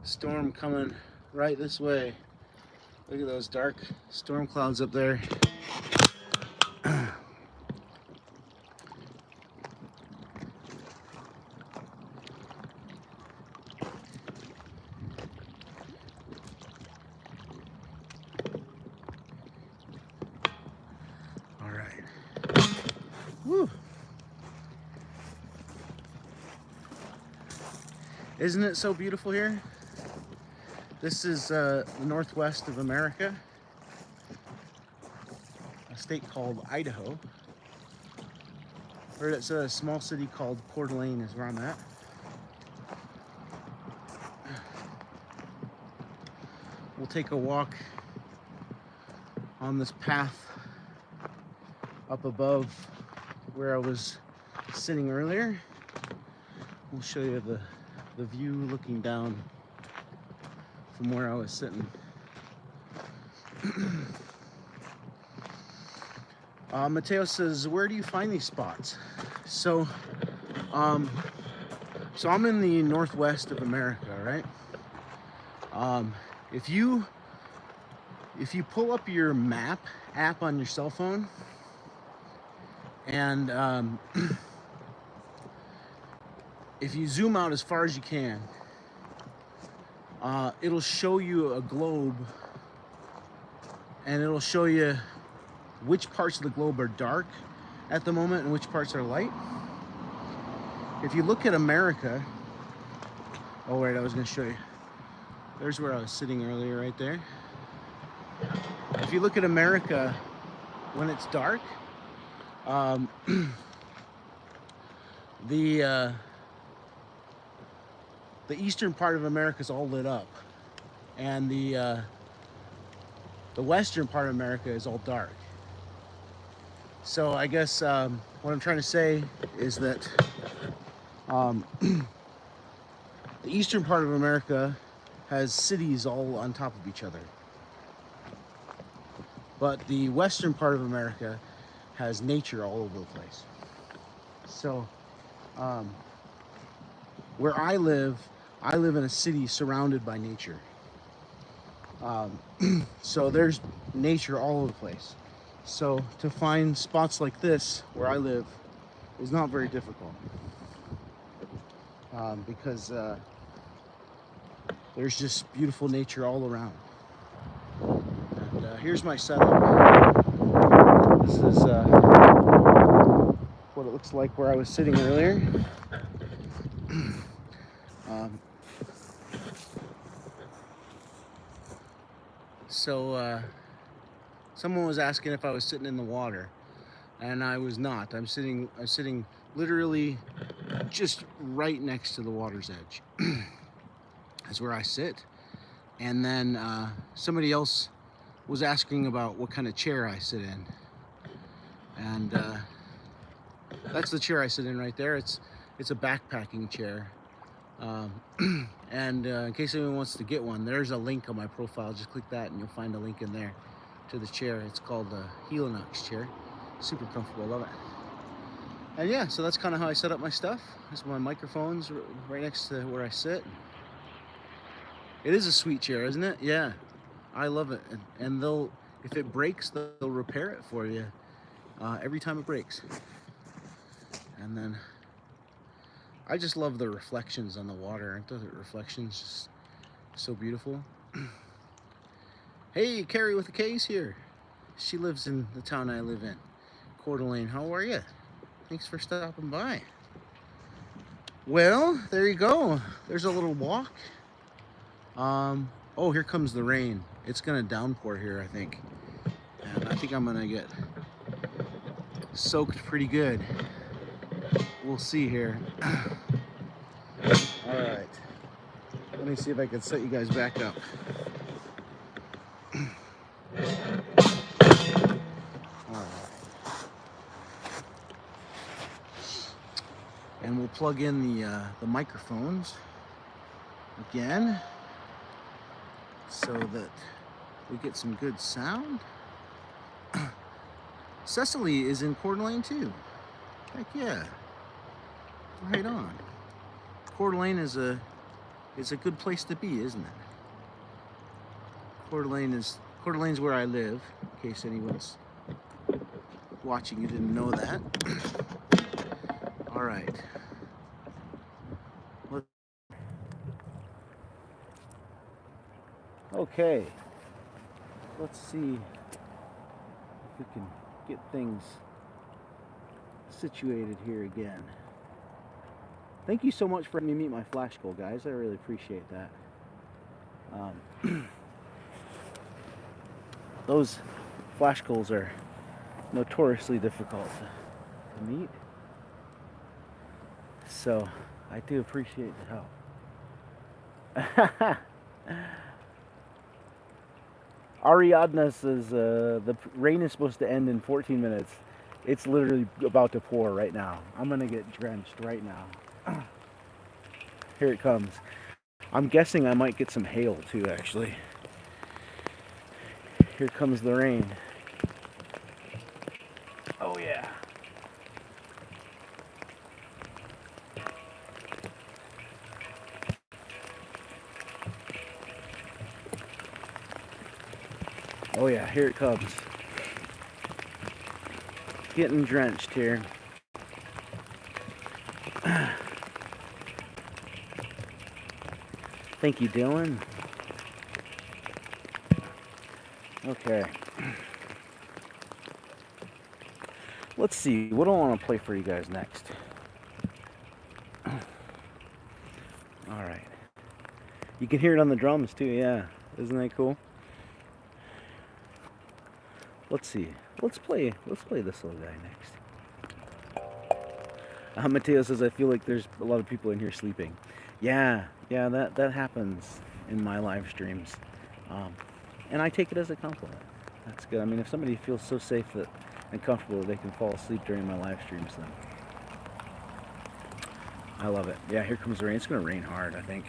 Speaker 1: Storm coming right this way. Look at those dark storm clouds up there. All right. Woo. Isn't it so beautiful here? This is the northwest of America, a state called Idaho. Or it's a small city called Coeur d'Alene is where I'm at. We'll take a walk on this path up above where I was sitting earlier. We'll show you the view looking down from where I was sitting. Mateo says, where do you find these spots? So I'm in the northwest of America, right? If you pull up your map app on your cell phone and if you zoom out as far as you can, it'll show you a globe and it'll show you which parts of the globe are dark at the moment and which parts are light. If you look at America, oh wait, I was gonna show you. There's where I was sitting earlier, right there. If you look at America when it's dark, the eastern part of America is all lit up, and the western part of America is all dark. So I guess what I'm trying to say is that the eastern part of America has cities all on top of each other. But the western part of America has nature all over the place. So where I live in a city surrounded by nature. So there's nature all over the place. So to find spots like this where I live is not very difficult, because there's just beautiful nature all around. And here's my setup. This is what it looks like where I was sitting earlier. So someone was asking if I was sitting in the water, and I was not. I'm sitting literally just right next to the water's edge. That's where I sit. And then somebody else was asking about what kind of chair I sit in, and that's the chair I sit in right there. It's a backpacking chair. And in case anyone wants to get one, there's a link on my profile. Just click that and you'll find a link in there to the chair. It's called the Helinox chair. Super comfortable, love it. And yeah, so that's kind of how I set up my stuff. There's my microphones right next to where I sit. It is a sweet chair, isn't it? Yeah, I love it. And they'll, if it breaks, they'll repair it for you every time it breaks. And then I just love the reflections on the water. Aren't the reflections just so beautiful? Hey, Carrie with the K's here. She lives in the town I live in, Coeur d'Alene. How are you? Thanks for stopping by. Well, there you go. There's a little walk. Oh, here comes the rain. It's gonna downpour here, I think. And I think I'm gonna get soaked pretty good. We'll see here. All right. Let me see if I can set you guys back up. All right. And we'll plug in the microphones again so that we get some good sound. Cecily is in Coeur d'Alene too. Heck yeah. Right on. Coeur d'Alene is a good place to be, isn't it? Coeur d'Alene's where I live, in case anyone's watching you didn't know that. All right. Okay. Let's see if we can get things situated here again. Thank you so much for letting me meet my flash goal, guys. I really appreciate that. Those flash goals are notoriously difficult to meet, so I do appreciate the help. Ariadna says the rain is supposed to end in 14 minutes. It's literally about to pour right now. I'm gonna get drenched right now. Here it comes. I'm guessing I might get some hail too, actually. Here comes the rain. Oh yeah. Oh yeah, here it comes. Getting drenched here. Thank you, Dylan. Okay. Let's see. What do I want to play for you guys next? All right. You can hear it on the drums too. Yeah. Isn't that cool? Let's see. Let's play this little guy next. Mateo says, I feel like there's a lot of people in here sleeping. Yeah, that happens in my live streams. And I take it as a compliment. That's good. I mean, if somebody feels so safe that and comfortable they can fall asleep during my live streams then. I love it. Yeah, here comes the rain. It's going to rain hard, I think.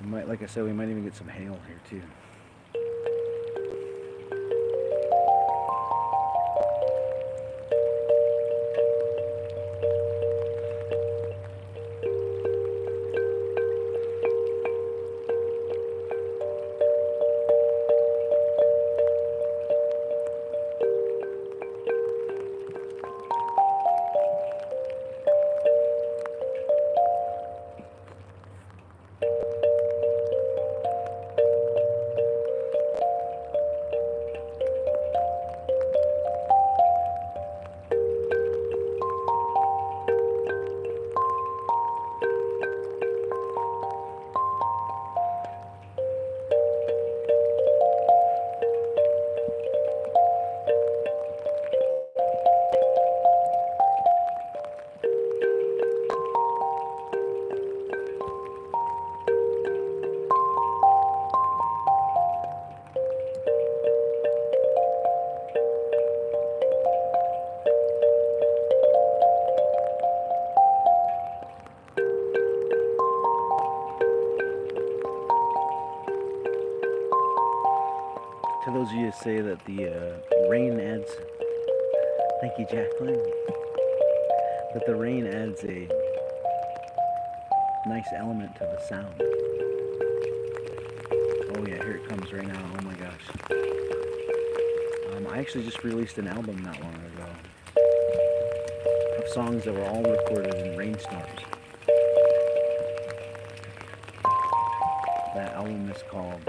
Speaker 1: We might, like I said, we might even get some hail here too. To those of you who say that the rain adds, thank you, Jacqueline, that the rain adds a nice element to the sound. Oh yeah, here it comes right now. Oh my gosh. I actually just released an album not long ago of songs that were all recorded in rainstorms. That album is called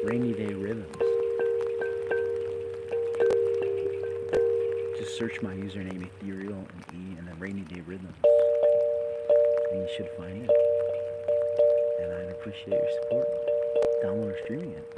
Speaker 1: Rainy Day Rhythms. Just search my username Ethereal In E and then Rainy Day Rhythms, and you should find it. And I'd appreciate your support. Download or streaming it.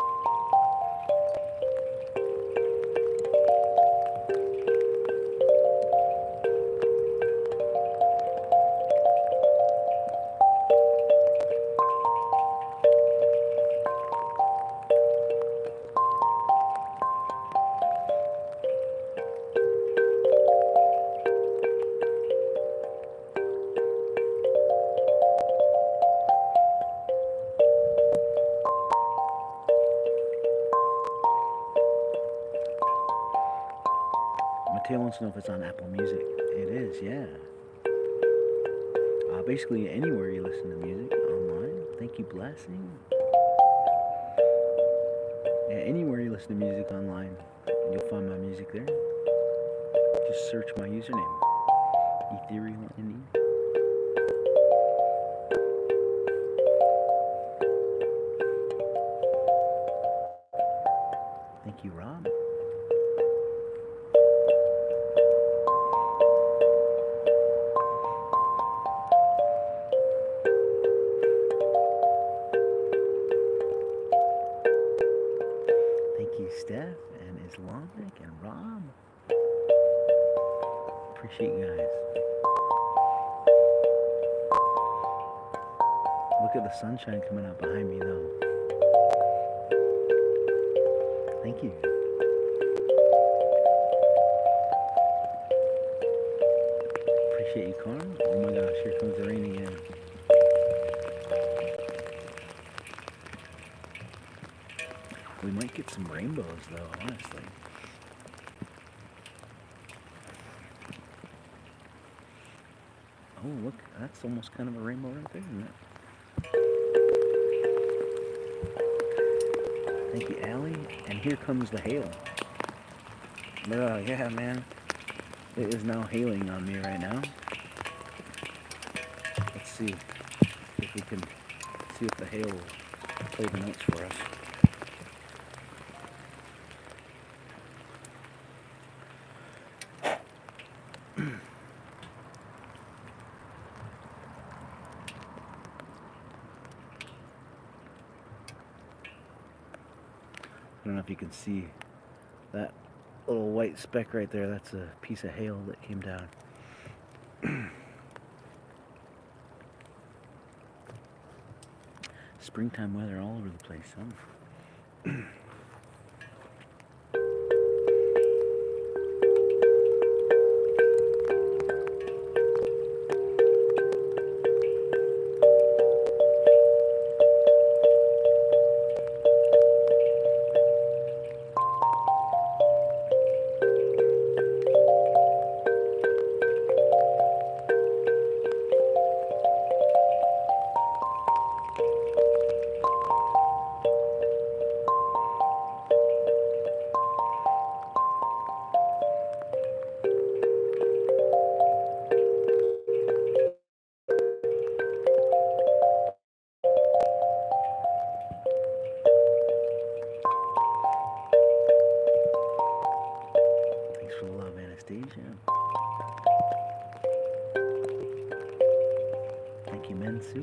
Speaker 1: Mateo wants to know if it's on Apple Music. It is, yeah. Basically anywhere you listen to music online. Thank you, Blessing. Yeah, anywhere you listen to music online, you'll find my music there. Just search my username, Ethereal In E. Thank you, Rob. Steph and Islamic and Rob. Appreciate you guys. Look at the sunshine coming out behind me though. Thank you. Appreciate you, Carl. Oh my gosh, here comes the rain again. We might get some rainbows though, honestly. Oh look, that's almost kind of a rainbow right there, isn't it? Thank you, Allie. And here comes the hail. Yeah, man. It is now hailing on me right now. Let's see if we can see if the hail will play the notes for us. I don't know if you can see that little white speck right there. That's a piece of hail that came down. Springtime weather all over the place, huh? Let's see.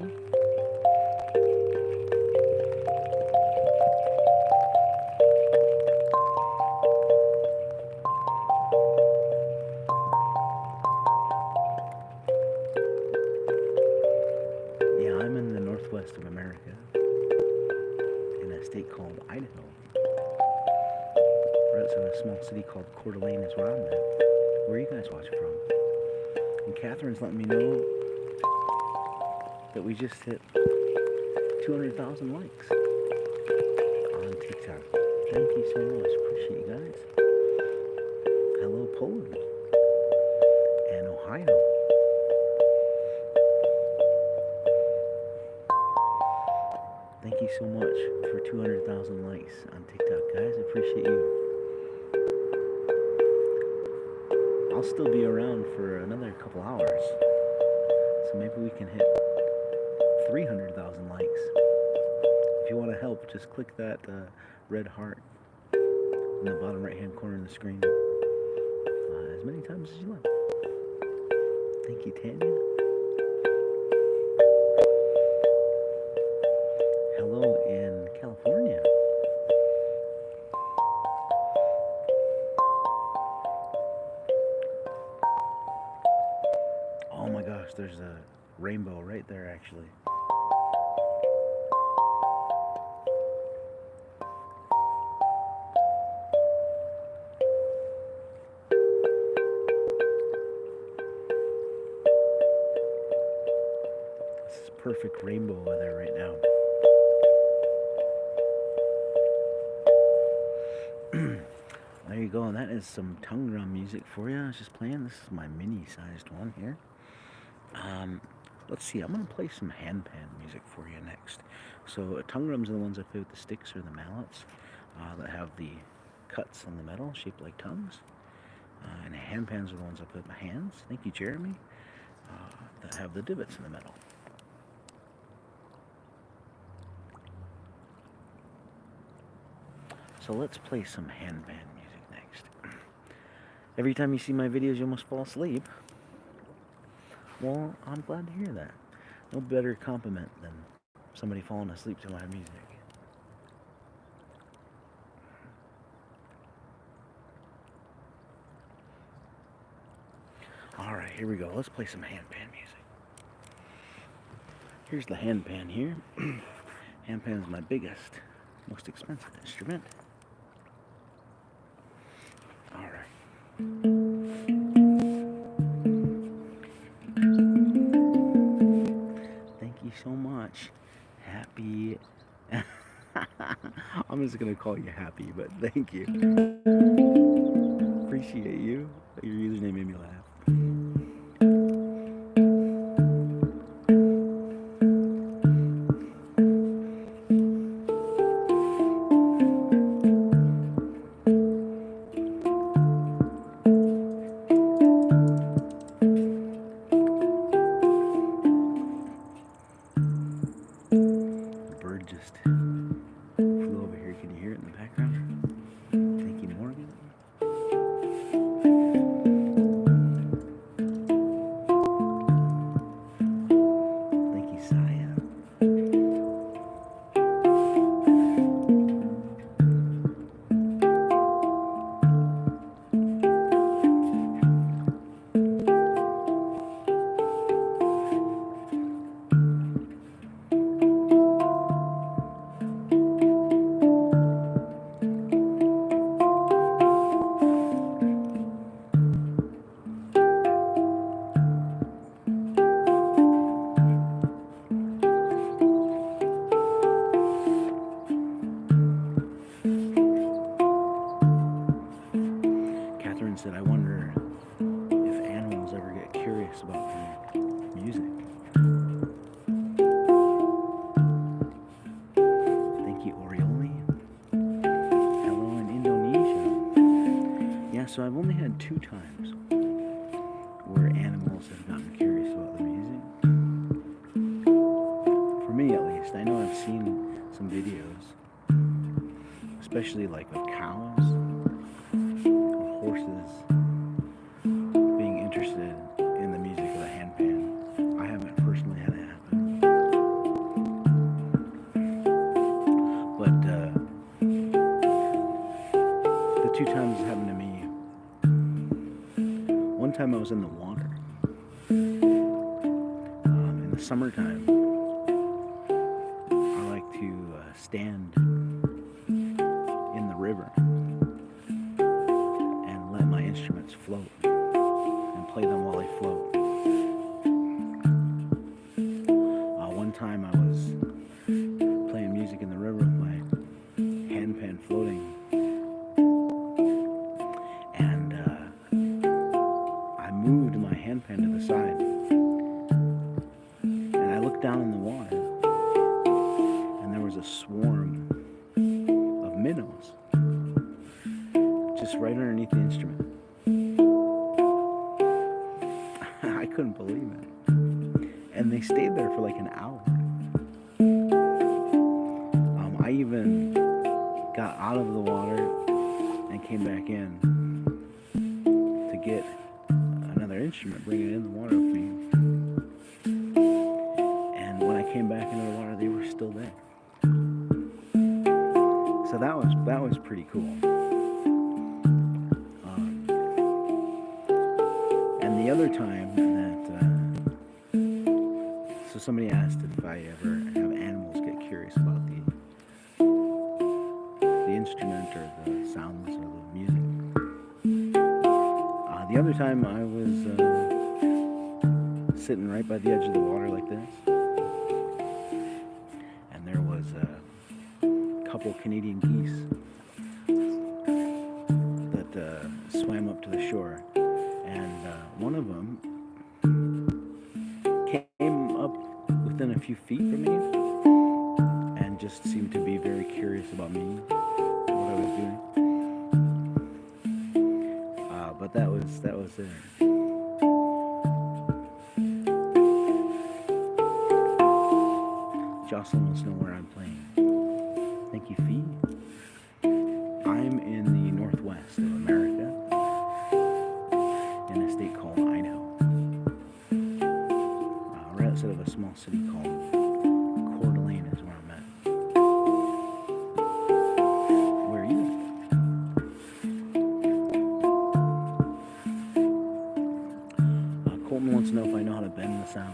Speaker 1: Yeah, I'm in the northwest of America, in a state called Idaho. Right outside a small city called Coeur d'Alene is where I'm at. Where are you guys watching from? And Catherine's letting me know that we just hit 200,000 likes on TikTok. Thank you so much. Appreciate you guys. Hello, Poland and Ohio. Thank you so much for 200,000 likes on TikTok, guys. I appreciate you. I'll still be around for another couple hours, so maybe we can hit 300,000 likes. If you want to help, just click that red heart in the bottom right hand corner of the screen as many times as you like. Thank you, Tanya. Hello in California. Oh my gosh, there's a rainbow right there actually. This is perfect rainbow weather right now. There you go, and that is some tongue drum music for you. I was just playing. This is my mini-sized one here. Let's see, I'm going to play some handpan music for you next. So tongue drums are the ones I play with the sticks or the mallets that have the cuts on the metal shaped like tongues. And handpans are the ones I play with my hands. Thank you, Jeremy. That have the divots in the metal. So let's play some handpan music next. Every time you see my videos, you almost fall asleep. Well, I'm glad to hear that. No better compliment than somebody falling asleep to my music. Alright, here we go. Let's play some handpan music. Here's the handpan here. Handpan is my biggest, most expensive instrument. Alright. So much. Happy. I'm just gonna call you Happy, but thank you. Appreciate you. Your username made me laugh. Said, I wonder if animals ever get curious about their music. Thank you, Orioli. Hello in Indonesia. Yeah, so I've only had 2 times where animals have gotten curious about the music. For me, at least. I know I've seen some videos, especially like with cows. Horses being interested in the music of the handpan. I haven't personally had it happen. time I was in the water. In the summertime, I like to stand in the river and let my instruments float and play them while they float. One time I was playing music in the river with my handpan floating, and I moved my handpan to the side, and I looked down in the water, and there was a swarm of minnows just right underneath the instrument. I couldn't believe it. And they stayed there for like an hour. I even got out of the water and came back in to get another instrument, bring it in the water with me. And when I came back into the water, they were still there. So that was pretty cool. And the other time that so somebody asked if I ever have animals get curious about the instrument or the sounds or the music. The other time I was sitting right by the edge of the water like this, and there was a couple Canadian geese that swam up to the shore, and one of them came up within a few feet from me and just seemed to be very curious about me, what I was doing. But that was it. Jocelyn wants to know where I'm playing. Thank you, Fee. I'm in the northwest of America, in a state called Idaho, right outside of a small city called Coeur d'Alene is where I'm at. Where are you at? Colton wants to know if I know how to bend the sound.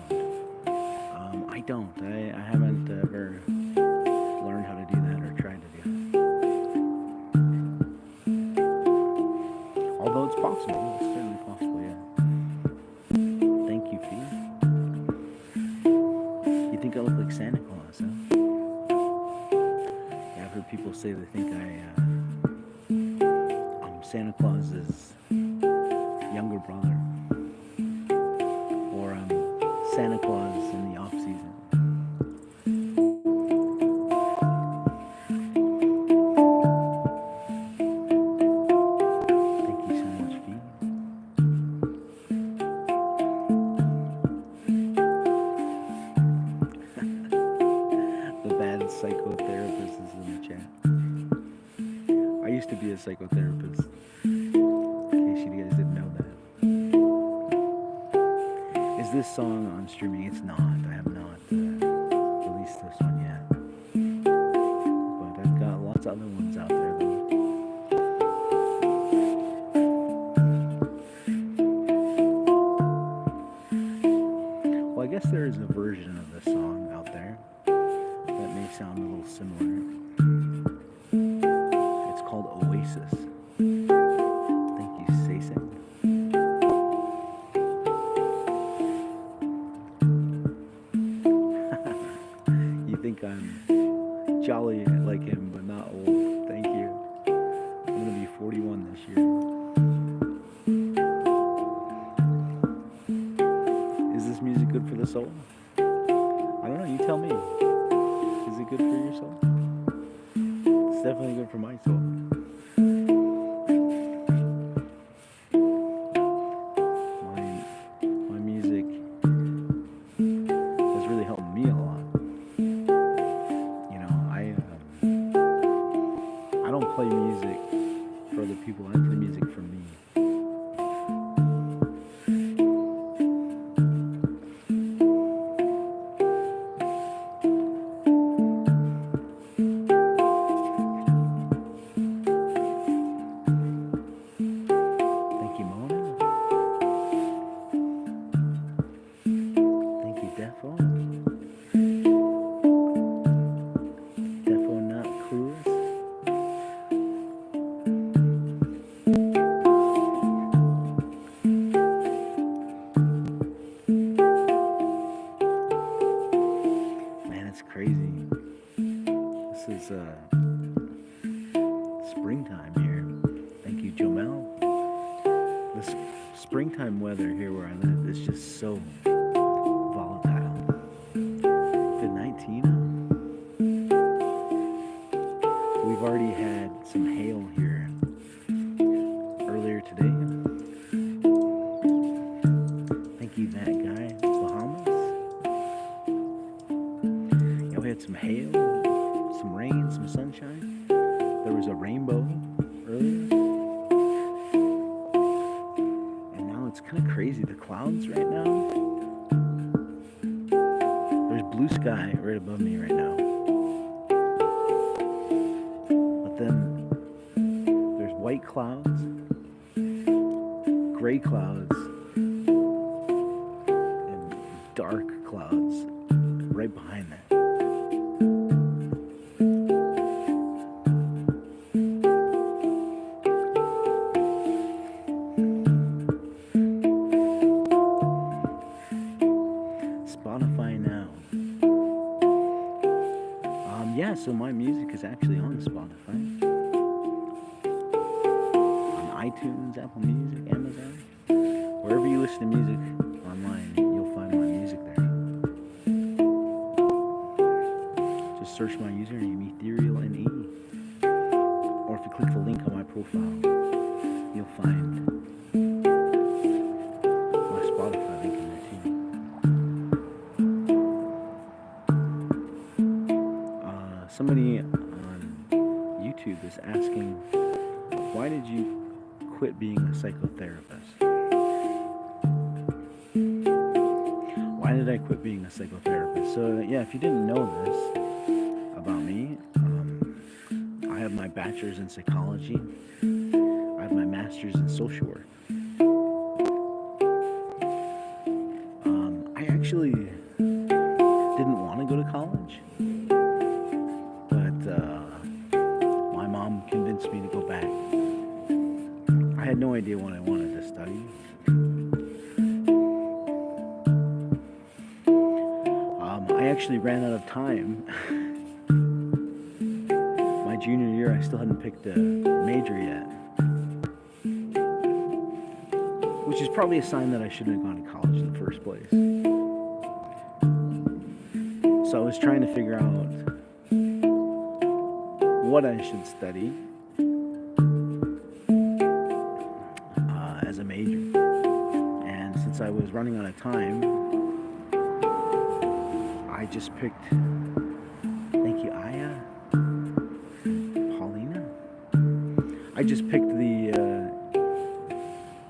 Speaker 1: I don't. I haven't ever learned how to do that or tried to do that. Although it's possible. It's certainly possible, yeah. Thank you, Fee. You think I look like Santa Claus, huh? Yeah, I've heard people say they think I'm Santa Claus's younger brother. Or I'm Santa Claus in the off-season. Thank you so much, Fee. The bad psychotherapist is in the chat. I used to be a psychotherapist, in case you guys didn't know that. Is this song on streaming? It's not. I have not released this one yet. But I've got lots of other ones out there, though. Well, I guess there is a version of this song out there that may sound a little similar. It's called Oasis. Thank you, Sasing. You think I'm jolly like him, but not old. Thank you. I'm going to be 41 this year. Is this music good for the soul? I don't know. You tell me. Is it good for your soul? It's definitely good for my soul. My music has really helped me a lot. You know, I don't play music for other people. I play music for me. It's springtime here. Thank you, Jomel. This springtime weather here where I live is just so volatile. Good night, Tina. We've already had some hail here earlier today. Thank you, that guy, Bahamas. Yeah, we had some hail, some rain, some sunshine. There was a rainbow earlier. And now it's kind of crazy. The clouds right now. There's blue sky right above me right now. But then there's white clouds, gray clouds, and dark clouds right behind that. Spotify now. Yeah, so my music is actually on Spotify, on iTunes, Apple Music, Amazon. Wherever you listen to music online, you'll find my music there. Just search my username, Ethereal In E. Or if you click the link on my profile, you'll find my Spotify link in there too. Somebody on YouTube is asking, why did you quit being a psychotherapist? Why did I quit being a psychotherapist? So yeah, if you didn't know this about me, I have my bachelor's in psychology. I have my master's in social work. I actually didn't want to go to college. My mom convinced me to go back. I had no idea what I wanted to study. I actually ran out of time. My junior year, I still hadn't picked a major yet. Which is probably a sign that I shouldn't have gone to college in the first place. So I was trying to figure out what I should study as a major. And since I was running out of time, I just picked, thank you, Aya, Paulina. I just picked the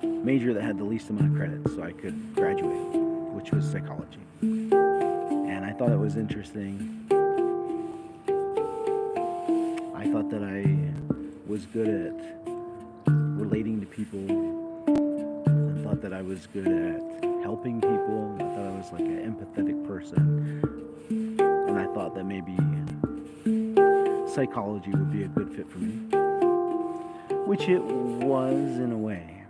Speaker 1: major that had the least amount of credits so I could graduate, which was psychology. And I thought it was interesting. I thought that I was good at relating to people. I thought that I was good at helping people. I thought I was like an empathetic person. And I thought that maybe psychology would be a good fit for me. Which it was in a way.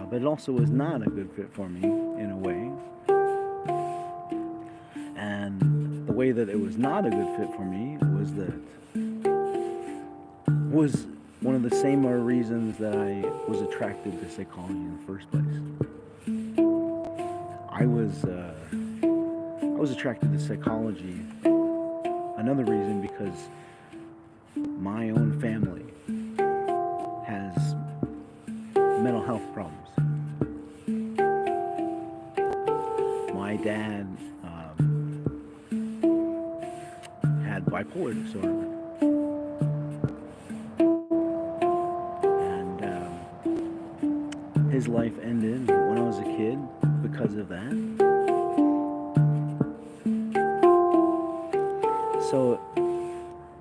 Speaker 1: But it also was not a good fit for me in a way. And the way that it was not a good fit for me was one of the same reasons that I was attracted to psychology in the first place. I was attracted to psychology. Another reason because my own family has mental health problems. My dad had bipolar disorder. And his life ended when I was a kid because of that. So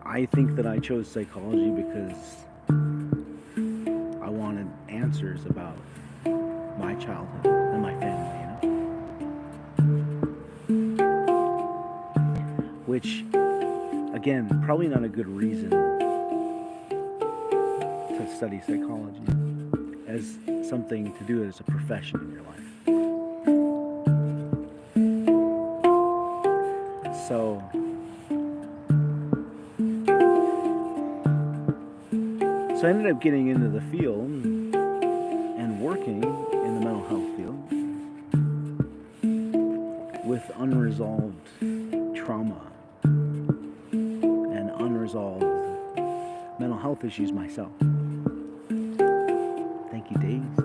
Speaker 1: I think that I chose psychology because I wanted answers about my childhood and my family, Which, again, probably not a good reason to study psychology as something to do as a profession in your life. So I ended up getting into the field and working in the mental health field with unresolved trauma and unresolved mental health issues myself. Thank you, Dazed.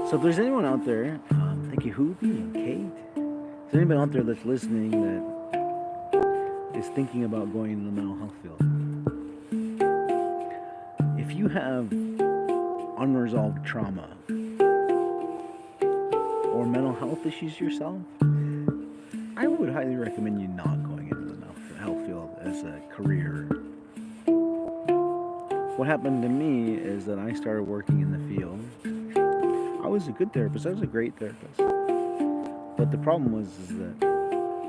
Speaker 1: So if there's anyone out there, thank you, Hoopy and Kate. If there's anybody out there that's listening that is thinking about going into the mental health field, if you have unresolved trauma or mental health issues yourself, I would highly recommend you not going into the mental health field as a career. What happened to me is that I started working in the field. I was a good therapist. I was a great therapist. But the problem was that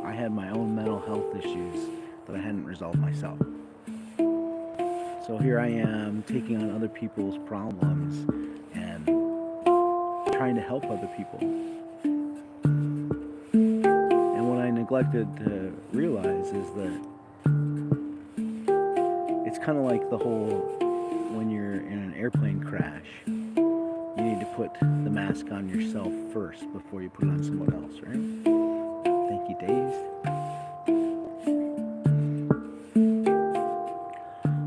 Speaker 1: I had my own mental health issues that I hadn't resolved myself. So here I am taking on other people's problems and trying to help other people. And what I neglected to realize is that it's kind of like the whole, when you're in an airplane crash, you need to put the mask on yourself first before you put it on someone else, right? Thank you, Dazed.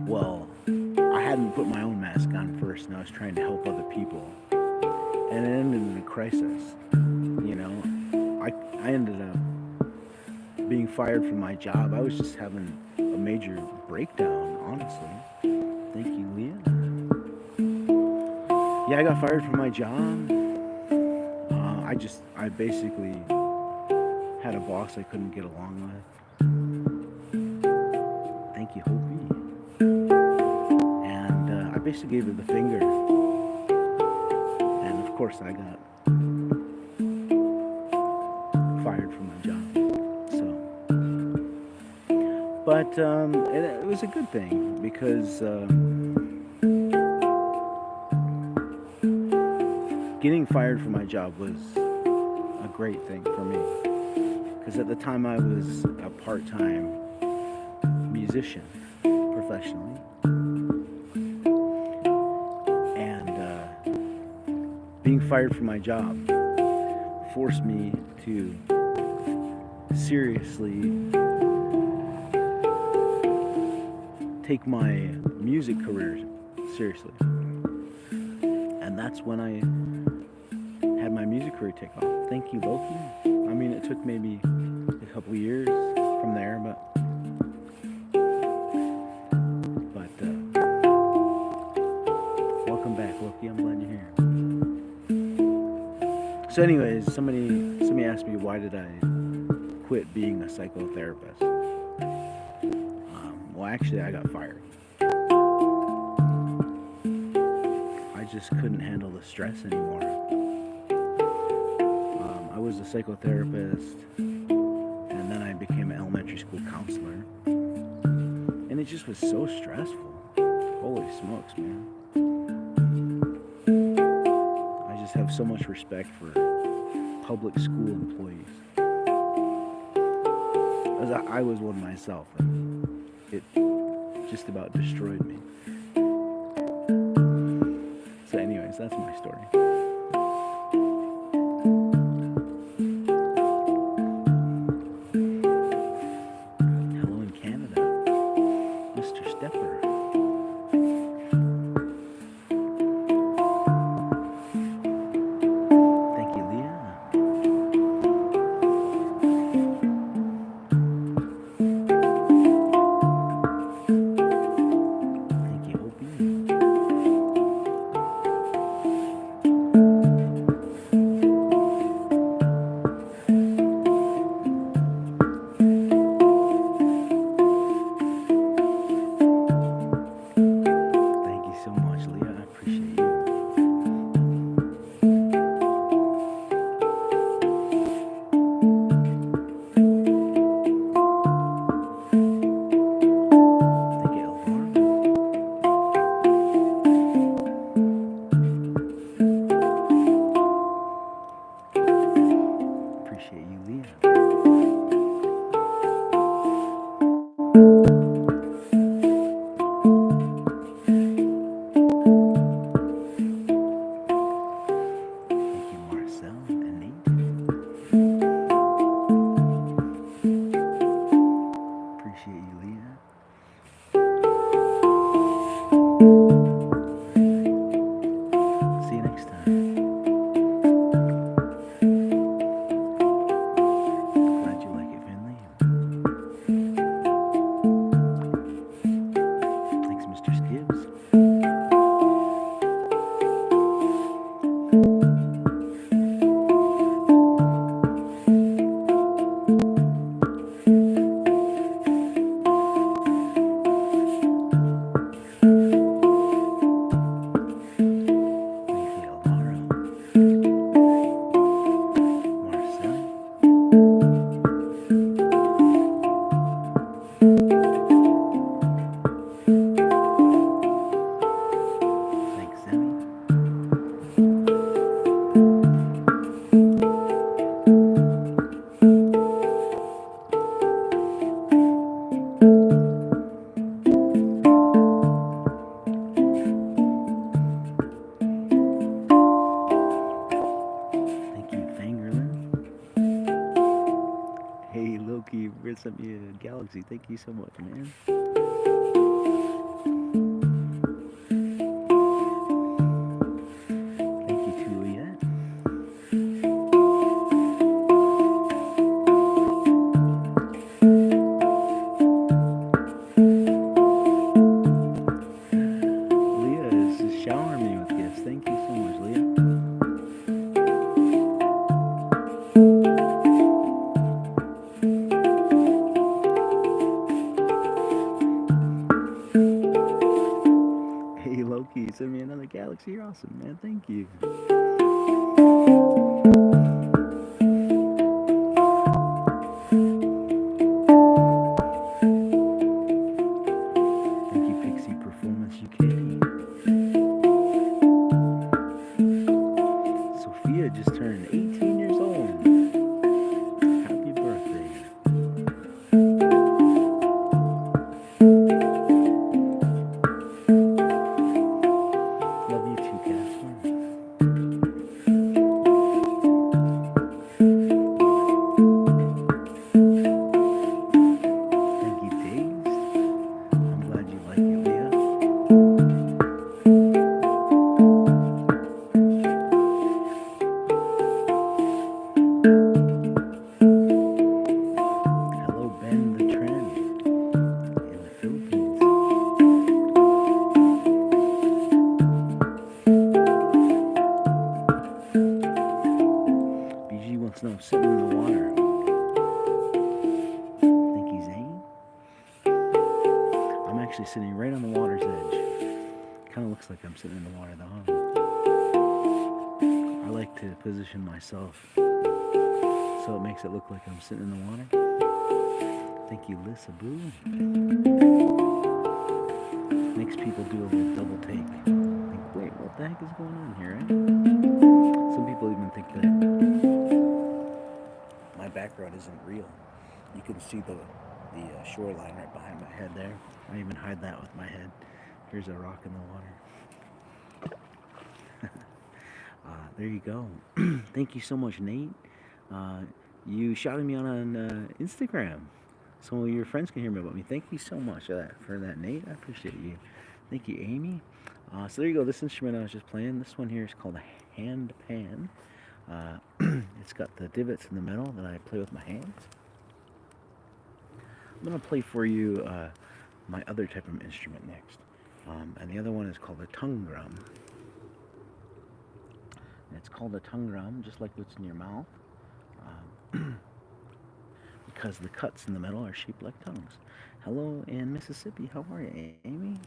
Speaker 1: Well, I hadn't put my own mask on first, and I was trying to help other people. And it ended in a crisis. You know, I ended up being fired from my job. I was just having a major breakdown, honestly. Thank you, Leah. Yeah, I got fired from my job. I basically had a boss I couldn't get along with. Thank you, Hopi. And I basically gave her the finger. And of course I got fired from my job. But it was a good thing because getting fired from my job was a great thing for me. Because at the time I was a part-time musician professionally. And being fired from my job forced me to seriously take my music career seriously. And that's when I had my music career take off. Thank you, Loki. I mean, it took maybe a couple years from there, but welcome back, Loki. I'm glad you're here. So anyways, somebody asked me, why did I quit being a psychotherapist? Well, actually, I got fired. I just couldn't handle the stress anymore. I was a psychotherapist, and then I became an elementary school counselor. And it just was so stressful. Holy smokes, man. I just have so much respect for public school employees. As I was one myself, and it just about destroyed me. So anyways, that's my story. Hello in Canada, Mr. Stepper. Thank you, Leah. Thank you, Hopi. Thank you so much, man. Thank you too, Leah. Leah is just showering me with gifts. Thank you so much, Leah. Hey, Loki, you sent me another galaxy. You're awesome, man. Thank you. Thank you, Pixie Performance UK. Sophia just turned 18 years old. Happy birthday. Love you too, Casper. Thank you, Dazed. I'm glad you like it, Leah. Hello, Ben the Trend in the Philippines. BG wants to know I'm sitting in the water. Thank you, Zane. I'm actually sitting right on the water's edge. Kind of looks like I'm sitting in the water though, huh? I like to position myself so it makes it look like I'm sitting in the water. Thank you, Lissa Boo. Makes people do a little double take. Think, wait, what the heck is going on here, right? Some people even think that my background isn't real. You can see the shoreline right behind my head there. I even hide that with my head. Here's a rock in the water. There you go. Thank you so much, Nate. You shouted me on Instagram. Some of your friends can hear me about me. Thank you so much for that, Nate. I appreciate you. Thank you, Amy. So there you go. This instrument I was just playing. This one here is called a Handpan. It's got the divots in the middle that I play with my hands. I'm going to play for you my other type of instrument next. And the other one is called a tongue drum. And it's called a tongue drum, just like what's in your mouth. Because the cuts in the middle are shaped like tongues. Hello in Mississippi. How are you, Amy?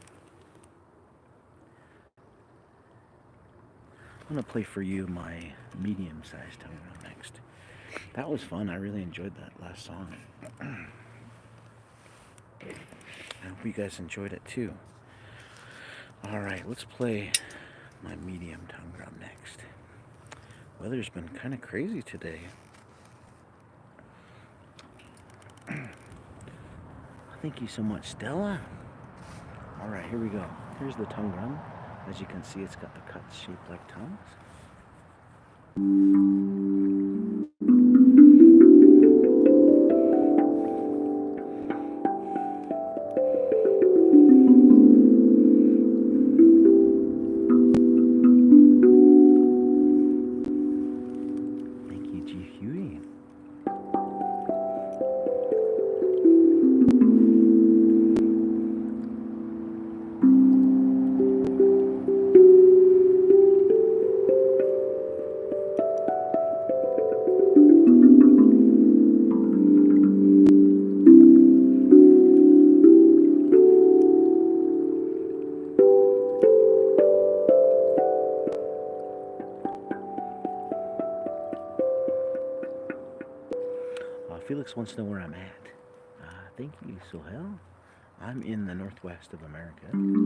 Speaker 1: I'm going to play for you my medium-sized tongue drum next. That was fun. I really enjoyed that last song. I hope you guys enjoyed it too. Alright, let's play my medium tongue drum next. Weather's been kind of crazy today. Thank you so much, Stella. Alright, here we go. Here's the tongue drum. As you can see, it's got the cuts shaped like tongues. Felix wants to know where I'm at. Thank you, Sohel. I'm in the northwest of America, in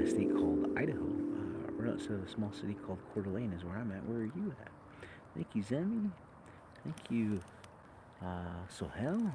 Speaker 1: a state called Idaho. Right outside of a small city called Coeur d'Alene is where I'm at. Where are you at? Thank you, Zemi. Thank you, Sohel.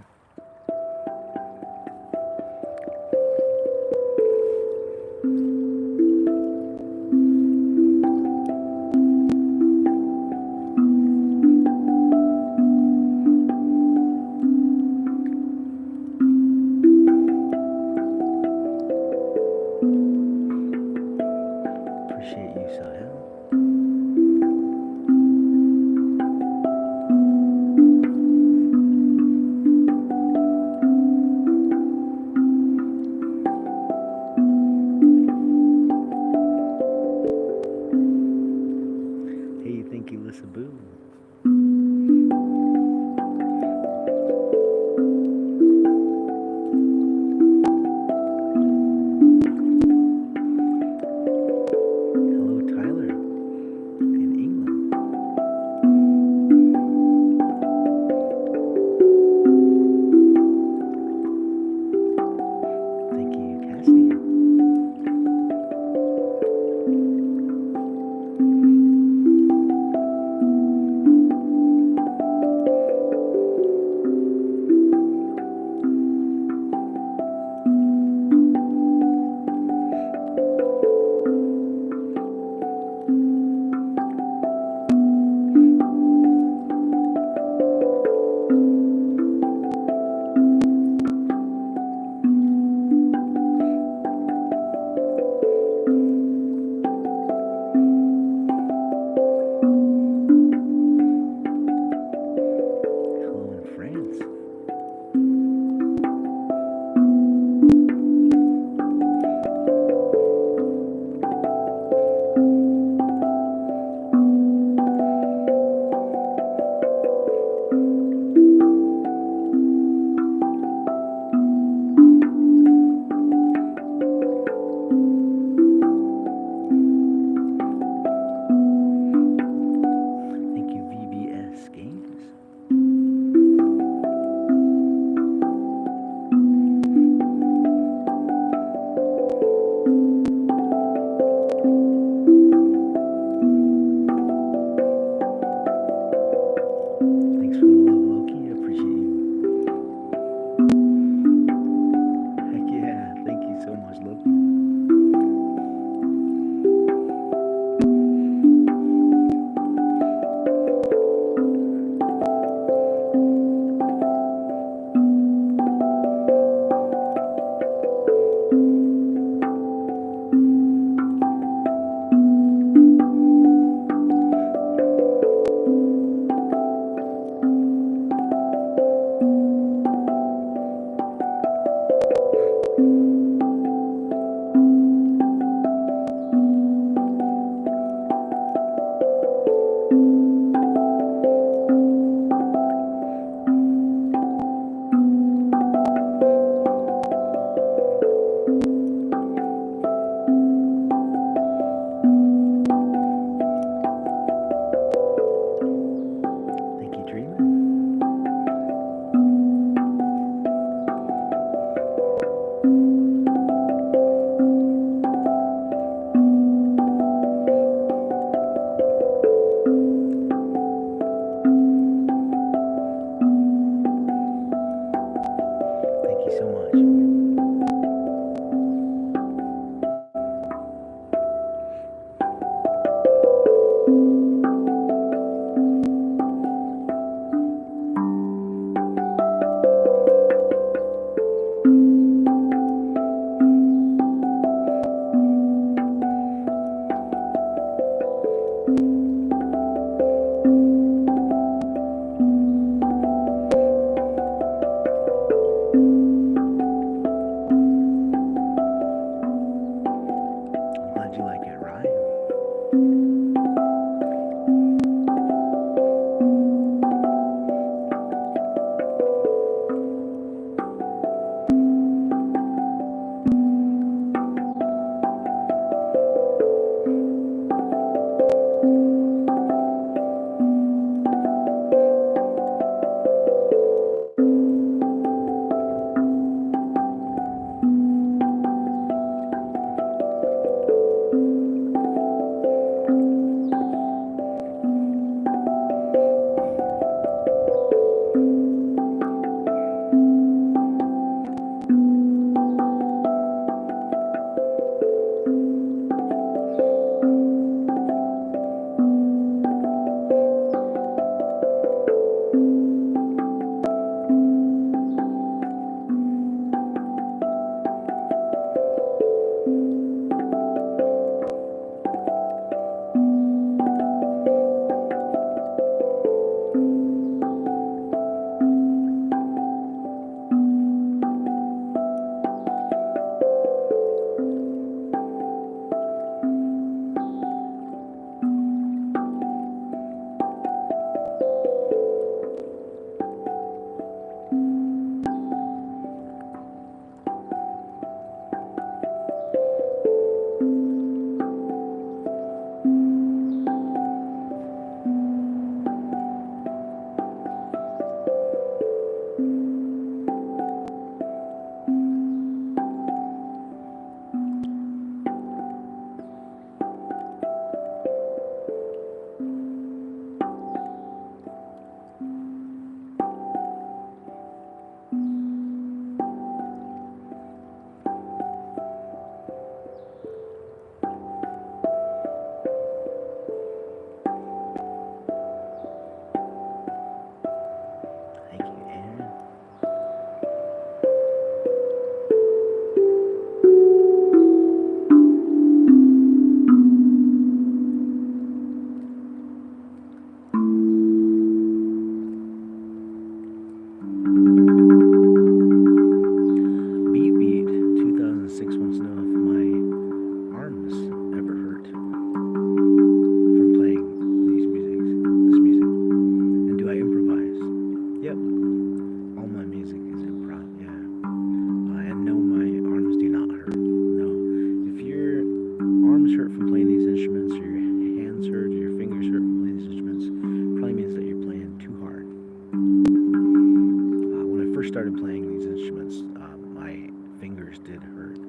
Speaker 1: hurt.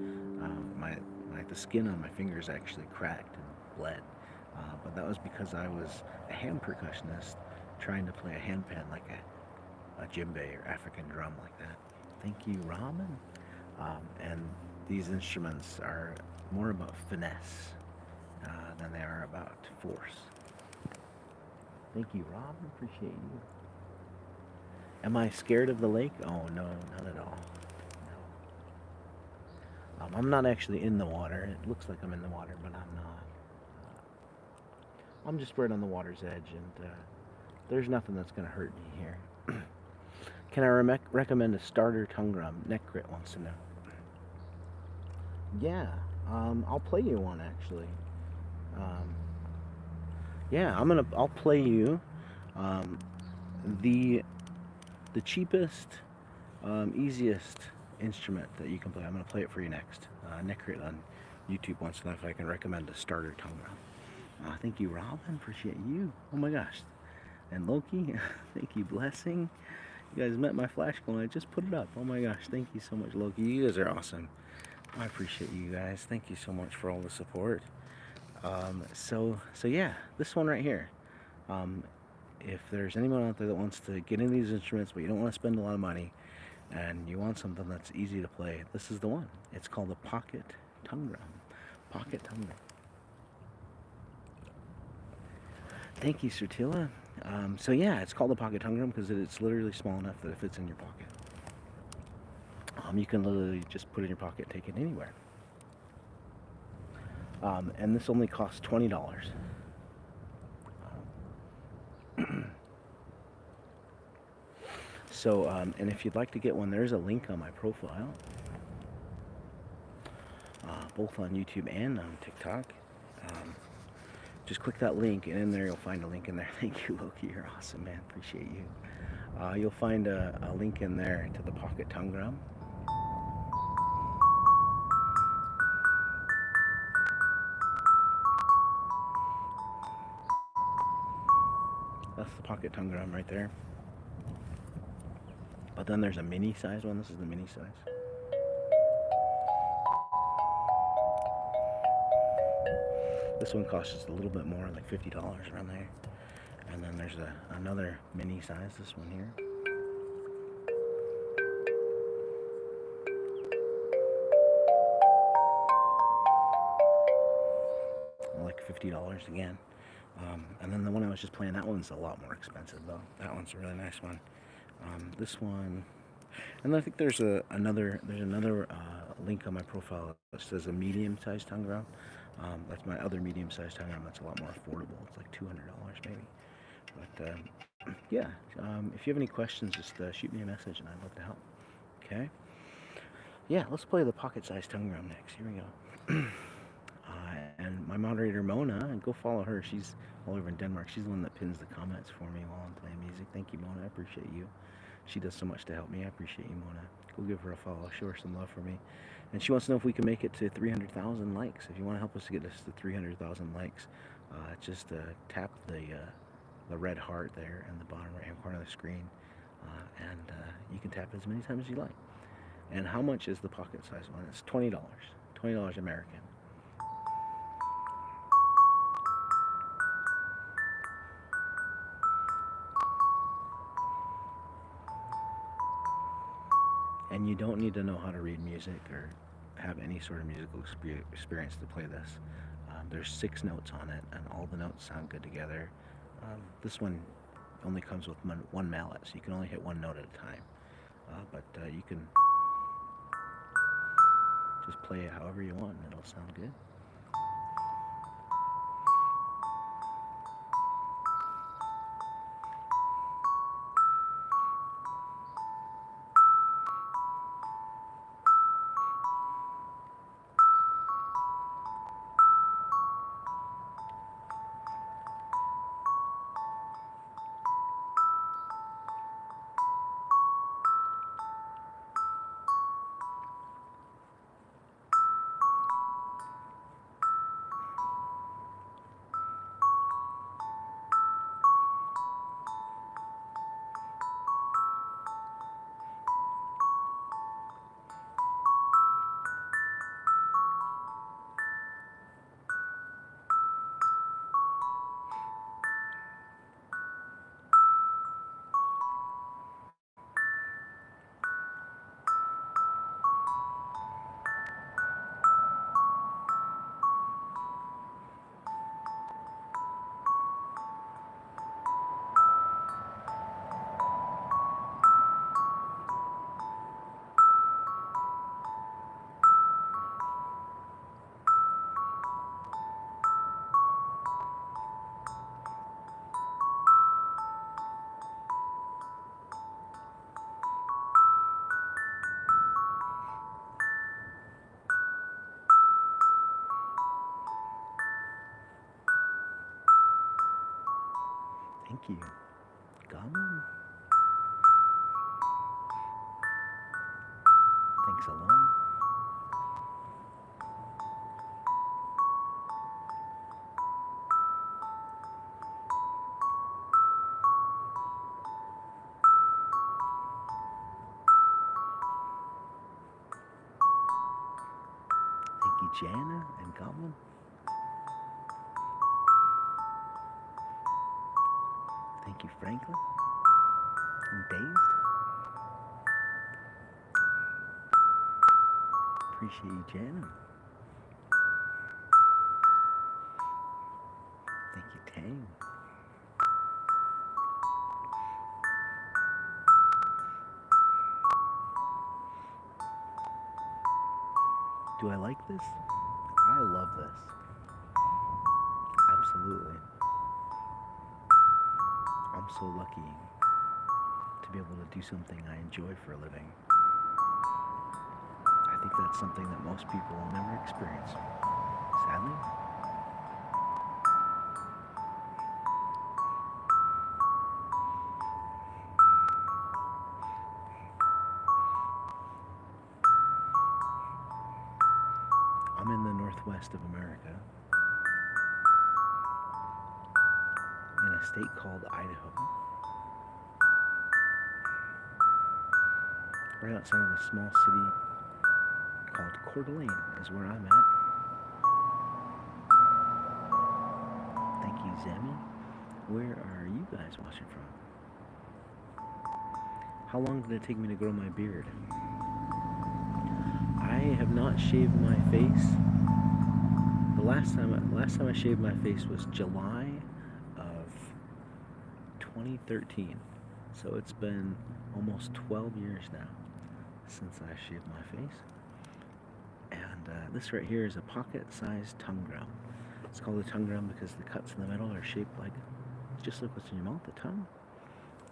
Speaker 1: The skin on my fingers actually cracked and bled. But that was because I was a hand percussionist trying to play a handpan like a djembe or African drum like that. Thank you, Ramen. And these instruments are more about finesse than they are about force. Thank you, Rob. Appreciate you. Am I scared of the lake? Oh, no, not at all. No. I'm not actually in the water. It looks like I'm in the water, but I'm not. I'm just right on the water's edge, and there's nothing that's going to hurt me here. Can I recommend a starter tongue drum? Neckrit wants to know. Yeah, I'll play you one actually. Yeah, I'll play you the cheapest, easiest instrument that you can play. I'm gonna play it for you next. Neckrit on YouTube wants to know if I can recommend a starter tongue drum. Thank you, Robin. Appreciate you. Oh my gosh. And Loki, thank you, Blessing. You guys met my flash clone. I just put it up. Oh my gosh, thank you so much, Loki. You guys are awesome. I appreciate you guys. Thank you so much for all the support. So yeah, this one right here. If there's anyone out there that wants to get into these instruments, but you don't want to spend a lot of money, and you want something that's easy to play, this is the one. It's called the Pocket Tongue Drum. Pocket Tongue Drum. Thank you, Sertila. So yeah, it's called the Pocket Tongue Drum because it's literally small enough that it fits in your pocket. You can literally just put it in your pocket, take it anywhere. And this only costs $20. So, and if you'd like to get one, there's a link on my profile, both on YouTube and on TikTok. Just click that link, and in there you'll find a link in there. Thank you, Loki. You're awesome, man. Appreciate you. You'll find a link in there to the Pocket Tongue Drum. That's the Pocket Tongue Drum right there. But then there's a mini size one. This is the mini size. This one costs just a little bit more, like $50 around there. And then there's another mini size, this one here. Like $50 again. And then the one I was just playing, that one's a lot more expensive though. That one's a really nice one. This one, and I think there's another link on my profile that says a medium-sized tongue drum. That's my other medium-sized tongue drum. That's a lot more affordable. It's like $200 maybe. But yeah, if you have any questions, just shoot me a message, and I'd love to help. Okay. Yeah, let's play the pocket-sized tongue drum next. Here we go. And my moderator Mona, and go follow her. She's all over in Denmark. She's the one that pins the comments for me while I'm playing music. Thank you, Mona. I appreciate you. She does so much to help me. I appreciate you, Mona. Go give her a follow. Show her some love for me. And she wants to know if we can make it to 300,000 likes. If you want to help us to get us to 300,000 likes, just tap the red heart there in the bottom right-hand corner of the screen, and you can tap it as many times as you like. And how much is the pocket-sized one? It's $20. $20 American. And you don't need to know how to read music or have any sort of musical experience to play this. There's 6 notes on it, and all the notes sound good together. This one only comes with one mallet, so you can only hit one note at a time. But you can just play it however you want, and it'll sound good. you. Goblin? Thanks a lot. Thank you, Jana and Goblin. Thank you, Franklin. And Dazed. Appreciate you, Jana. Thank you, Tang. Do I like this? I love this. Absolutely. I'm so lucky to be able to do something I enjoy for a living. I think that's something that most people will never experience, sadly. I'm in the northwest of America, in a state called Idaho. Right outside of a small city called Coeur d'Alene is where I'm at. Thank you, Zemi. Where are you guys watching from? How long did it take me to grow my beard? I have not shaved my face. The last time I shaved my face was July of 2013. So it's been almost 12 years now since I shaved my face. And this right here is a pocket-sized tongue drum. It's called a tongue drum because the cuts in the middle are shaped like just like what's in your mouth, the tongue.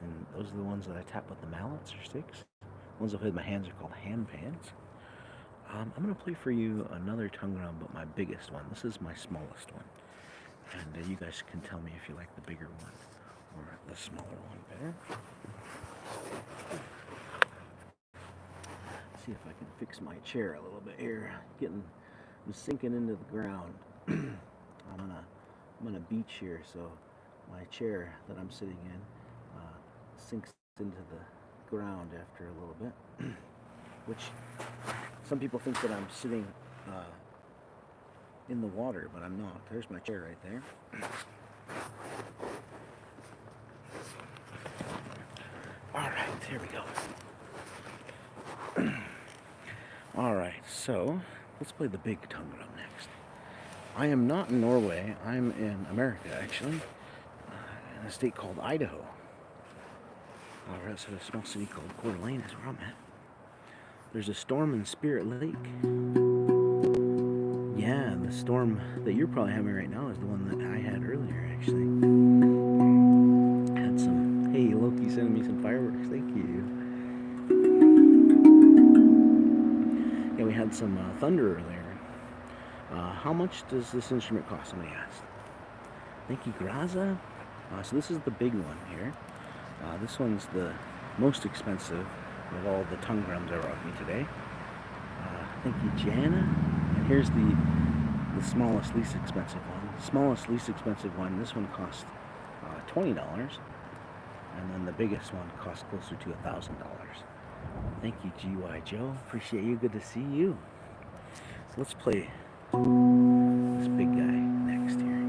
Speaker 1: And those are the ones that I tap with the mallets or sticks. The ones that hold my hands are called handpans. I'm going to play for you another tongue drum, but my biggest one. This is my smallest one. And you guys can tell me if you like the bigger one or the smaller one better. See if I can fix my chair a little bit here. I'm sinking into the ground. I'm on a beach here, so my chair that I'm sitting in sinks into the ground after a little bit. Which some people think that I'm sitting in the water, but I'm not. There's my chair right there. All right, here we go. All right, so let's play the big tongue drum next. I am not in Norway. I'm in America, actually, in a state called Idaho. All right, so a small city called Coeur d'Alene is where I'm at. There's a storm in Spirit Lake. Yeah, the storm that you're probably having right now is the one that I had earlier, actually. Had some, hey, Loki sending me some fireworks, thank you. Yeah, we had some thunder earlier. How much does this instrument cost, somebody asked. Thank you, Graza. So this is the big one here. This one's the most expensive of all the tongue drums I brought me today. Thank you, Jana. And here's the smallest, least expensive one. The smallest, least expensive one, this one cost $20. And then the biggest one costs closer to $1,000. Thank you, GY Joe. Appreciate you. Good to see you. So let's play this big guy next here.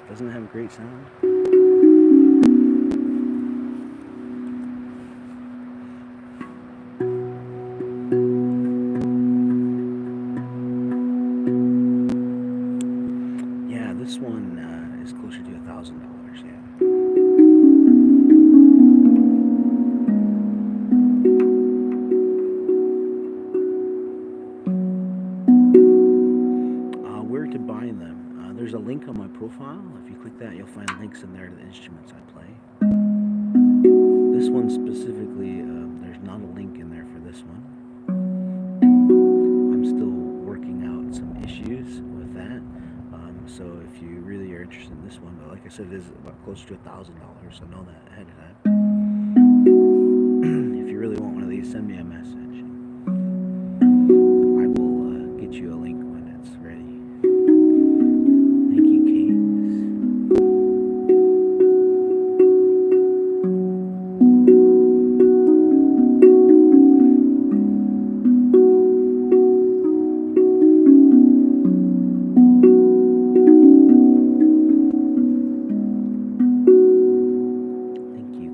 Speaker 1: Doesn't it have a great sound? Yeah, this one is closer to $1,000, yeah. Where to buy them? There's a link on my profile. If you click that, you'll find links in there to the instruments I play. This one specifically, there's not a link in there for this one. I'm still working said it is about close to $1,000, so know that ahead of time. If you really want one of these, send me a message. I will get you a link when it's ready. Thank you, Kings. Thank you,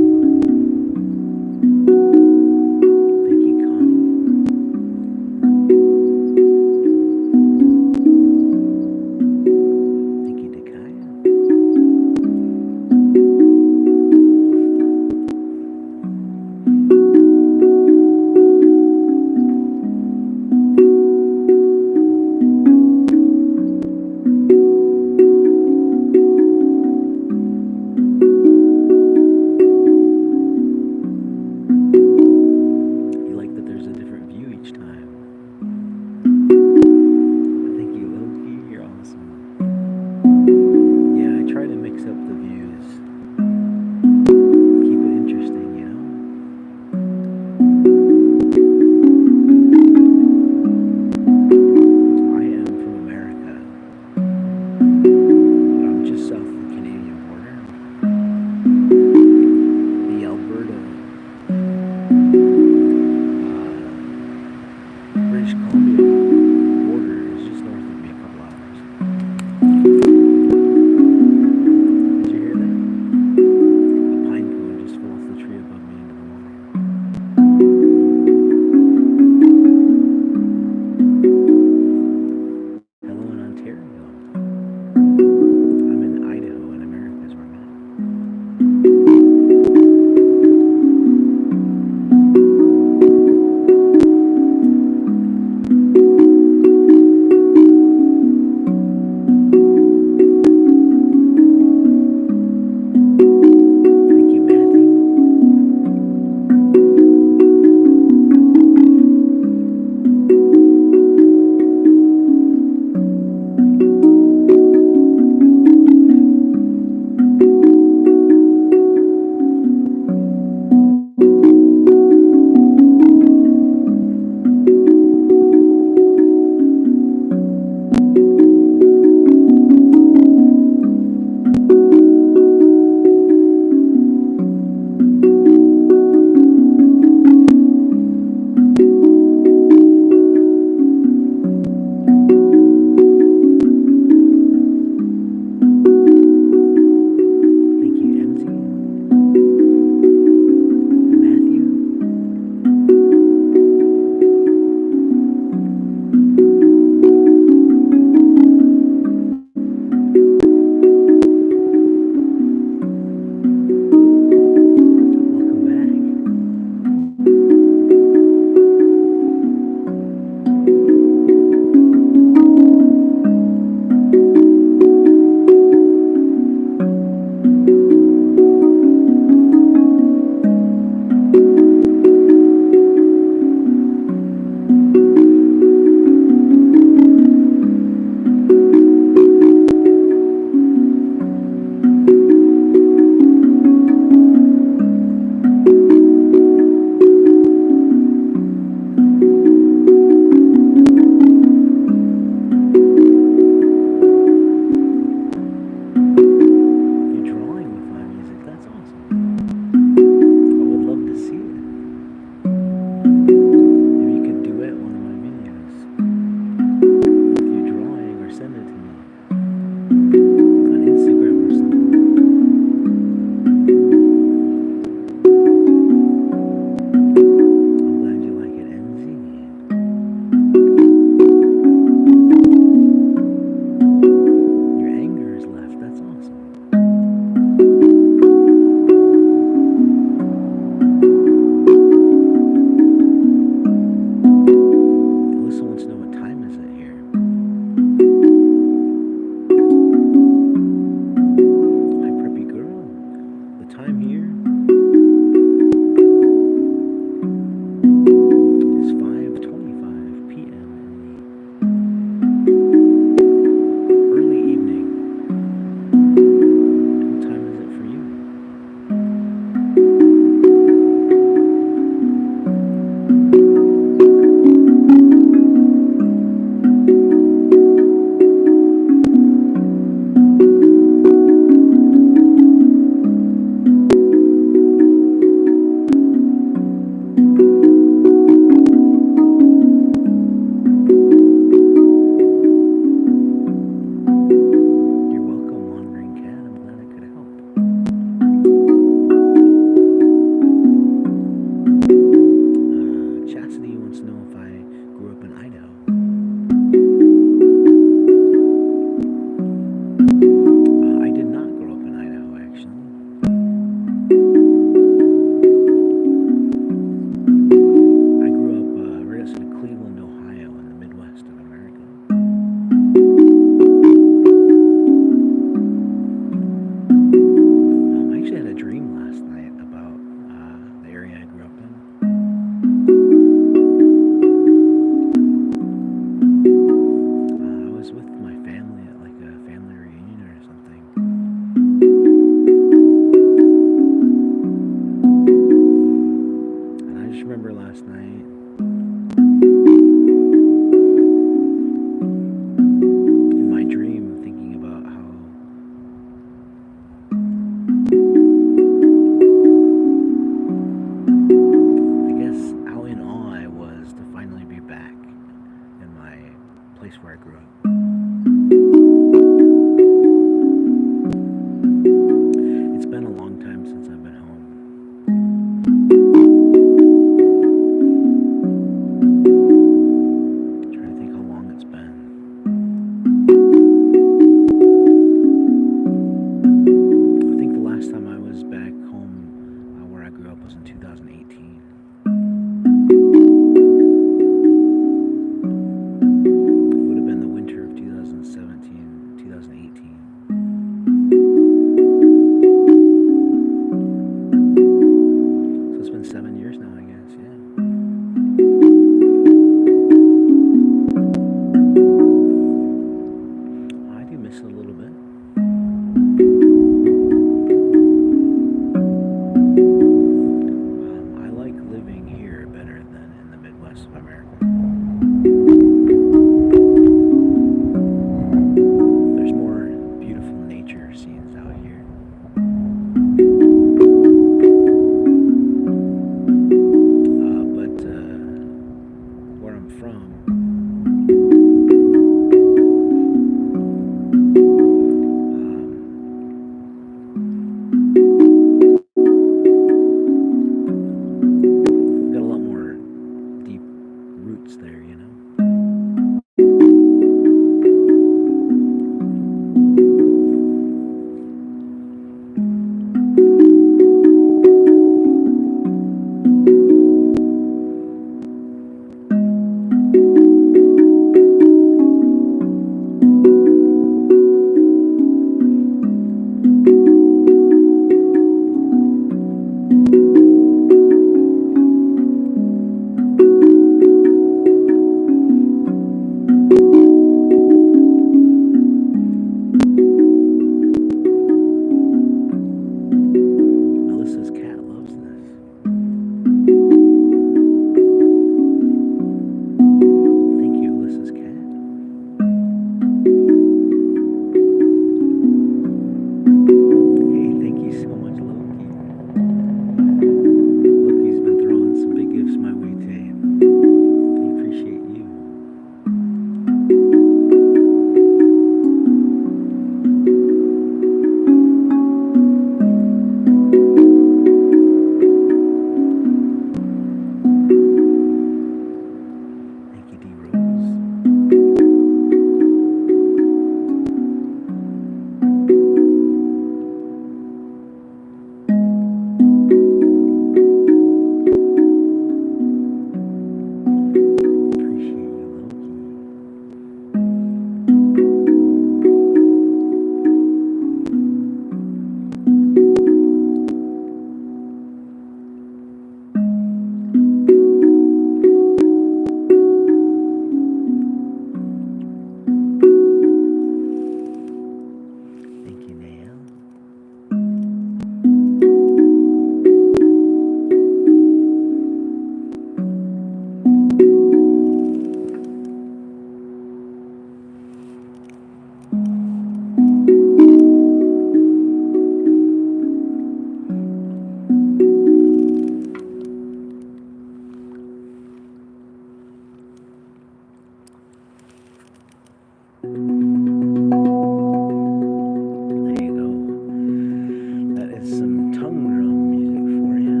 Speaker 1: some tongue drum music for you.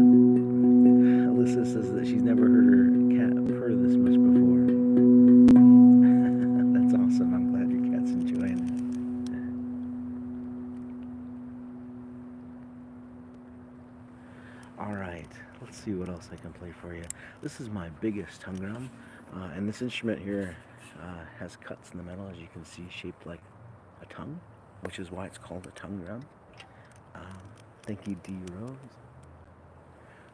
Speaker 1: Alyssa says that she's never heard her cat purr this much before. That's awesome. I'm glad your cat's enjoying it. Alright, let's see what else I can play for you. This is my biggest tongue drum, and this instrument here has cuts in the metal, as you can see, shaped like a tongue, which is why it's called a tongue drum. Thank you, D. Rose.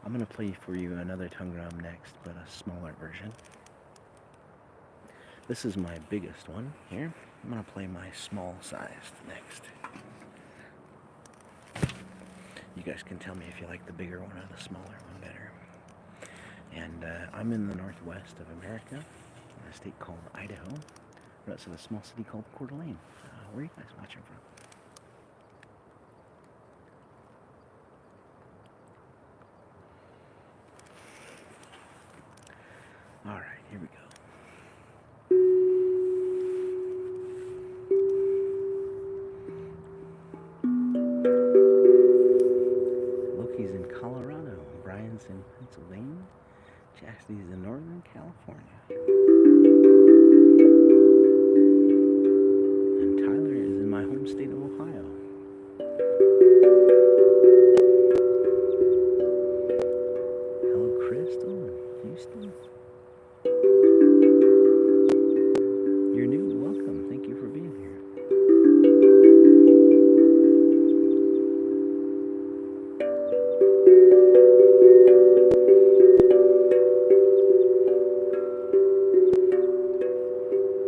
Speaker 1: I'm going to play for you another tongue drum next, but a smaller version. This is my biggest one here. I'm going to play my small sized next. You guys can tell me if you like the bigger one or the smaller one better. And I'm in the northwest of America, in a state called Idaho. That's in a small city called Coeur d'Alene. Where are you guys watching from? Alright, here we go. Loki's in Colorado, Brian's in Pennsylvania, Chastity's in Northern California, and Tyler is in my home state of Ohio. Hello, Crystal in Houston. You're new, welcome. Thank you for being here.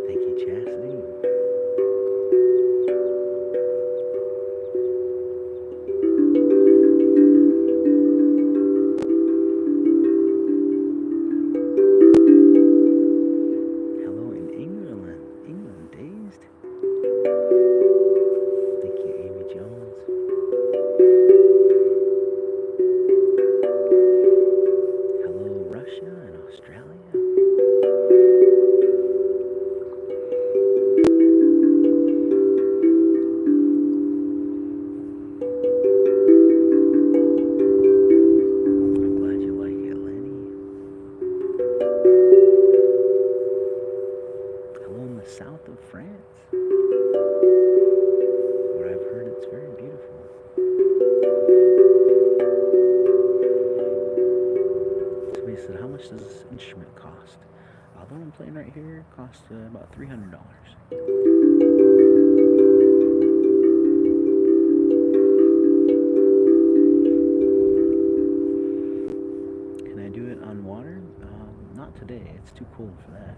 Speaker 1: Thank you, Chastity. Hello in England, Dazed. Thank you, Amy Jones. Hello, Russia and Australia. I'm glad you like it, Lenny. Hello in the south of France, where I've heard it's very beautiful. Somebody said, how much does this instrument cost? The one I'm playing right here costs about $300. Can I do it on water? Not today. It's too cold for that.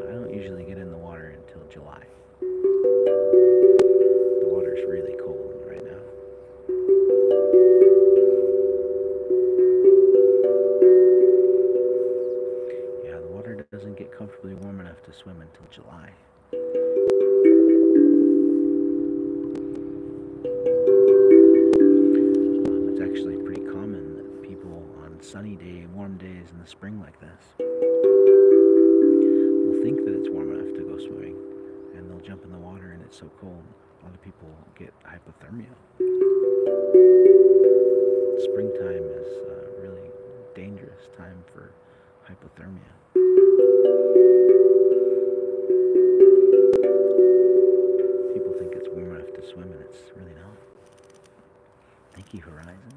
Speaker 1: I don't usually get in the water until July. The water's really cold right now. Yeah, the water doesn't get comfortably warm enough to swim until July. It's actually pretty common that people on sunny day, warm days in the spring like this will think that it's warm enough to go swimming, and they'll jump in the water and it's so cold. A lot of people get hypothermia. Springtime is a really dangerous time for hypothermia. People think it's warm enough to swim and it's really not. Thank you, Horizon.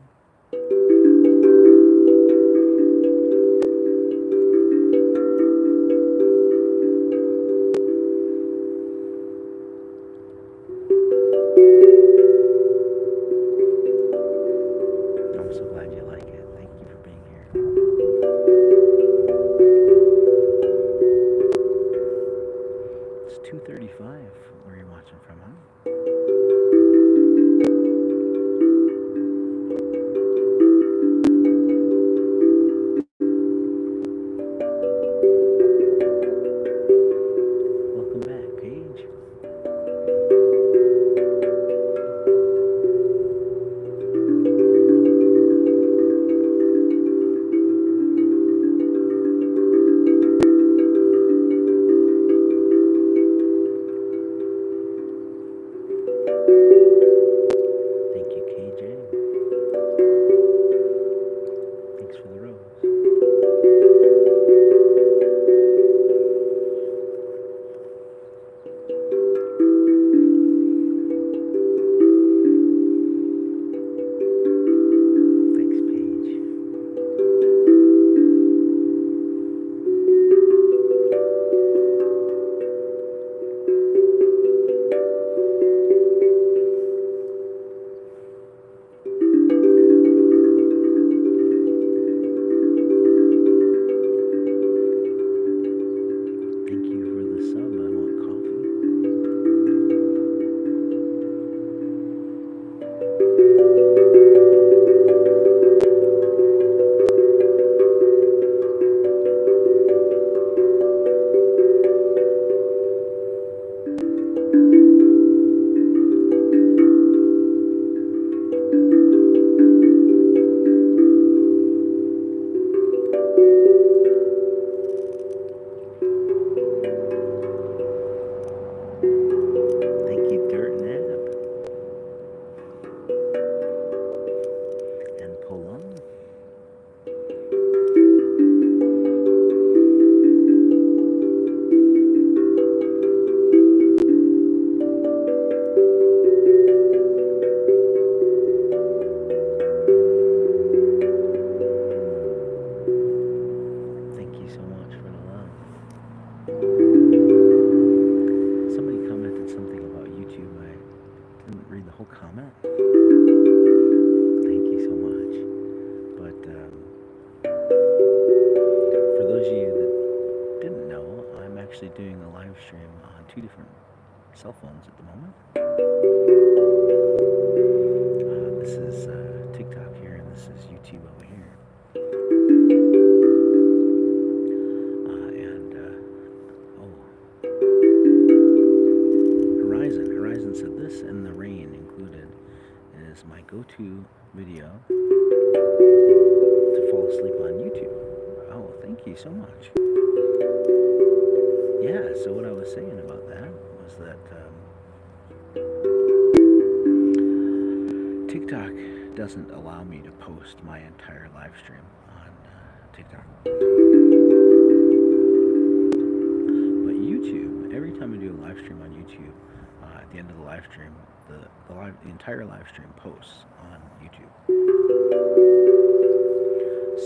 Speaker 1: I'm so glad you like it. Thank you for being here. It's 2:35 where you're watching from, huh? comment. Thank you so much. But for those of you that didn't know, I'm actually doing a live stream on 2 different cell phones at the moment. This is TikTok here, and this is YouTube over here. Horizon said this, and the rain included, is my go-to video to fall asleep on YouTube. Oh, thank you so much. Yeah, so what I was saying about that was that TikTok doesn't allow me to post my entire live stream on TikTok. But YouTube, every time I do a live stream on YouTube, at the end of the live stream, the entire live stream posts on YouTube.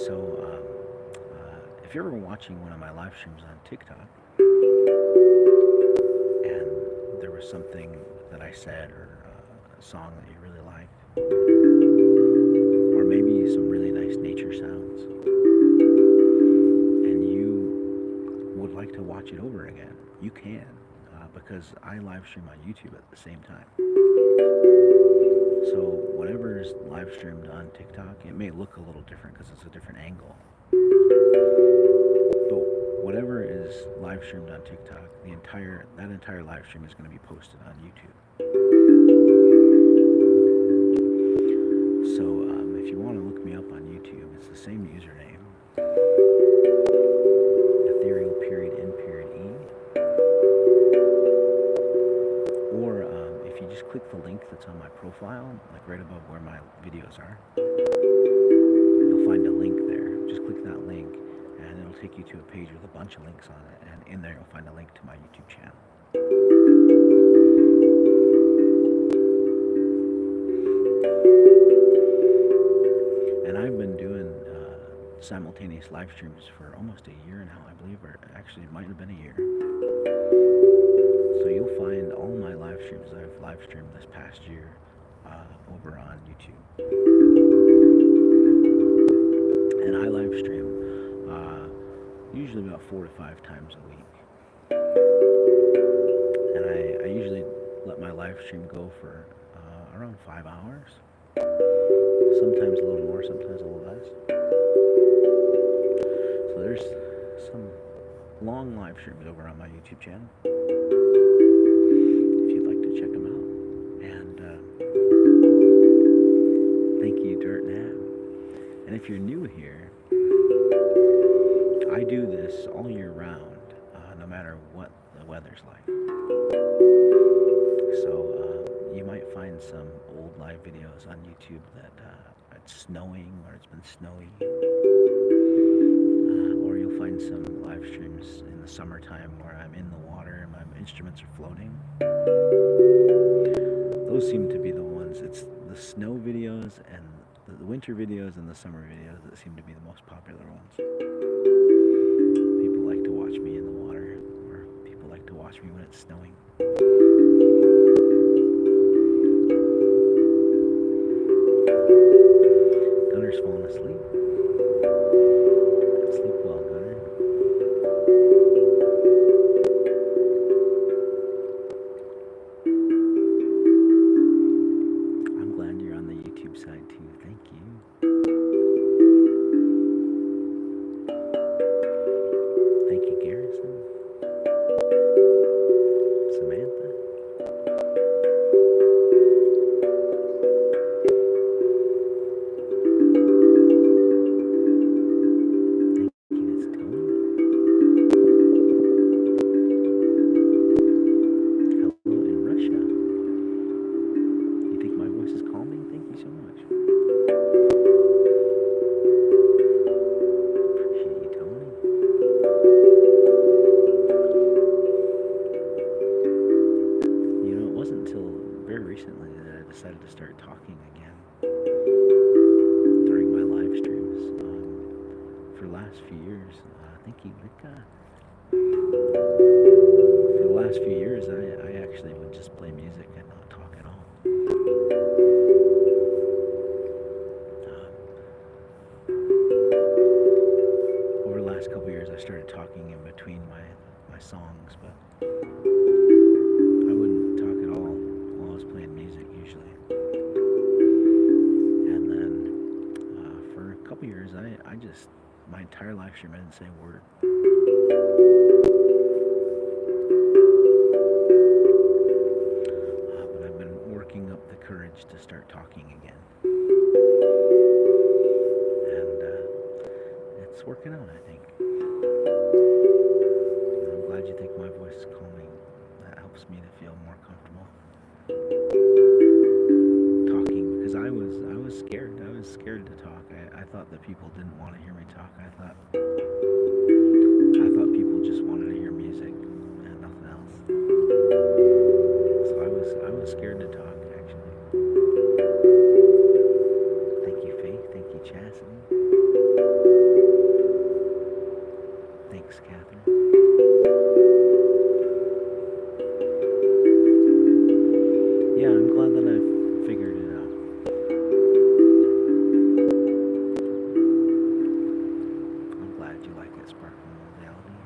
Speaker 1: So if you're ever watching one of my live streams on TikTok, and there was something that I said, or a song that you really liked, or maybe some really nice nature sounds, and you would like to watch it over again, you can, because I live stream on YouTube at the same time. So whatever is live streamed on TikTok, it may look a little different because it's a different angle. But whatever is live streamed on TikTok, that entire live stream is going to be posted on YouTube. So if you want to look me up on YouTube, it's the same username, Ethereal In E. Or if you just click the link that's on my profile, like right above where my videos are, you'll find a link there. Just click that link, and it'll take you to a page with a bunch of links on it, and in there you'll find a link to my YouTube channel. And I've been doing simultaneous live streams for almost a year now, I believe, or actually it might have been a year. So you'll find all my live streams I've live streamed this past year over on YouTube. And I live stream usually about 4 to 5 times a week. And I usually let my live stream go for around 5 hours. Sometimes a little more, sometimes a little less. So there's some long live streams over on my YouTube channel, if you'd like to check them out. And thank you, Dirt Nab. And if you're new here, I do this all year round, no matter what the weather's like. So you might find some old live videos on YouTube that it's snowing, or it's been snowy. Or you'll find some live streams in the summertime where I'm in the water and my instruments are floating. Those seem to be the ones. It's the snow videos and the winter videos and the summer videos that seem to be the most popular ones. People like to watch me in the water, or people like to watch me when it's snowing. Gunner's falling asleep. Sleep well, Gunner. I'm glad you're on the YouTube side too. Thank you. Thank you, Garrison. Samantha. Decided to start talking again during my live streams. For the last few years, thank you, Vika. For the last few years, I actually would just play music and not talk at all. my songs, but I wouldn't talk at all while I was playing music usually. And then for a couple years, I just, my entire life stream, I didn't say a word. But I've been working up the courage to start talking again. And it's working out, I think. I'm glad you think my voice is calming. That helps me to feel more comfortable talking, because I was scared. I was scared to talk. I thought that people didn't want to hear me talk. I thought people just wanted to hear music and nothing else. So I was scared to talk, actually. Thank you, Faith. Thank you, Chastity. Thanks, Catherine. Yeah, I'm glad that I've figured it out. I'm glad you like it, Sparkling Reality.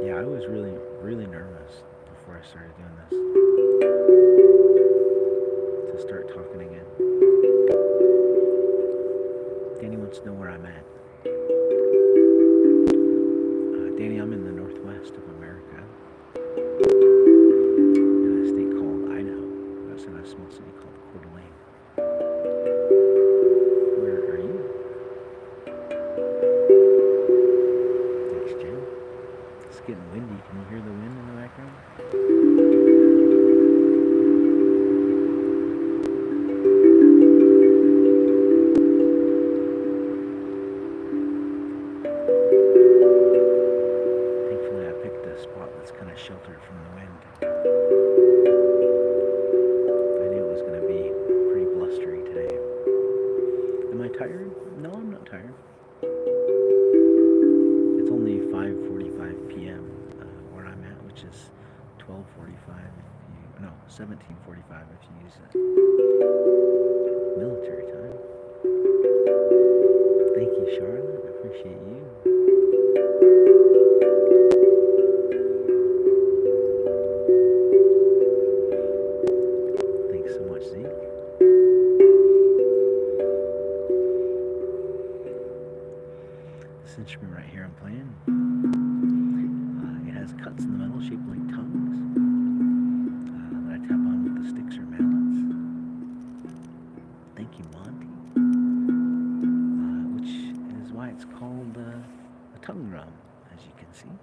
Speaker 1: Yeah, I was really, really nervous before I started doing this, to start talking again. Danny wants to know where I'm at. Danny, I'm in the northwest of America, in a state called Idaho. That's in a small city called Coeur d'Alene. Where are you? Thanks, Jen. It's getting windy. Can you hear the wind in the background? Thankfully, I picked a spot that's kind of sheltered from the wind. I knew it was going to be pretty blustery today. Am I tired? No, I'm not tired. It's only 5:45 p.m. Where I'm at, which is 12:45. 17:45 if you use it military time. Thank you, Charlotte. I appreciate you. Thanks so much, Zeke. This instrument right here I'm playing, it has cuts in the metal shaped like tongues that I tap on with the sticks or mallets. Thank you, Monty. Which is why it's called a tongue drum, as you can see.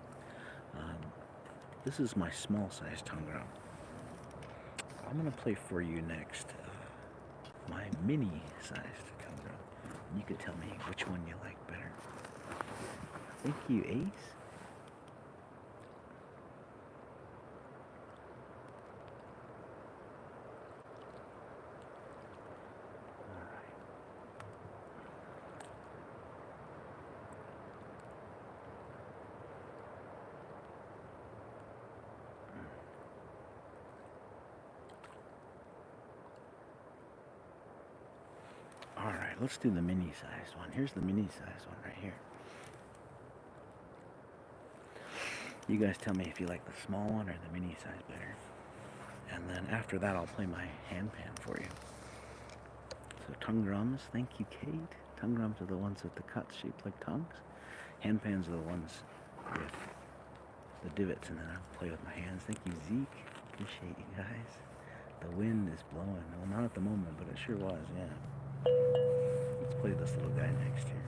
Speaker 1: This is my small size tongue drum. I'm going to play for you next my mini sized tongue drum. You could tell me which one you like better. Thank you, Ace. Alright, let's do the mini sized one. Here's the mini sized one right here. You guys tell me if you like the small one or the mini size better. And then after that, I'll play my handpan for you. So tongue drums, thank you, Kate. Tongue drums are the ones with the cuts shaped like tongues. Handpans are the ones with the divots, and then I'll play with my hands. Thank you, Zeke. Appreciate you guys. The wind is blowing. Well, not at the moment, but it sure was, yeah. Let's play this little guy next here.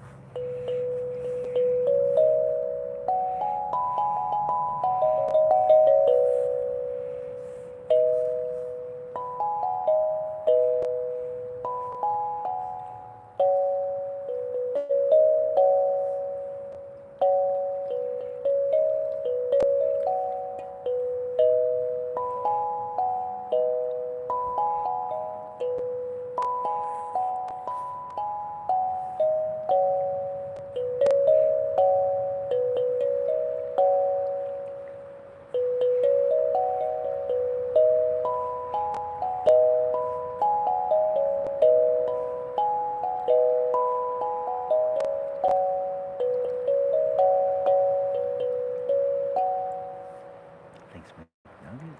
Speaker 1: Nice McNugget.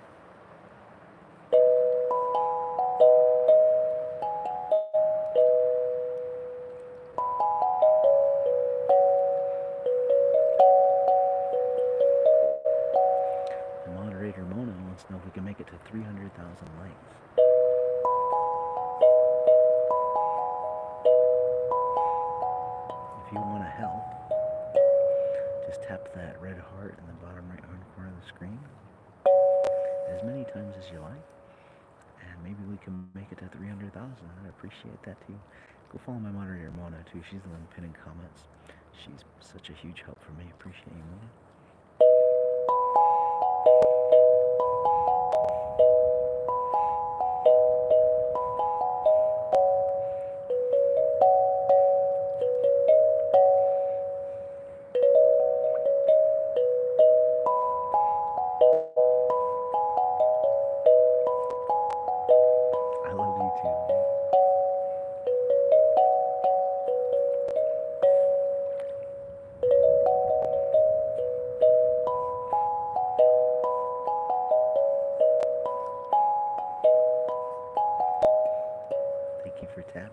Speaker 1: The moderator Mona wants to know if we can make it to 300,000 likes. If you want to help, just tap that red heart in the bottom right hand corner of the screen as many times as you like, and maybe we can make it to 300,000. I'd appreciate that too. Go follow my moderator Mona too. She's the one pinning comments. She's such a huge help for me. Appreciate you, Mona. I love you too. Thank you for tapping.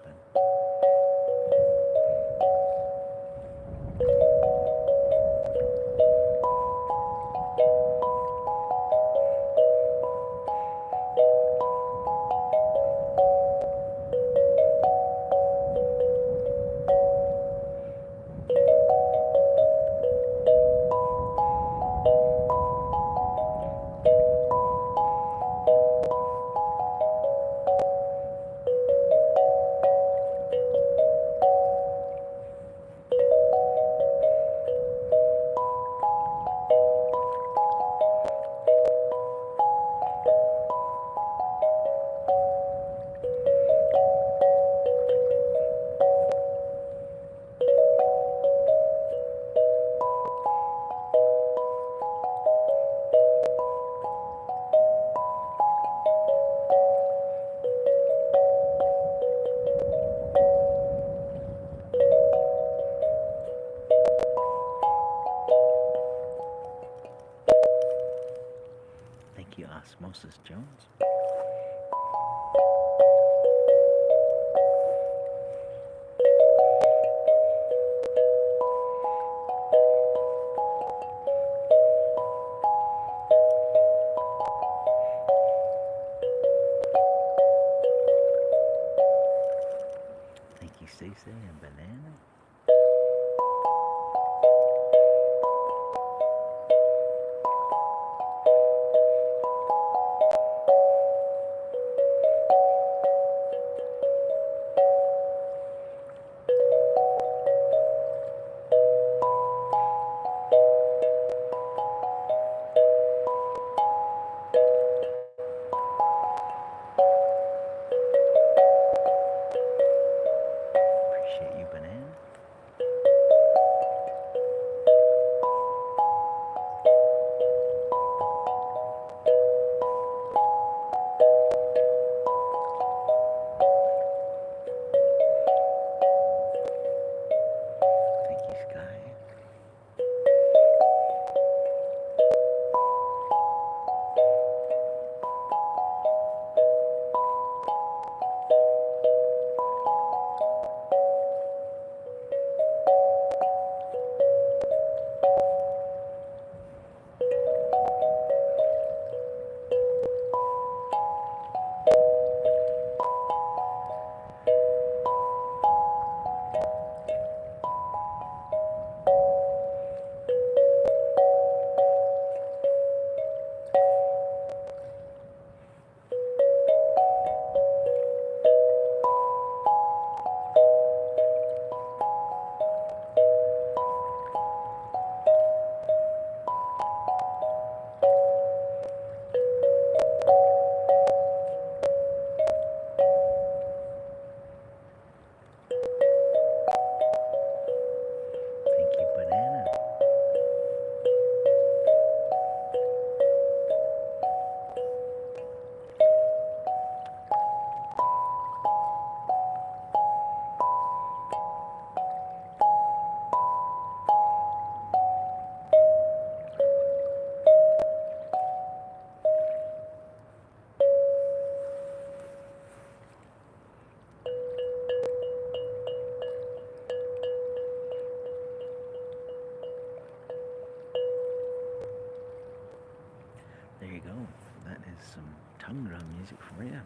Speaker 1: Thank you, Osmosis Jones. Thank you, Say and Banana. Appreciate you, Banana. go. That is some tongue drum music for you.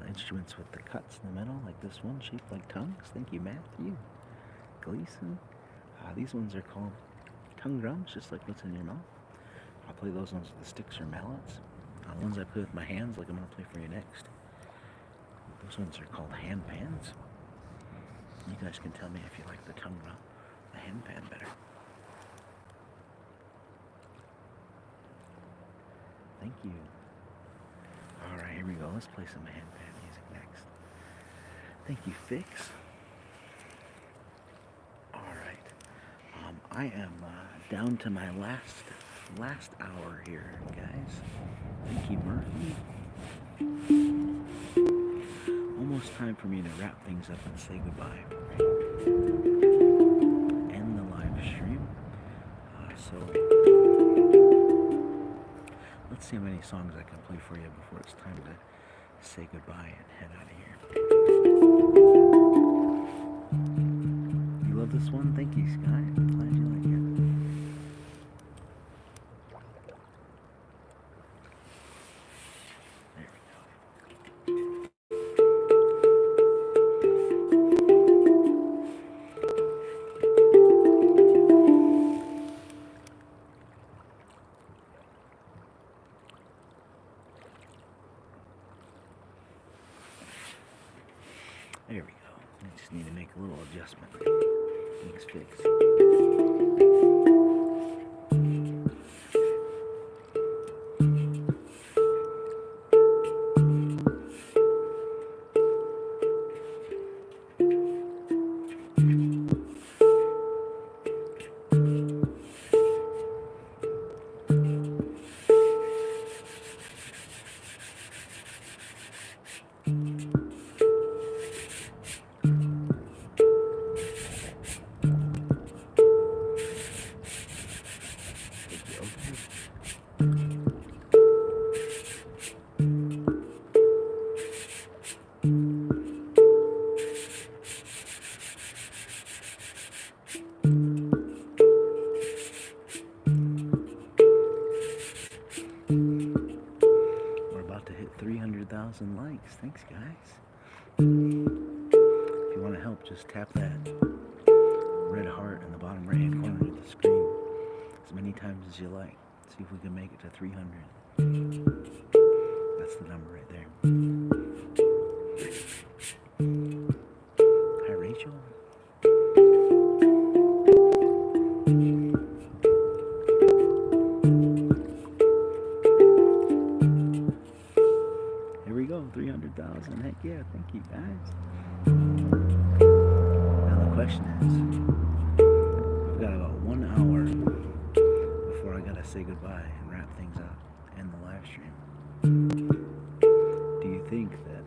Speaker 1: The instruments with the cuts in the middle, like this one, shaped like tongues. Thank you, Matthew Gleason. These ones are called tongue drums, just like what's in your mouth. I'll play those ones with the sticks or mallets. The ones I play with my hands, like I'm going to play for you next. Those ones are called handpans. You guys can tell me if you like the tongue drum, the handpan better. Thank you. Alright, here we go. Let's play some handpan music next. Thank you, Fix. Alright. I am down to my last hour here, guys. Thank you, Murphy. Almost time for me to wrap things up and say goodbye. End the live stream. So let's see how many songs I can play for you before it's time to say goodbye and head out of here. You love this one? Thank you, Sky. I'm glad you like it. There we go. I just need to make a little adjustment. Things fixed. We're about to hit 300,000 likes. Thanks, guys. If you want to help, just tap that red heart in the bottom right hand corner of the screen as many times as you like. See if we can make it to 300. That's the number right there. Hi, Rachel. Here we go, 300,000. Heck yeah, thank you, guys. Now the question is, I've got about 1 hour before I gotta say goodbye and wrap things up, end the live stream. Do you think that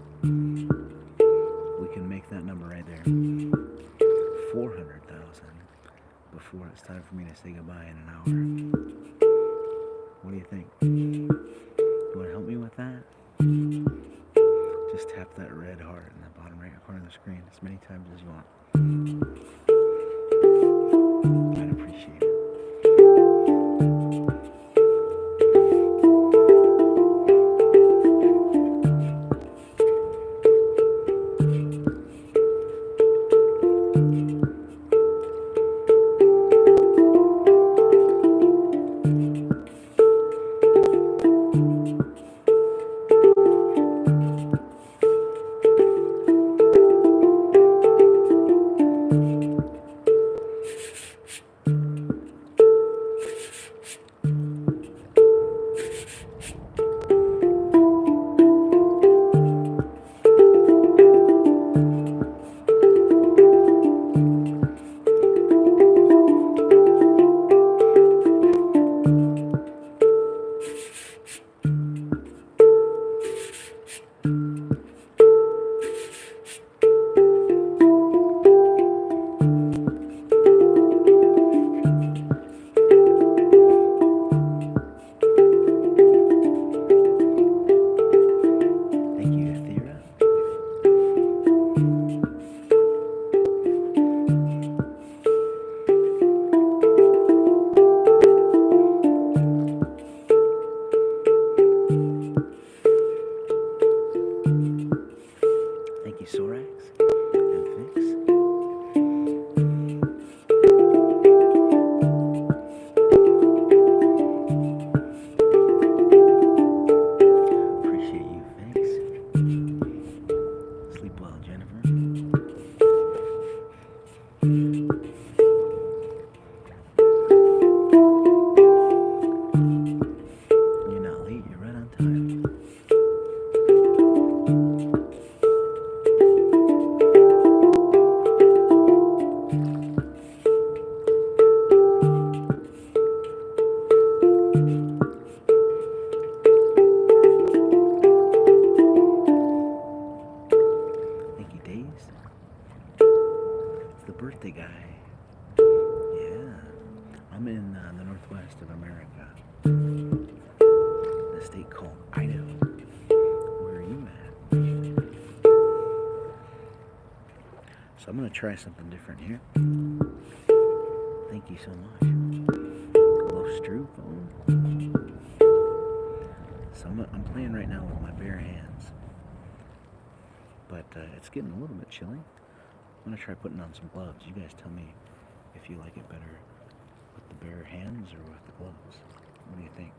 Speaker 1: we can make that number right there, 400,000, before it's time for me to say goodbye in an hour? What do you think? You want to help me with that? Just tap that red heart in the bottom right corner of the screen as many times as you want. I'd appreciate it. state called Idaho. Where are you at? So I'm going to try something different here. Thank you so much. Hello, Stroop phone. So I'm playing right now with my bare hands. But it's getting a little bit chilly. I'm going to try putting on some gloves. You guys tell me if you like it better with the bare hands or with the gloves. What do you think?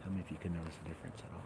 Speaker 1: Tell me if you can notice a difference at all.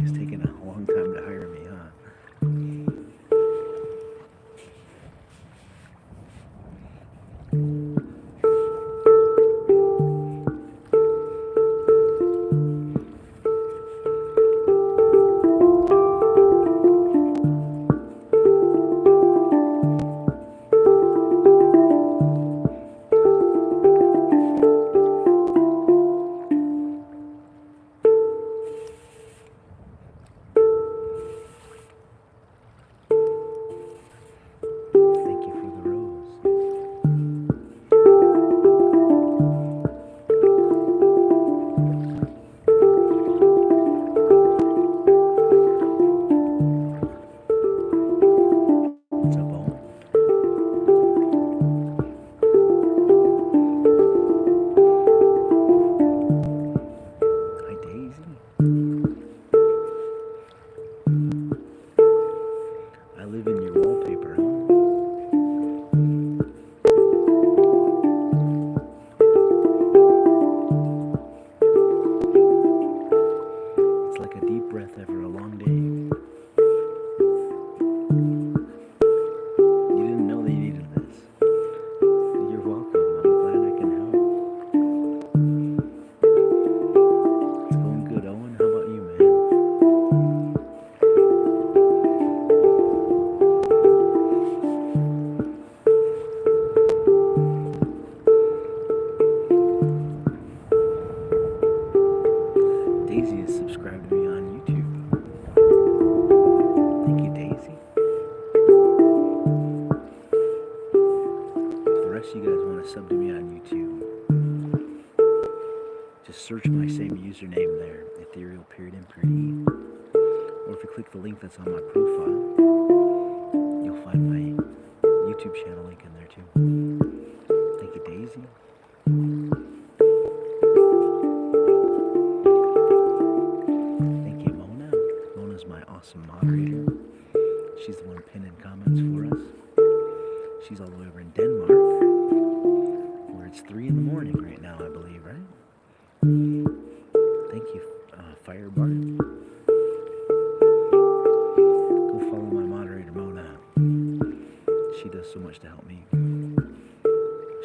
Speaker 1: It's taken a long time to hire me, huh? I live in your wallpaper, huh? It's like a deep breath after a long day. You didn't know that you needed this. You're welcome. I'm glad I can help. It's going good, Owen. How about you, man? Daisy is subscribed to me on YouTube. Thank you, Daisy. If the rest of you guys want to sub to me on YouTube, just search my same username there, Ethereal In E. Or if you click the link that's on my profile, you'll find my YouTube channel link in there too. Thank you, Daisy. My awesome moderator. She's the one pinning comments for us. She's all the way over in Denmark, where it's 3 in the morning right now, I believe, right? Thank you, Firebart. Go follow my moderator, Mona. She does so much to help me.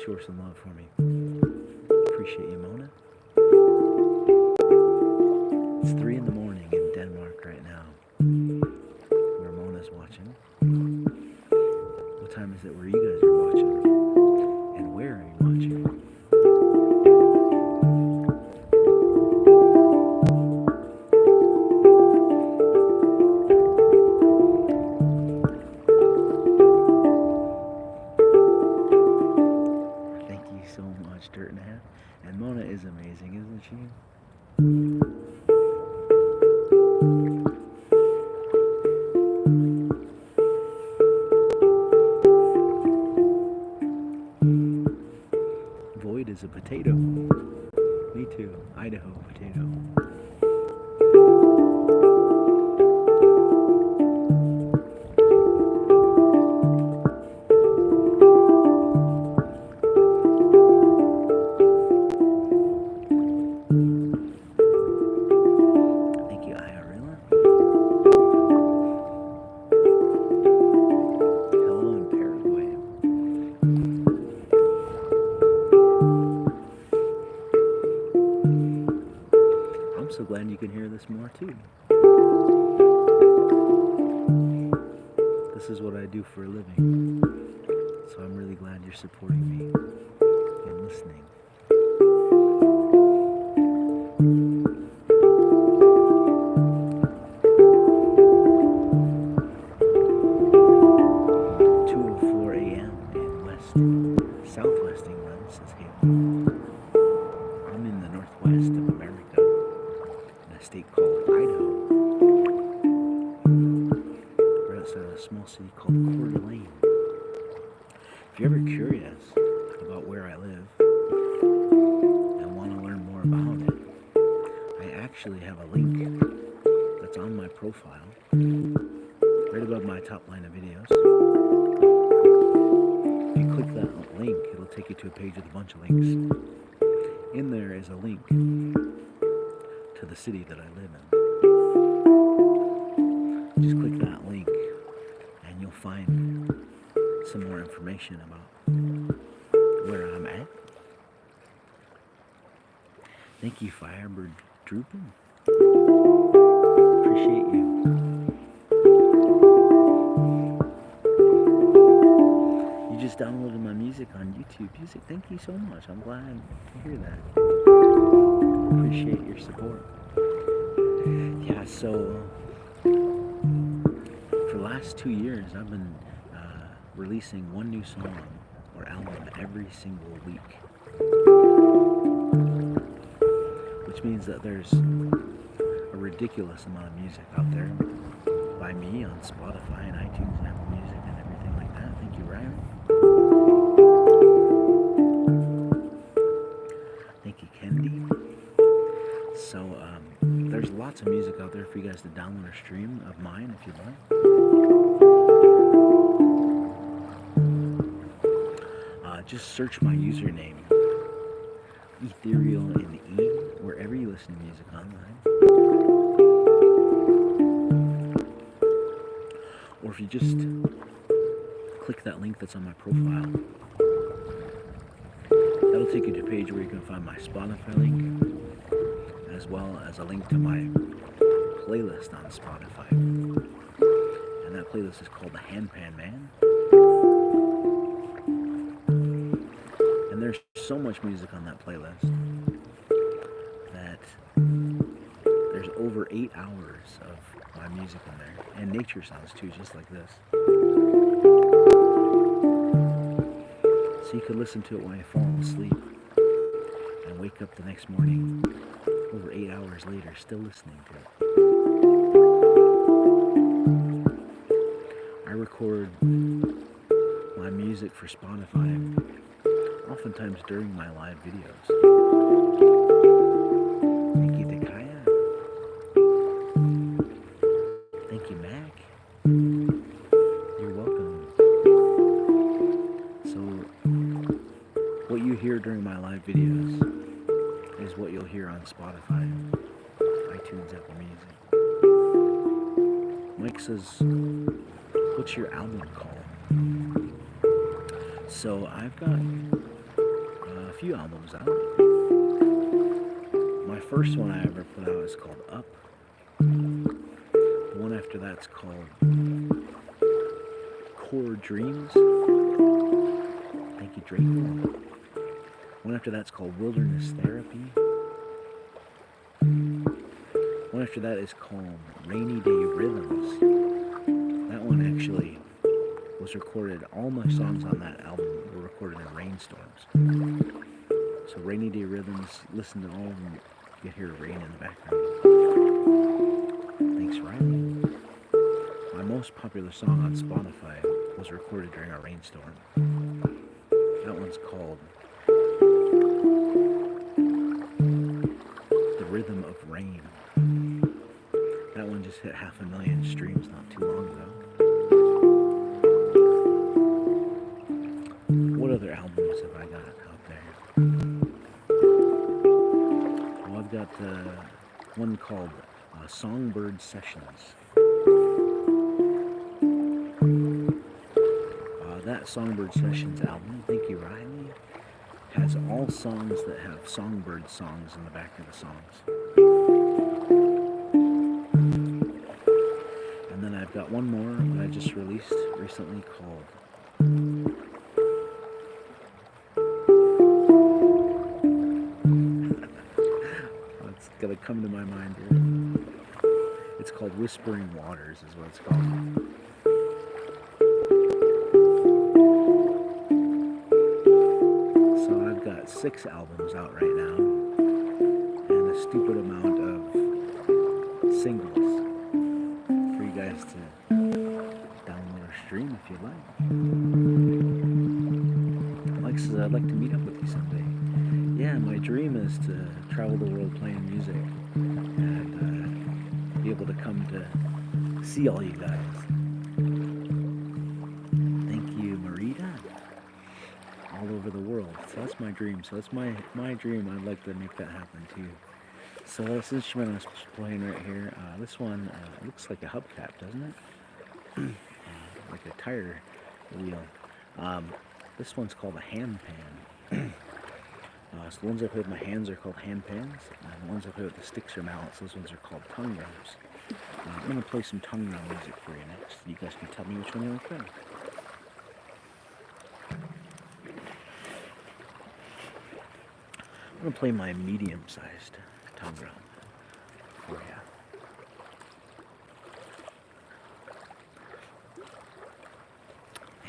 Speaker 1: Show her some love for me. Appreciate you, Mona. It's 3 in the morning in Denmark right now, where Mona's watching. What time is it where you guys are watching? And where are you watching? Thank you so much, Dirt and a Half. And Mona is amazing, isn't she? Void is a potato. Me too. Idaho potato. glad you can hear this more too. This is what I do for a living, so I'm really glad you're supporting me and listening. Southwest England, says Haley. I'm in the northwest of America, in a state called Idaho. We're outside of a small city called Coeur d'Alene. If you're ever curious about where I live and want to learn more about it, I actually have a link that's on my profile, right above my top line of videos. If you click that link, it'll take you to a page with a bunch of links. In there is a link to the city that I live in. Just click that link and you'll find some more information about where I'm at. Thank you, Firebird Drooping. Appreciate you. You just downloaded my music on YouTube Music. Thank you so much. I'm glad to hear that. Appreciate your support. Yeah, so for the last 2 years, I've been releasing one new song or album every single week. Which means that there's a ridiculous amount of music out there by me on Spotify and iTunes and Apple Music and everything like that. Thank you, Ryan. Thank you, Kendi. So, there's lots of music out there for you guys to download or stream of mine if you'd like. Just search my username, Ethereal In E, wherever you listen to music online. Or if you just click that link that's on my profile, that'll take you to a page where you can find my Spotify link, as well as a link to my playlist on Spotify. And that playlist is called the Handpan Man. And there's so much music on that playlist that there's over 8 hours of my music in there. And nature sounds too, just like this. So you could listen to it when you fall asleep and wake up the next morning over 8 hours later still listening to it. I record my music for Spotify oftentimes during my live videos. Thank you, Dakaya. Thank you, Mac. You're welcome. So, what you hear during my live videos is what you'll hear on Spotify, iTunes, Apple Music. Mike says, what's your album called? So, I've got a few albums out. My first one I ever put out is called Up. The one after that's called Core Dreams. Thank you, Draco. One after that's called Wilderness Therapy. One after that is called Rainy Day Rhythms. That one actually was recorded, all my songs on that album were recorded in rainstorms. So Rainy Day Rhythms, listen to all of them, you can hear rain in the background. Thanks, Riley. My most popular song on Spotify was recorded during a rainstorm. That one's called The Rhythm of Rain. That one just hit 500,000 streams not too long ago. What other albums have I got out there? Well, I've got one called Songbird Sessions. That Songbird Sessions album, thank you, Riley, has all songs that have songbird songs in the back of the songs. got one more that I just released recently called it's gonna come to my mind here. It's called Whispering Waters is what it's called. So I've got 6 albums out right now and a stupid amount of singles for you guys to download or stream if you'd like. I'd like to meet up with you someday. Yeah, my dream is to travel the world playing music and be able to come to see all you guys. Thank you, Marita. All over the world. So that's my dream. So that's my dream. I'd like to make that happen too. So this instrument I'm playing right here, this one looks like a hubcap, doesn't it? Like a tire wheel. This one's called a handpan. So the ones I play with my hands are called handpans, and the ones I play with the sticks or mallets, those ones are called tongue drums. I'm going to play some tongue drum music for you next. You guys can tell me which one you like better. I'm going to play my medium-sized tongue drum for you.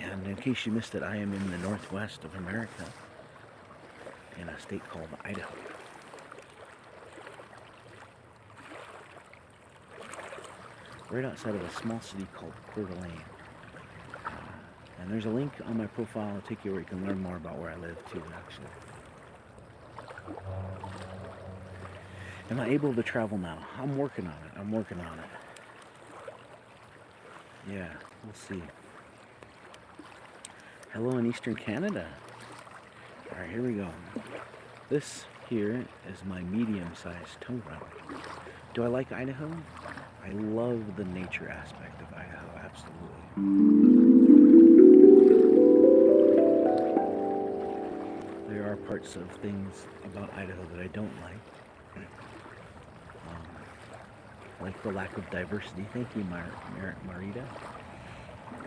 Speaker 1: And in case you missed it, I am in the northwest of America, in a state called Idaho. Right outside of a small city called Coeur d'Alene. And there's a link on my profile to take you where you can learn more about where I live too, actually. Am I able to travel now? I'm working on it. Yeah, we'll see. Hello in Eastern Canada. Alright, here we go. This here is my medium-sized tongue drum. Do I like Idaho? I love the nature aspect of Idaho, absolutely. There are parts of things about Idaho that I don't like. Like the lack of diversity. Thank you, Marita.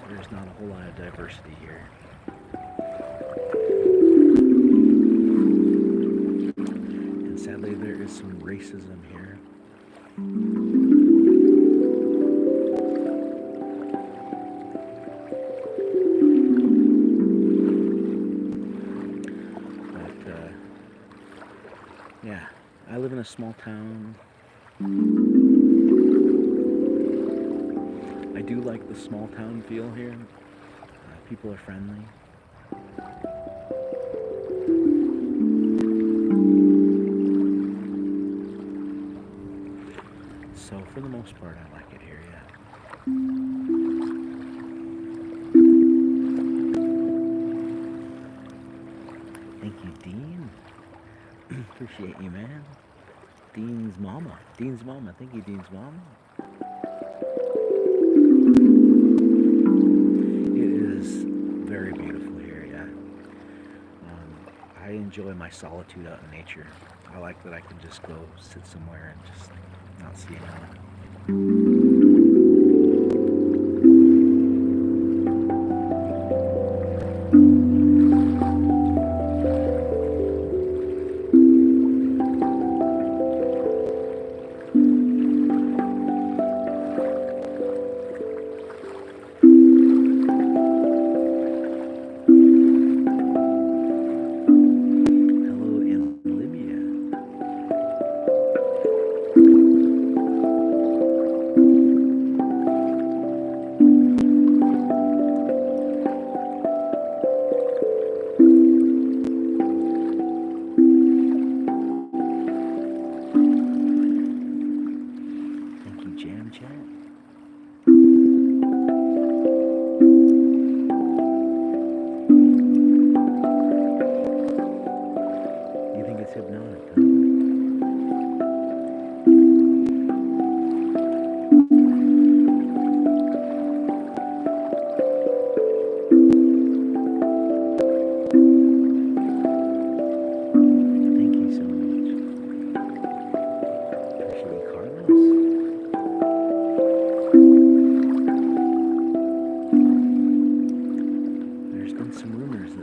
Speaker 1: There's not a whole lot of diversity here. And sadly, there is some racism here. But, yeah, I live in a small town. I do like the small town feel here. People are friendly. So for the most part, I like it here, yeah. Thank you, Dean. Appreciate you, man. Dean's mama. Thank you, Dean's mama. Very beautiful here, yeah. I enjoy my solitude out in nature. I like that I can just go sit somewhere and just not see anyone.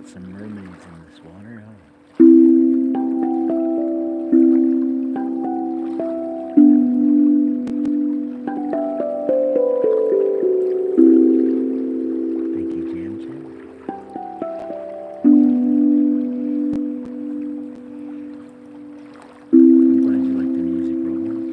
Speaker 1: some mermaids in this water. Oh. Thank you, Jam Jam. I'm glad you like the music, Roblox.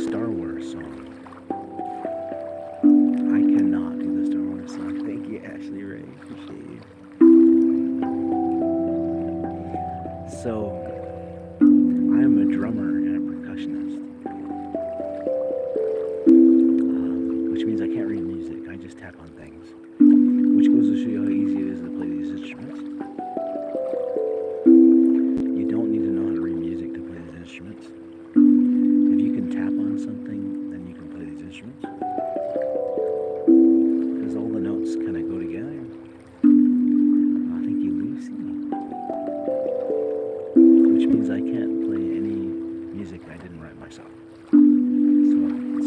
Speaker 1: Star Wars song. I cannot do the Star Wars song. Thank you, Ashley Ray. Appreciate you. So, I am a drummer and a percussionist, which means I can't read music. I just tap on things, which goes to show you how easy it is to play these instruments. You don't need to know how to read music to play these instruments. Something, then you can play these instruments, because all the notes kind of go together. Oh, thank you, Lucy. Which means I can't play any music I didn't write myself. So,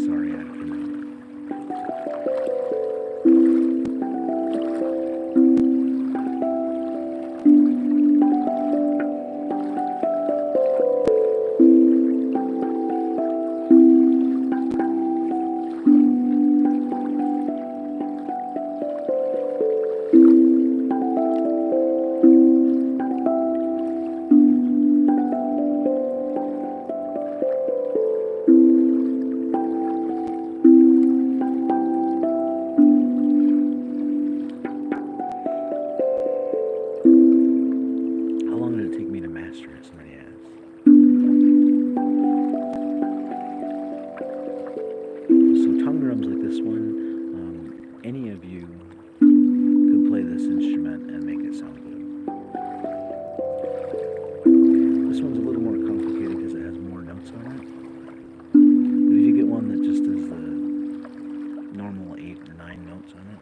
Speaker 1: sorry, I cannot. Any of you could play this instrument and make it sound good. This one's a little more complicated because it has more notes on it. But if you get one that just does the normal 8 or 9 notes on it,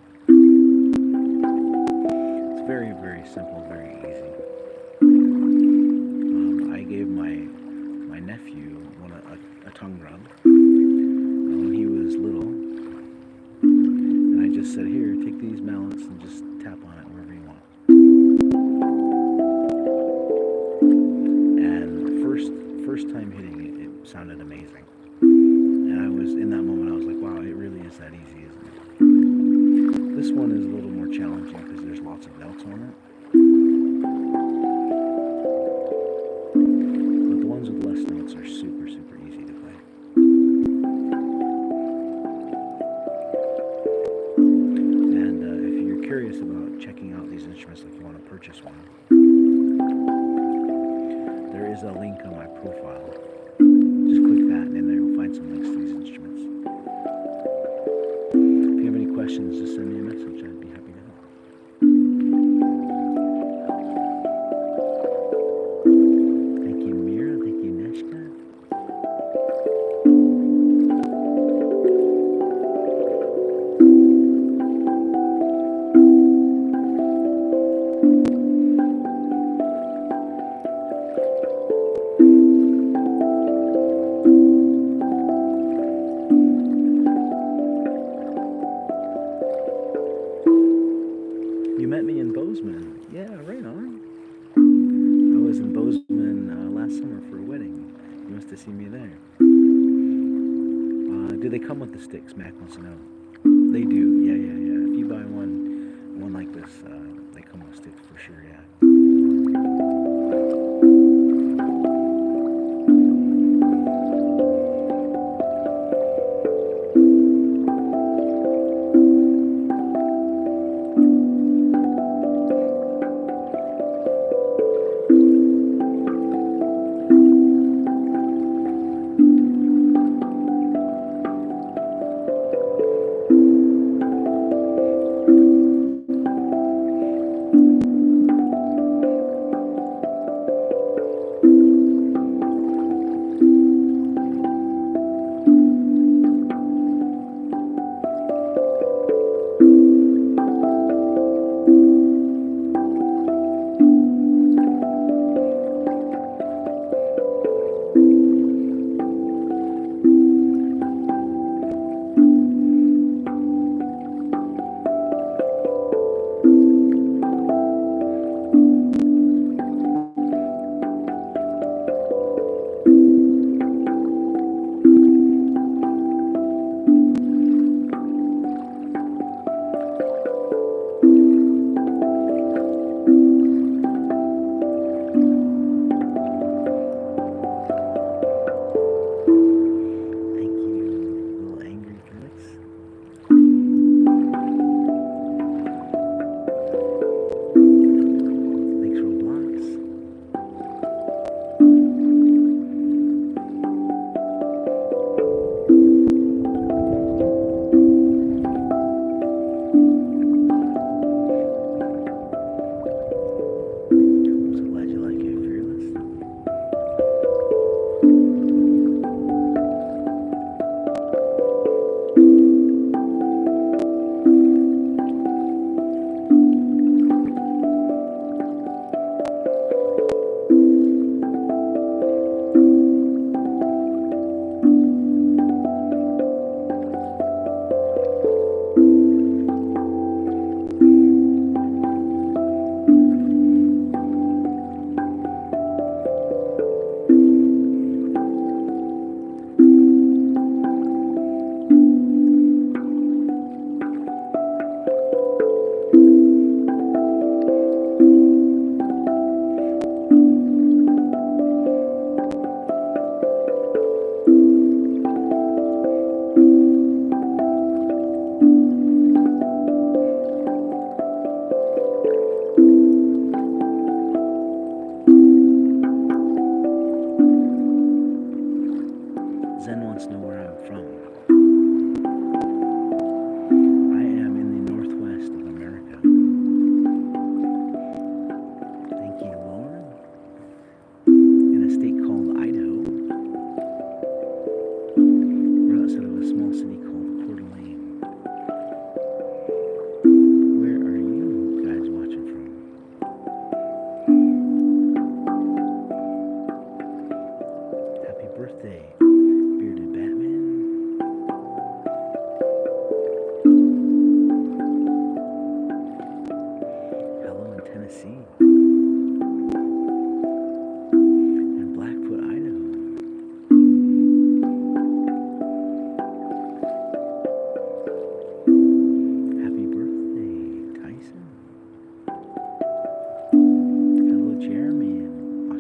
Speaker 1: it's very, very simple, very easy. I gave my nephew a tongue rub when he was little. I just said, here, take these mallets and just tap on it wherever you want. And the first time hitting it, it sounded amazing. And I was, in that moment, I was like, wow, it really is that easy, isn't it? This one is a little more challenging because there's lots of notes on it. But the ones with less notes are super, super easy to play. Curious about checking out these instruments, like you want to purchase one, there is a link on my profile. Just click that and in there you'll find some links to these instruments. If you have any questions, just send me a message. I'd be happy to help. Thank you, Mira. Thank you, Neshka. You met me in Bozeman. Yeah, right on. I was in Bozeman last summer for a wedding. You must have seen me there. Do they come with the sticks? Mac wants to know. They do. Yeah. If you buy one like this, they come with sticks for sure, yeah.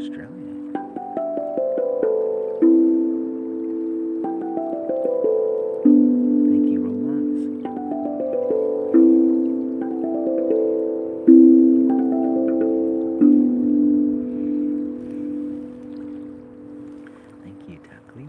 Speaker 1: Australia. Thank you, Roblox. Thank you, Takli.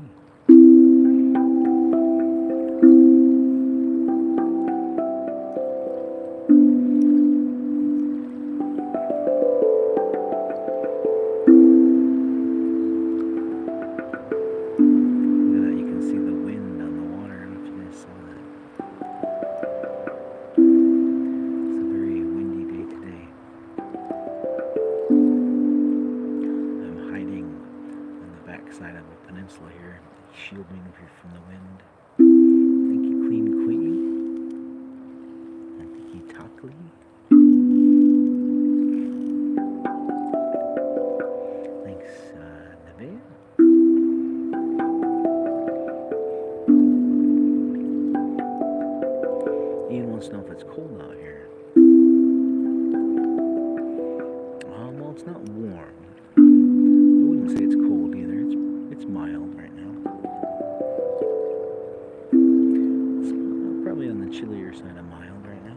Speaker 1: Side of a peninsula here, shielding from the wind. Thank you, Clean Queen. And thank you, Takli. Thanks, Nevea. Ian wants to know if it's cold out here. Well, it's not warm. I wouldn't say it's cold either. It's mild right now. It's probably on the chillier side of mild right now.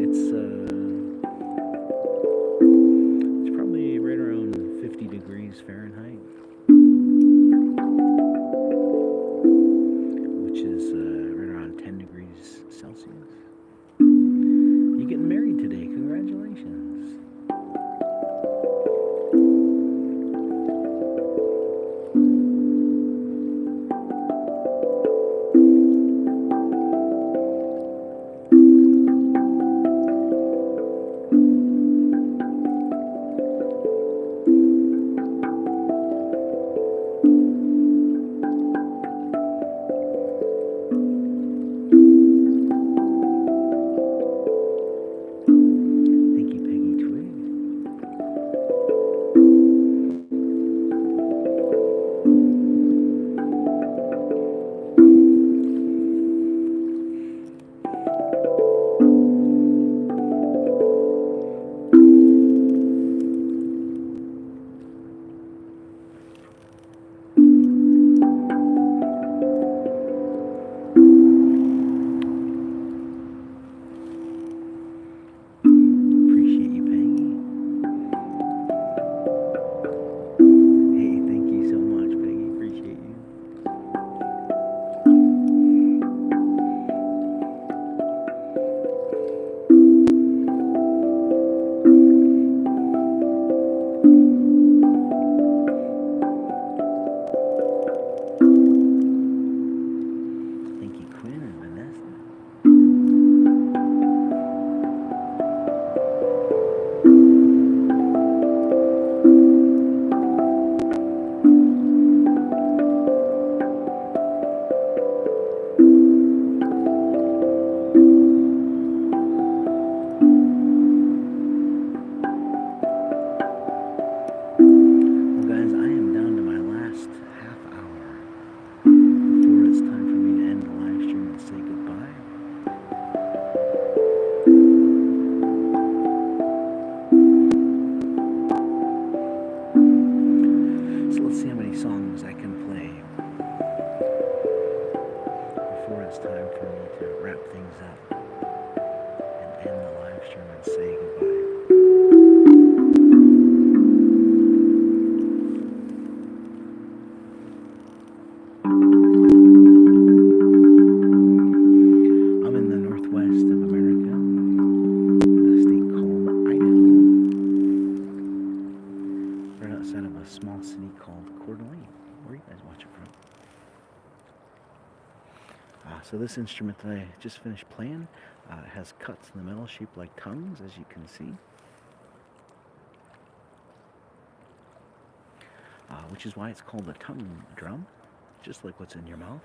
Speaker 1: It's probably right around 50 degrees Fahrenheit, which is right around 10 degrees Celsius. You getting married today? Congratulations. So this instrument that I just finished playing has cuts in the metal shaped like tongues, as you can see, which is why it's called a tongue drum, just like what's in your mouth.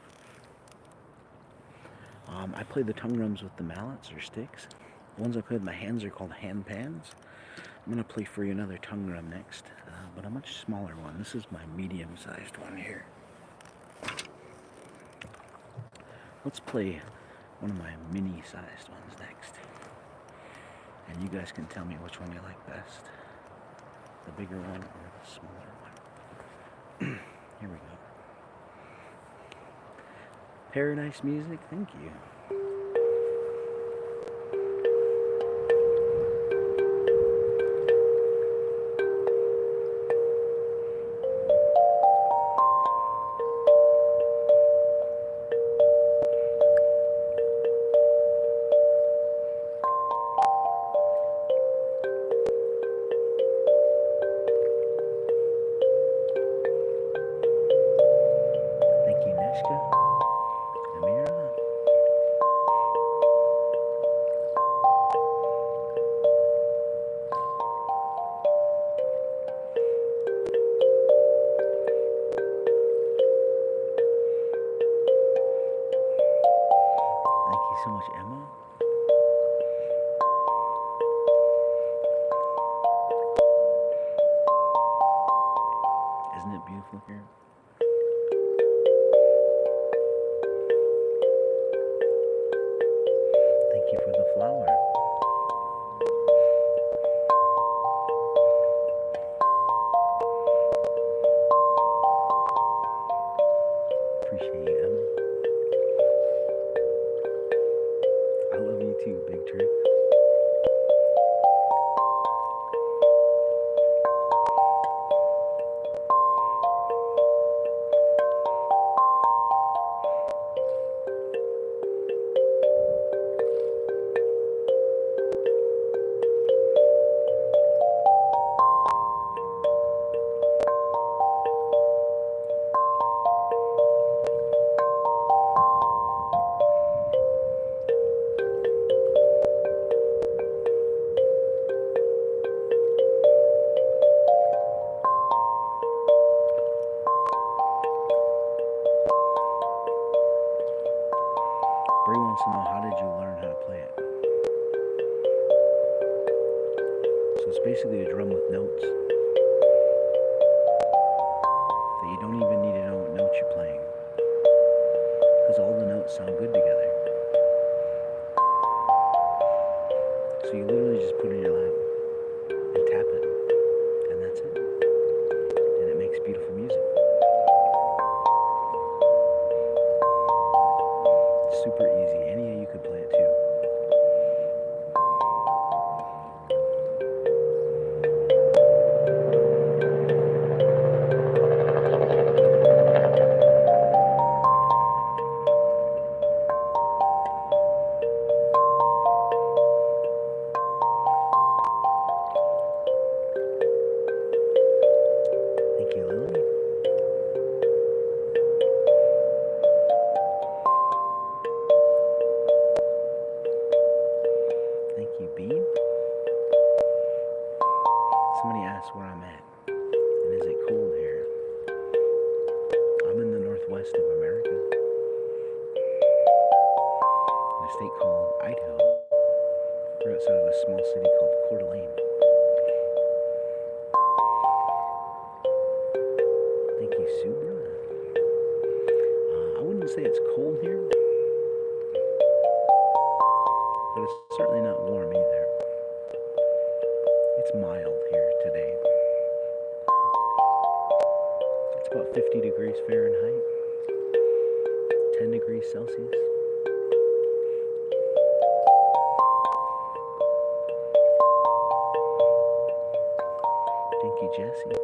Speaker 1: I play the tongue drums with the mallets or sticks. The ones I play with my hands are called handpans. I'm going to play for you another tongue drum next, but a much smaller one. This is my medium-sized one here. Let's play one of my mini-sized ones next. And you guys can tell me which one you like best. the bigger one or the smaller one. Here we go. Paradise music, thank you. So much, Emma. Isn't it beautiful here? Thank you for the flower. Appreciate you, Emma. I love you too, Big Trick. Brie wants to know, how did you learn how to play it? So it's basically a drum with notes that you don't even need to know what notes you're playing, because all the notes sound good together. So you literally just put it in your lap and tap it, and that's it. And it makes beautiful music. It's super easy. Any of you could play it too. Thank you, Lily. Thank you, Bean. Somebody asked where I'm at, and is it cold here? I'm in the northwest of America, in a state called Idaho. We're outside of a small city called Coeur d'Alene. Thank you, Subra. I wouldn't say it's cold here, but it's certainly not warm either. It's mild here today. It's about 50 degrees Fahrenheit, 10 degrees Celsius. Thank you, Jesse.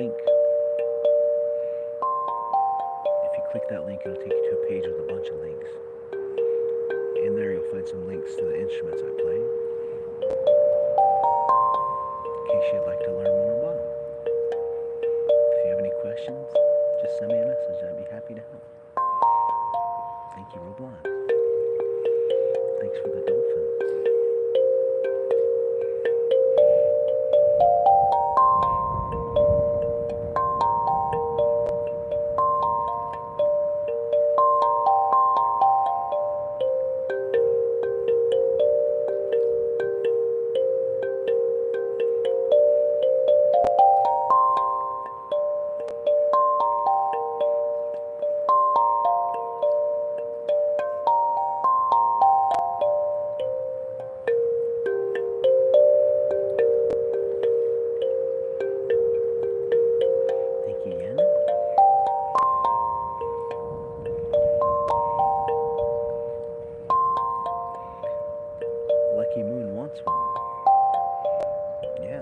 Speaker 1: link. If you click that link, it'll take you to a page with a bunch of links. In there, you'll find some links to the instruments I play, in case you'd like to learn more about them. If you have any questions, just send me a message. I'd be happy to help. Thank you, Roblan. Thanks for the dolphin.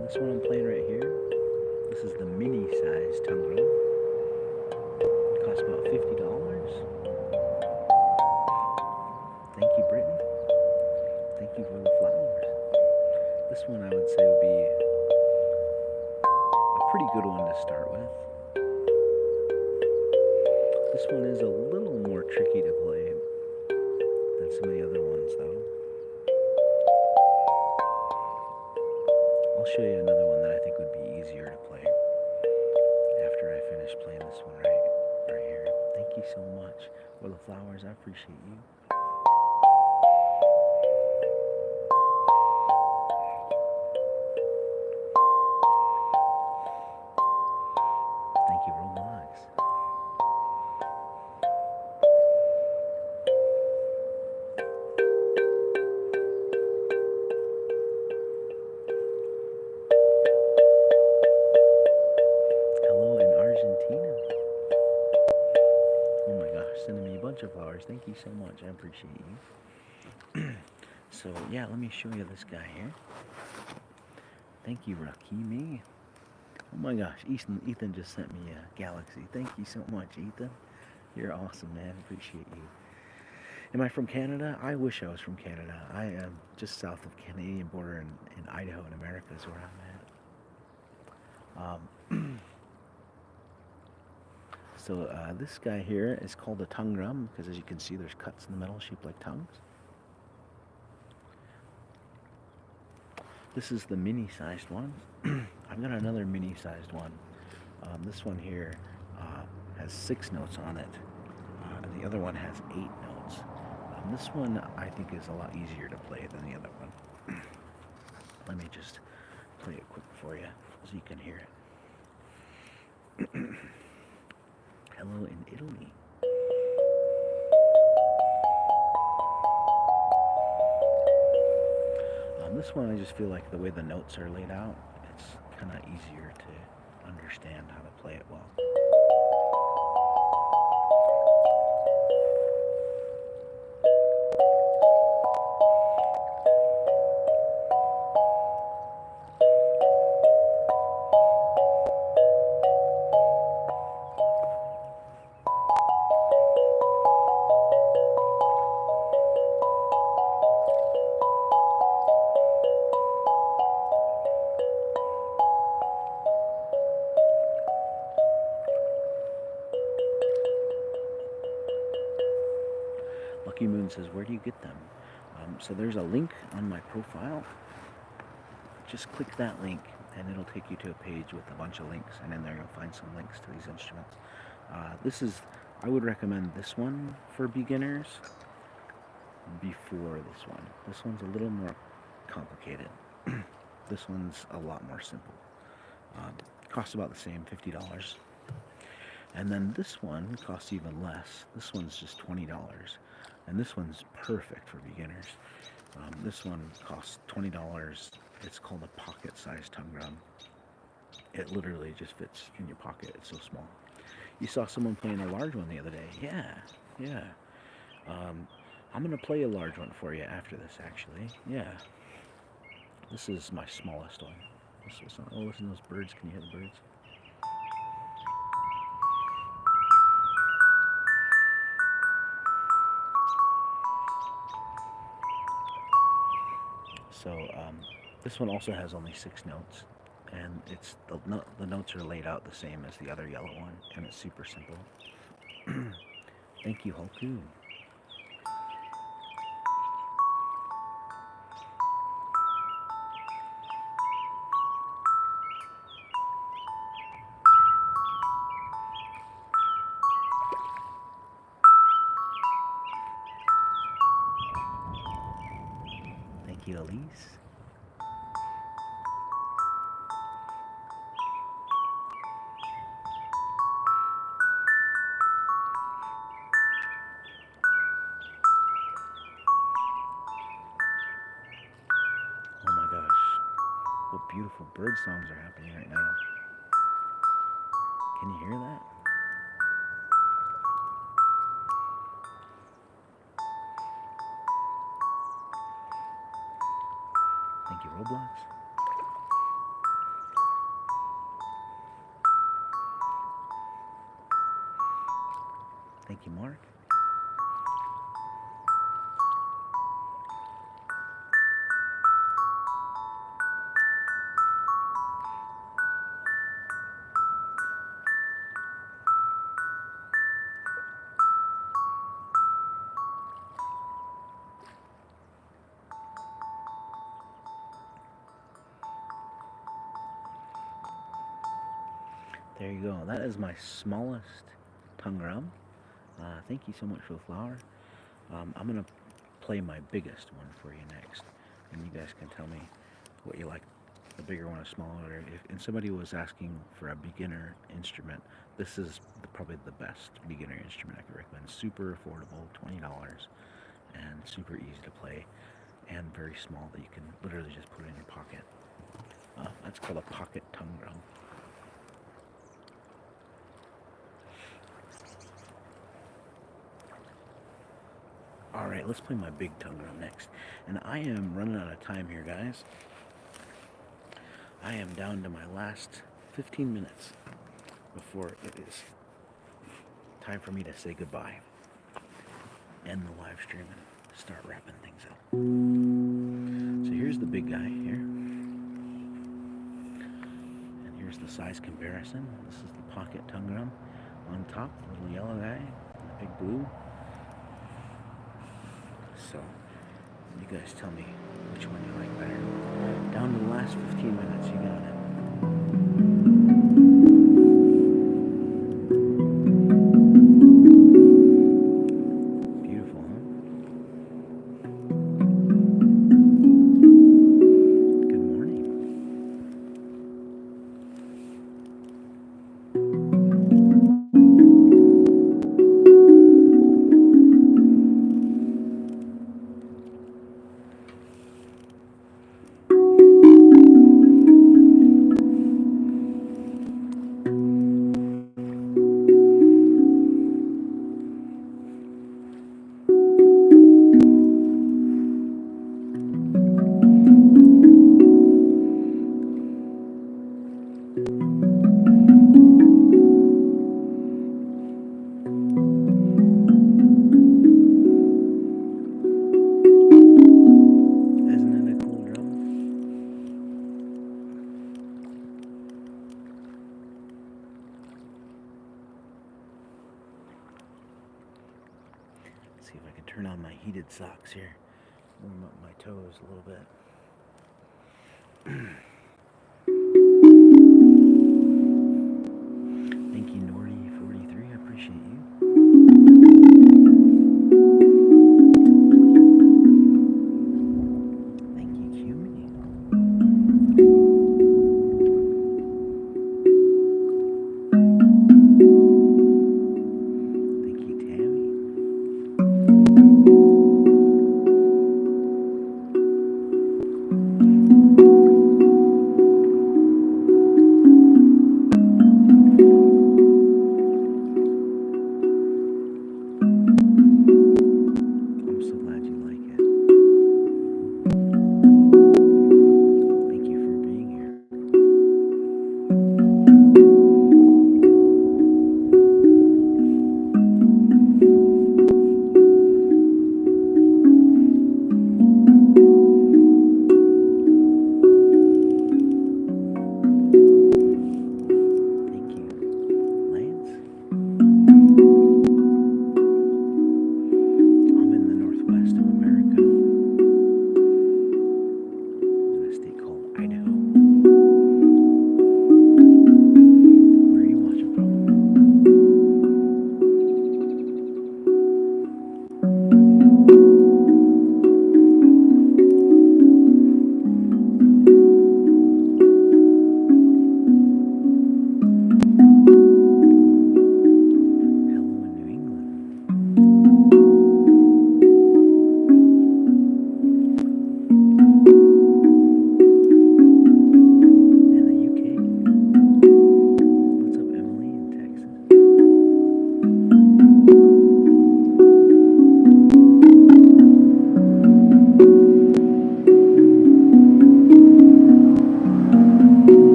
Speaker 1: This one I'm playing right here, this is the mini size tongue drum. It costs about $50. Thank you, Brittany. Thank you for the flowers. This one I would say would be a pretty good one to start with. This one is a little more tricky to play than some of the other ones though. I'll show you another one that I think would be easier to play after I finish playing this one right here. Thank you so much for the flowers. I appreciate you. Thank you, Roblox. Sending me a bunch of flowers. Thank you so much. I appreciate you. So yeah, let me show you this guy here. Thank you, Rakimi. Oh my gosh, Ethan just sent me a galaxy. Thank you so much, Ethan. You're awesome, man. Appreciate you. Am I from Canada? I wish I was from Canada. I am just south of Canadian border in Idaho in America is where I'm at. So this guy here is called a tongue drum because, as you can see, there's cuts in the metal shaped like tongues. This is the mini-sized one. I've got another mini-sized one. This one here has 6 notes on it, and the other one has 8 notes. This one I think is a lot easier to play than the other one. Let me just play it quick for you so you can hear it. Hello in Italy. This one I just feel like the way the notes are laid out, it's kind of easier to understand how to play it well. Lucky Moon says, where do you get them? So there's a link on my profile. Just click that link and it'll take you to a page with a bunch of links, and in there you'll find some links to these instruments. I would recommend this one for beginners before this one. This one's a little more complicated. This one's a lot more simple. Costs about the same, $50. And then this one costs even less. This one's just $20. And this one's perfect for beginners. This one costs $20. It's called a pocket-sized tongue drum. It literally just fits in your pocket. It's so small. You saw someone playing a large one the other day. Yeah. I'm going to play a large one for you after this, actually. Yeah. This is my smallest one. Oh, listen to those birds. Can you hear the birds? So this one also has only 6 notes, and the notes are laid out the same as the other yellow one, and it's super simple. Thank you, Hoku. Thank you, Elise. Oh my gosh, what beautiful bird songs are happening right now. Can you hear that? Thank you, Roblox. Thank you, Mark. There you go. That is my smallest tongue drum. Thank you so much for the flower. I'm going to play my biggest one for you next, and you guys can tell me what you like, the bigger one or smaller. And somebody was asking for a beginner instrument, this is probably the best beginner instrument I could recommend. Super affordable, $20, and super easy to play, and very small that you can literally just put it in your pocket. That's called a pocket tongue drum. Alright, let's play my big tongue drum next. And I am running out of time here, guys. I am down to my last 15 minutes before it is time for me to say goodbye. End the live stream and start wrapping things up. So here's the big guy here. And here's the size comparison. This is the pocket tongue drum on top, the little yellow guy, and the big blue. So, you guys tell me which one you like better. Down to the last 15 minutes, you got it. Beautiful, huh? Good morning. See if I can turn on my heated socks here. Warm up my toes a little bit. Thank you, Nordy43. I appreciate you. Thank you, Cumi. Thank you, Tammy.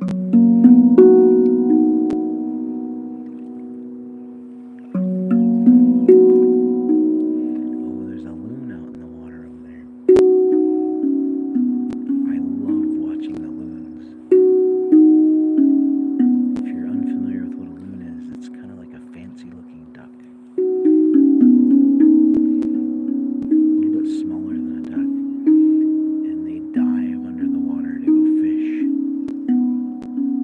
Speaker 1: Oh, there's a loon out in the water over there. I love watching the loons. If you're unfamiliar with what a loon is, it's kind of like a fancy looking duck. A little bit smaller than a duck. And they dive under the water to go fish.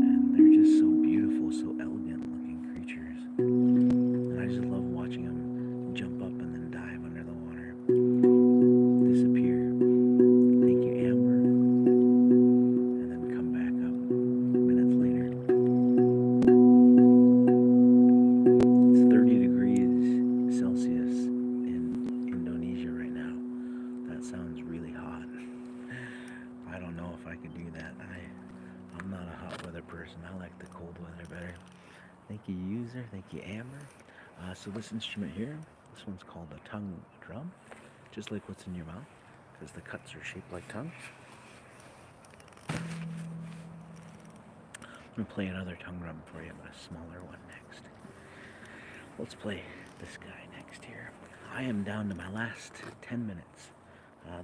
Speaker 1: And they're just so beautiful, so elegant looking creatures. And I just love watching them jump up and then dive under the water. Disappear. Thank you, Amber. And then come back up minutes later. It's 30 degrees Celsius in Indonesia right now. That sounds really hot. I don't know if I could do that. I'm not a hot weather person. I like the cold weather better. Thank you, user. Thank you, Amber. So this instrument here, this one's called a tongue drum, just like what's in your mouth, because the cuts are shaped like tongues. I'm going to play another tongue drum for you, but a smaller one next. Let's play this guy next here. I am down to my last 10 minutes.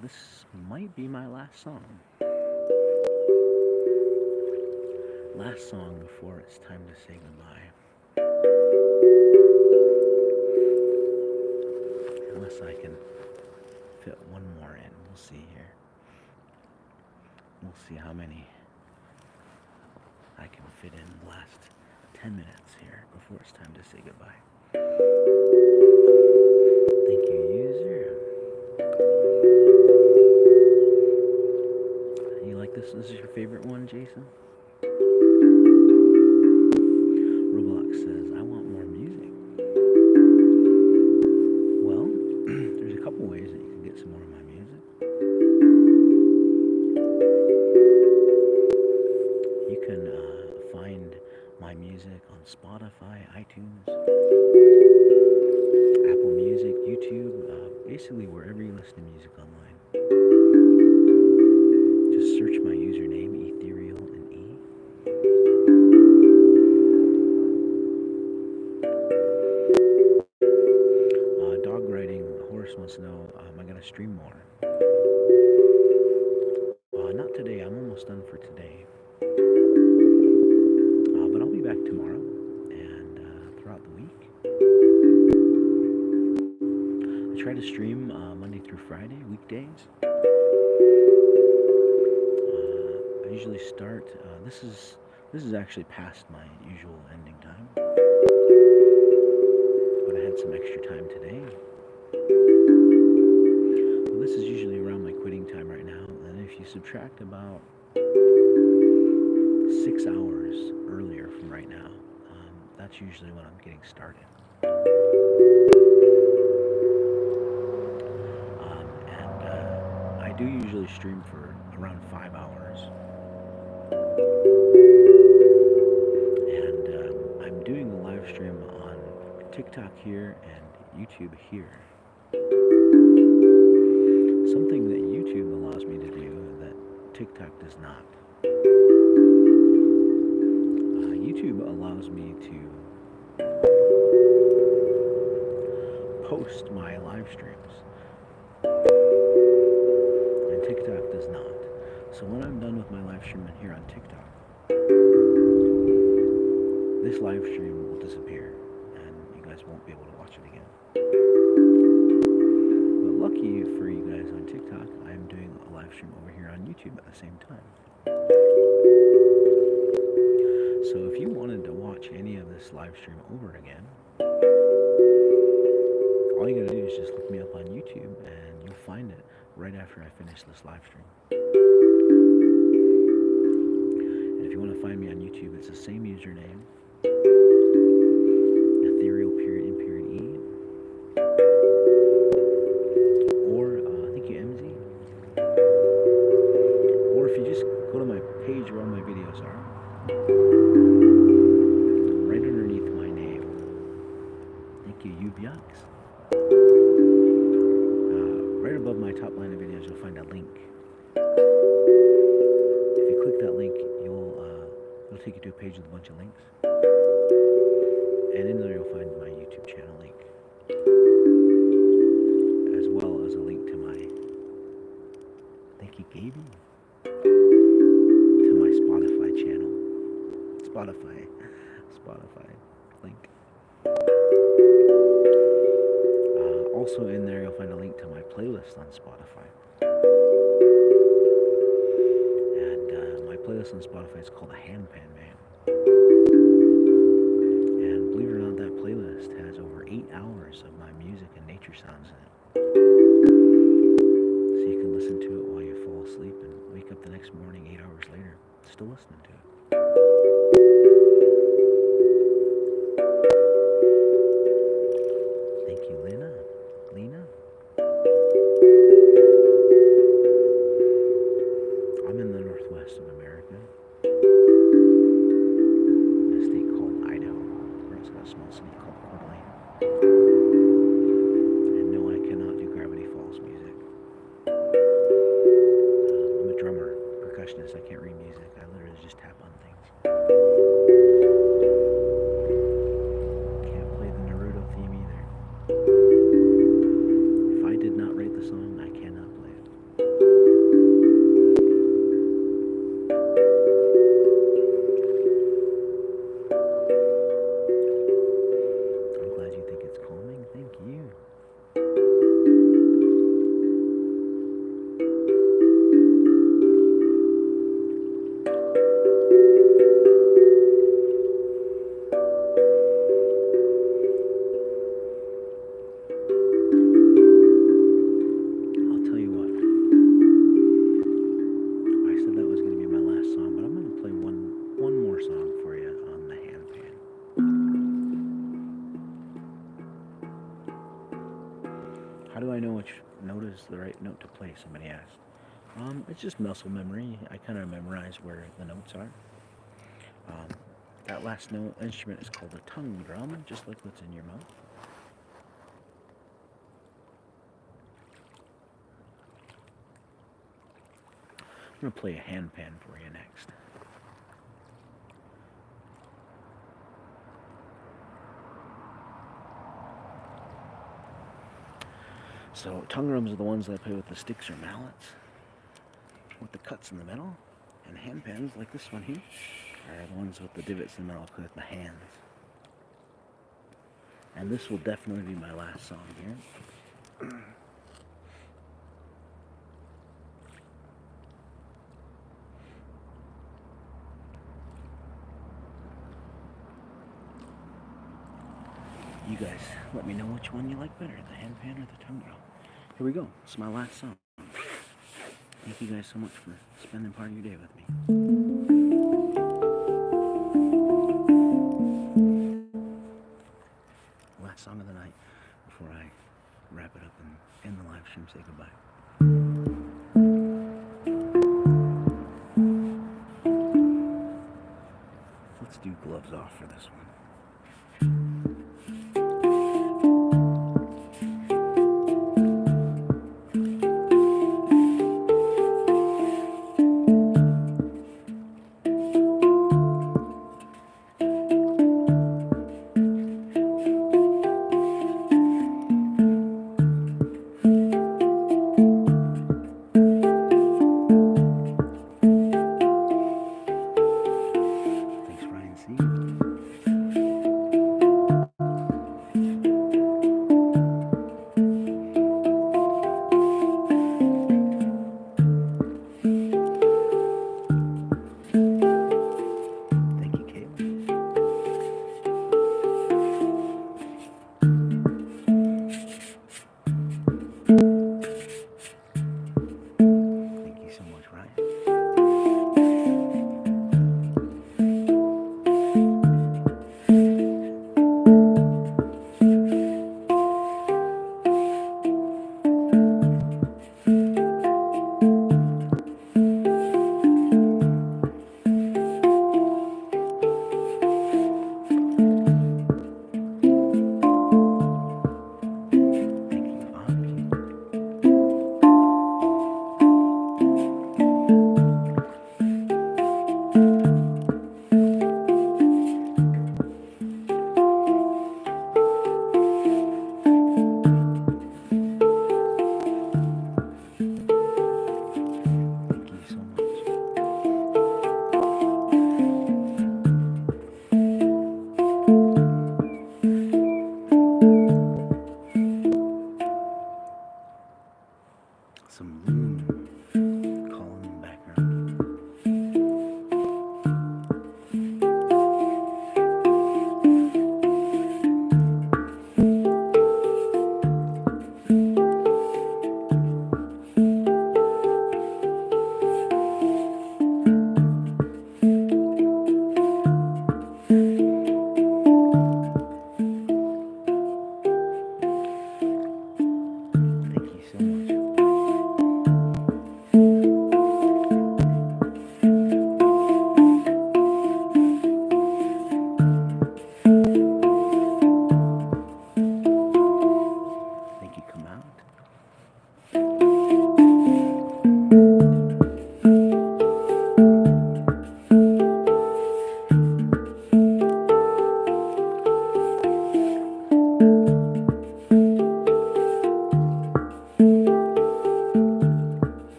Speaker 1: This might be my last song. Last song before it's time to say goodbye. Unless I can fit one more in. We'll see here. We'll see how many I can fit in the last 10 minutes here before it's time to say goodbye. Thank you, user. You like this? This is your favorite one, Jason? Roblox says, I want more music. Well, there's a couple ways that you can get some more of my music. You can find my music on Spotify, iTunes, Apple Music, YouTube, basically wherever you listen to music online. Just search my username, Ethereal In E. Dog riding, Horace wants to know, am I going to stream more? Not today, I'm almost done for today. But I'll be back tomorrow and throughout the week. I try to stream Monday through Friday, weekdays. I usually start, this is actually past my usual ending time. But I had some extra time today. Well, this is usually around my quitting time right now. And if you subtract about 6 hours earlier from right now, that's usually when I'm getting started. I do usually stream for around 5 hours. And I'm doing a live stream on TikTok here and YouTube here. Something that YouTube allows me to do that TikTok does not. YouTube allows me to post my live streams, and TikTok does not. So when I'm done with my live stream here on TikTok, this live stream will disappear and you guys won't be able to watch it again. But lucky for you guys on TikTok, I'm doing a live stream over here on YouTube at the same time. So if you wanted to watch any of this live stream over again, all you gotta do is just look me up on YouTube and you'll find it right after I finish this live stream. And if you want to find me on YouTube, it's the same username, Ethereal In E. Or thank you, MZ. Or if you just go to my page where all my videos are, right underneath my name. Thank you, Ubiux. Right above my top line of videos, you'll find a link. If you click that link, you'll take you to a page with a bunch of links. And in there you'll find my YouTube channel link, as well as a link to my, thank you, Gaby, to my Spotify channel. Spotify link. Also in there you'll find a link to my playlist on Spotify. And my playlist on Spotify is called the Handpan Man. And believe it or not, that playlist has over 8 hours of my music and nature sounds in it. So you can listen to it while you fall asleep and wake up the next morning 8 hours later, still listening to it. Thank you, Lena. I'm in the northwest of America, in a state called Idaho. We're also got a small city called Coeur d'Alene. And no, I cannot do Gravity Falls music. I'm a drummer, percussionist. I can't read music. I literally just tap on things. Can't play the Naruto theme either. If I did not write the song, I cannot play it. I'm glad you think it's calming. Thank you. I'll tell you what. I said that was going to be my last song, but I'm going to play one more song for you on the handpan. How do I know which note is the right note to play? Somebody asked. It's just muscle memory. I kind of memorize where the notes are. That last note instrument is called a tongue drum, just like what's in your mouth. I'm going to play a handpan for you next. So tongue drums are the ones that I play with the sticks or mallets, with the cuts in the middle, and handpans, like this one here, are the ones with the divots in the middle. I play with my hands. And this will definitely be my last song here. You guys, let me know which one you like better, the handpan or the tongue drum. Here we go. It's my last song. Thank you guys so much for spending part of your day with me. Last song of the night before I wrap it up and end the live stream, say goodbye. Let's do gloves off for this one. Thanks, Ryan C.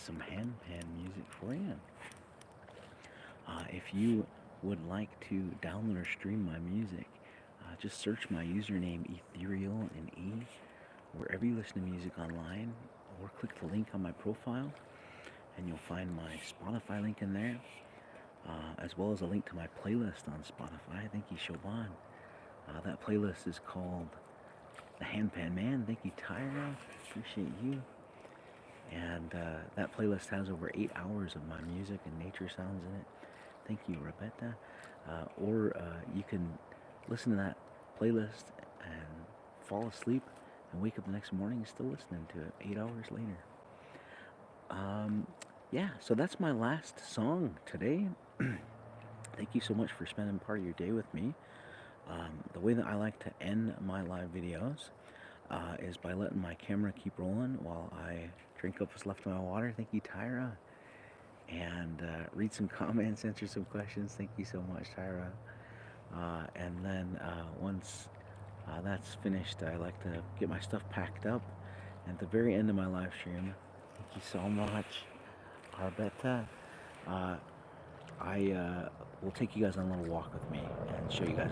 Speaker 1: some handpan music for you. If you would like to download or stream my music, just search my username Ethereal In E wherever you listen to music online, or click the link on my profile and you'll find my Spotify link in there, as well as a link to my playlist on Spotify. Thank you, Shoban. That playlist is called The Handpan Man. Thank you, Tyra. Appreciate you. And that playlist has over 8 hours of my music and nature sounds in it. Thank you, Rebecca. Or you can listen to that playlist and fall asleep and wake up the next morning still listening to it 8 hours later. Yeah, so that's my last song today. Thank you so much for spending part of your day with me. The way that I like to end my live videos is by letting my camera keep rolling while I drink up what's left of my water. Thank you, Tyra. And read some comments, answer some questions. Thank you so much, Tyra. And then once that's finished, I like to get my stuff packed up. And at the very end of my live stream, thank you so much, Arbetta. I will take you guys on a little walk with me and show you guys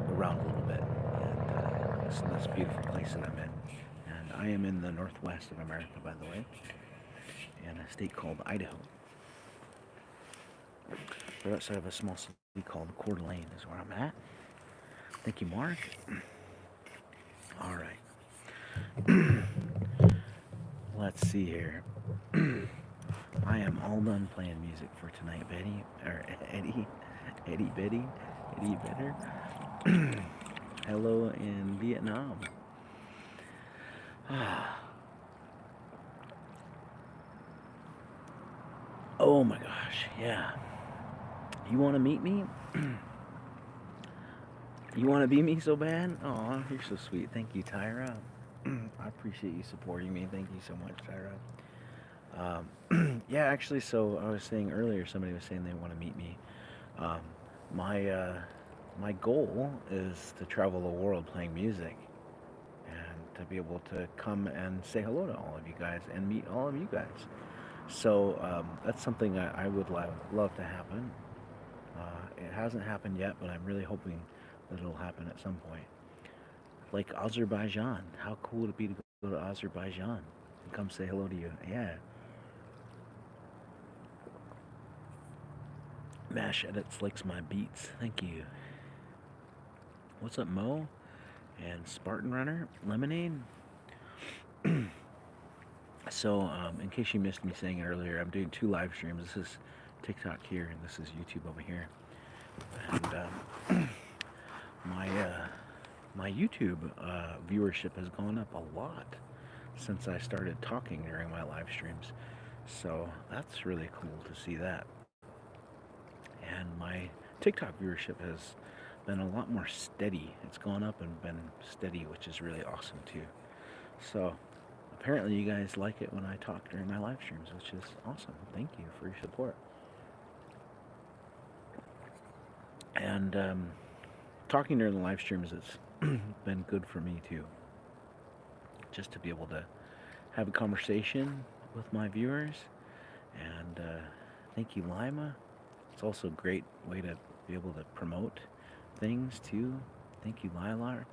Speaker 1: around a little bit. And listen to this beautiful place that I'm in. And I am in the northwest of America, by the way, in a state called Idaho. Right outside of a small city called Coeur d'Alene is where I'm at. Thank you, Mark. All right. Let's see here. I am all done playing music for tonight, Betty. Or Eddie. Eddie Betty. Eddie Better. Hello in Vietnam. Oh my gosh, yeah. You want to meet me? You want to be me so bad? Oh, you're so sweet. Thank you, Tyra. I appreciate you supporting me. Thank you so much, Tyra. Yeah, actually, so I was saying earlier, somebody was saying they want to meet me. My goal is to travel the world playing music and to be able to come and say hello to all of you guys and meet all of you guys. So that's something I would love to happen. It hasn't happened yet, but I'm really hoping that it'll happen at some point. Like Azerbaijan. How cool would it be to go to Azerbaijan and come say hello to you? Yeah. Mash Edits likes my beats. Thank you. What's up, Mo? And Spartan Runner? Lemonade? So, in case you missed me saying it earlier, I'm doing 2 live streams. This is TikTok here, and this is YouTube over here. And my YouTube viewership has gone up a lot since I started talking during my live streams. So that's really cool to see that. And my TikTok viewership has been a lot more steady. It's gone up and been steady, which is really awesome too. So apparently you guys like it when I talk during my live streams, which is awesome. Thank you for your support. And talking during the live streams has been good for me too. Just to be able to have a conversation with my viewers. And thank you, Lima. It's also a great way to be able to promote things too. Thank you, Lilar.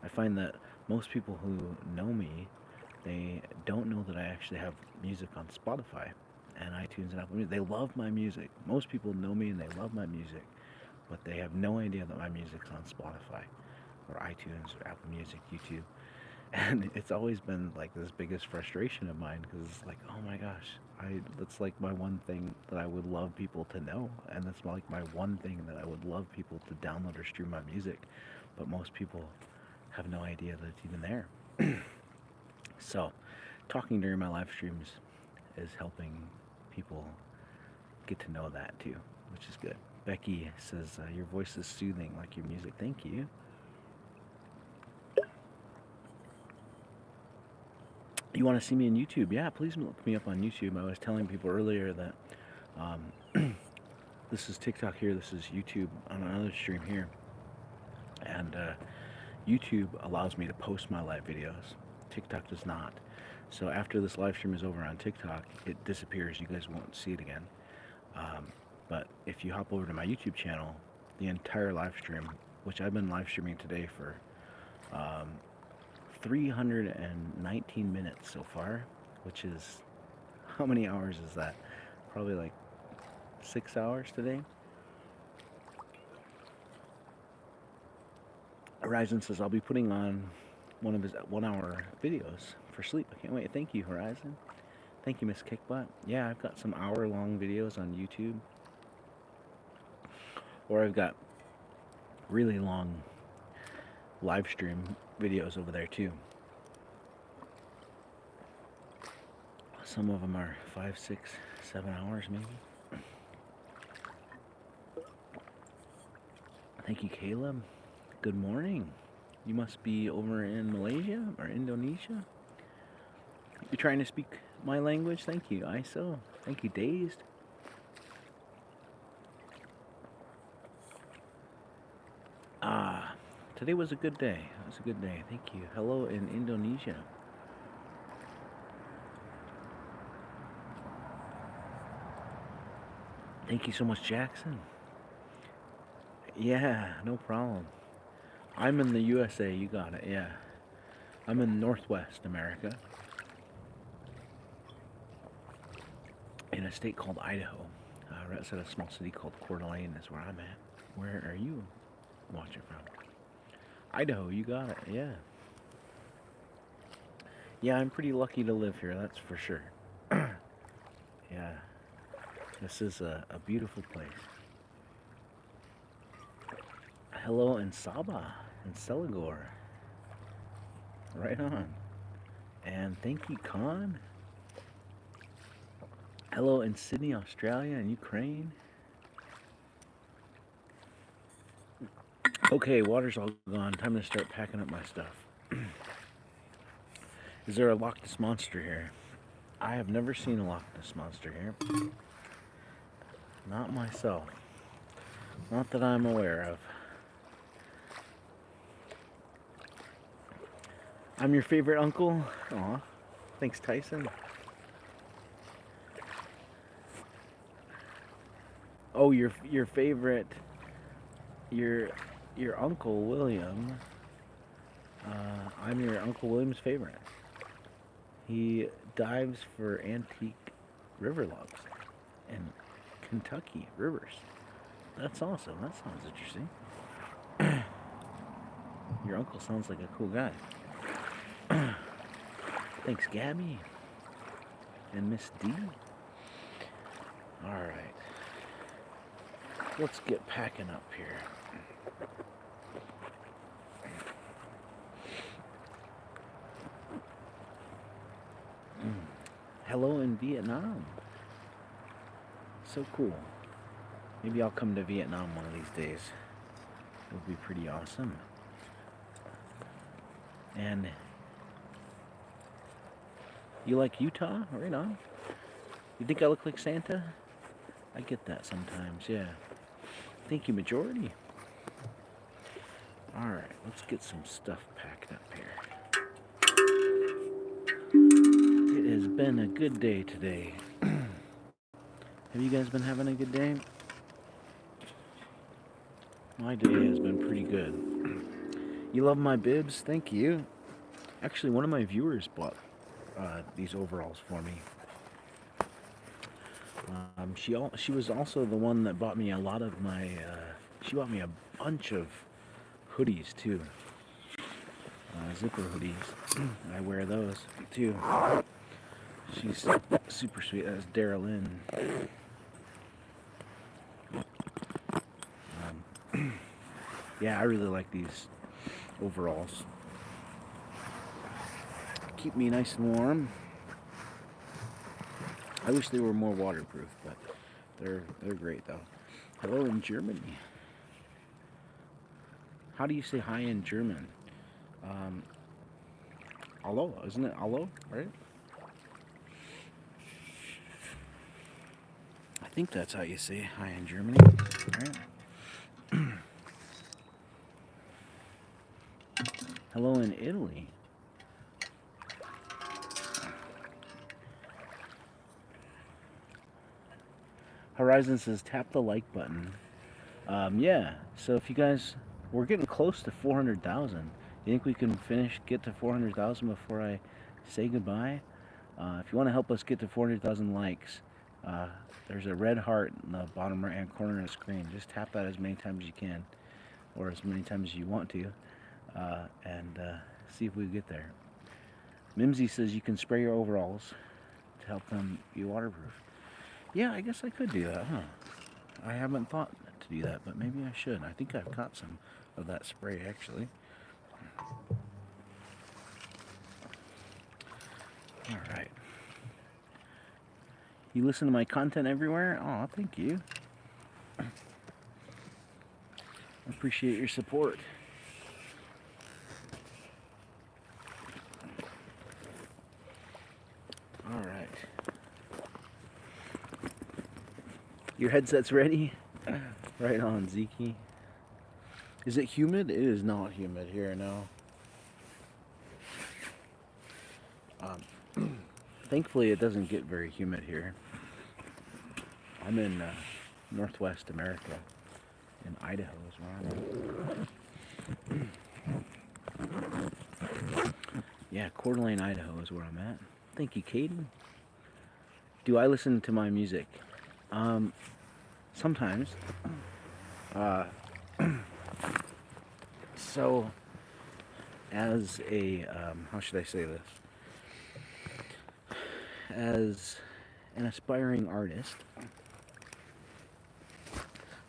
Speaker 1: I find that most people who know me, they don't know that I actually have music on Spotify and iTunes and Apple Music. They love my music. Most people know me and they love my music, but they have no idea that my music's on Spotify or iTunes or Apple Music, YouTube. And it's always been like this biggest frustration of mine, because it's like, oh my gosh, that's like my one thing that I would love people to know, and that's like my one thing that I would love people to download or stream my music, but most people have no idea that it's even there. So talking during my live streams is helping people get to know that too, which is good. Becky says, your voice is soothing like your music. Thank you. You want to see me on YouTube? Yeah, please look me up on YouTube. I was telling people earlier that this is TikTok here, this is YouTube on another stream here. And YouTube allows me to post my live videos. TikTok does not. So after this live stream is over on TikTok, it disappears. You guys won't see it again. But if you hop over to my YouTube channel, the entire live stream, which I've been live streaming today for 319 minutes so far, which is, how many hours is that? Probably like 6 hours today. Horizon says I'll be putting on one of his 1 hour videos for sleep. I can't wait. Thank you, Horizon. Thank you, Miss Kickbutt. Yeah, I've got some hour-long videos on YouTube. Or I've got really long live stream videos over there too. Some of them are 5, 6, 7 hours maybe. Thank you, Caleb. Good morning. You must be over in Malaysia or Indonesia. You're trying to speak my language? Thank you, ISO. Thank you, Dazed. Today was a good day. It was a good day. Thank you. Hello in Indonesia. Thank you so much, Jackson. Yeah, no problem. I'm in the USA. You got it. Yeah. I'm in Northwest America. In a state called Idaho. That's at a small city called Coeur d'Alene is where I'm at. Where are you watching from? Idaho, you got it, yeah. Yeah, I'm pretty lucky to live here, that's for sure. Yeah, this is a beautiful place. Hello in Sabah, in Selangor. Right on. And thank you, Khan. Hello in Sydney, Australia, and Ukraine. Okay, water's all gone. Time to start packing up my stuff. Is there a Loch Ness Monster here? I have never seen a Loch Ness Monster here. Not myself. Not that I'm aware of. I'm your favorite uncle. Aw. Thanks, Tyson. Oh, your favorite... Your Uncle William, I'm your Uncle William's favorite. He dives for antique river logs in Kentucky rivers. That's awesome. That sounds interesting. Your uncle sounds like a cool guy. Thanks, Gabby. And Miss D. Alright. Let's get packing up here. Hello in Vietnam. So cool. Maybe I'll come to Vietnam one of these days. It would be pretty awesome. And you like Utah? Right on. You think I look like Santa? I get that sometimes, yeah. Thank you, Majority. Alright, let's get some stuff packed up here. It has been a good day today. Have you guys been having a good day? My day has been pretty good. You love my bibs? Thank you. Actually, one of my viewers bought these overalls for me. She was also the one that bought me a lot of my... she bought me a bunch of hoodies, too. Zipper hoodies. I wear those, too. She's super sweet. That's Daryl In. Yeah, I really like these overalls. Keep me nice and warm. I wish they were more waterproof, but they're great though. Hello in Germany. How do you say hi in German? Hallo, isn't it? Hallo, right? I think that's how you say hi in Germany, right? Hello in Italy. Horizon says tap the like button. Yeah. So if you guys, we're getting close to 400,000. You think we can get to 400,000 before I say goodbye? If you want to help us get to 400,000 likes, there's a red heart in the bottom right hand corner of the screen. Just tap that as many times as you can, or as many times as you want to, and see if we get there. Mimsy says you can spray your overalls to help them be waterproof. Yeah, I guess I could do that, huh? I haven't thought to do that, but maybe I should. I think I've got some of that spray, actually. All right. You listen to my content everywhere? Oh, thank you. I appreciate your support. All right. Your headset's ready? Right on, Zeke. Is it humid? It is not humid here, no. Thankfully, it doesn't get very humid here. I'm in Northwest America, in Idaho is where I'm at. Yeah, Coeur d'Alene, Idaho is where I'm at. Thank you, Caden. Do I listen to my music? Sometimes. So, as a, how should I say this? As an aspiring artist,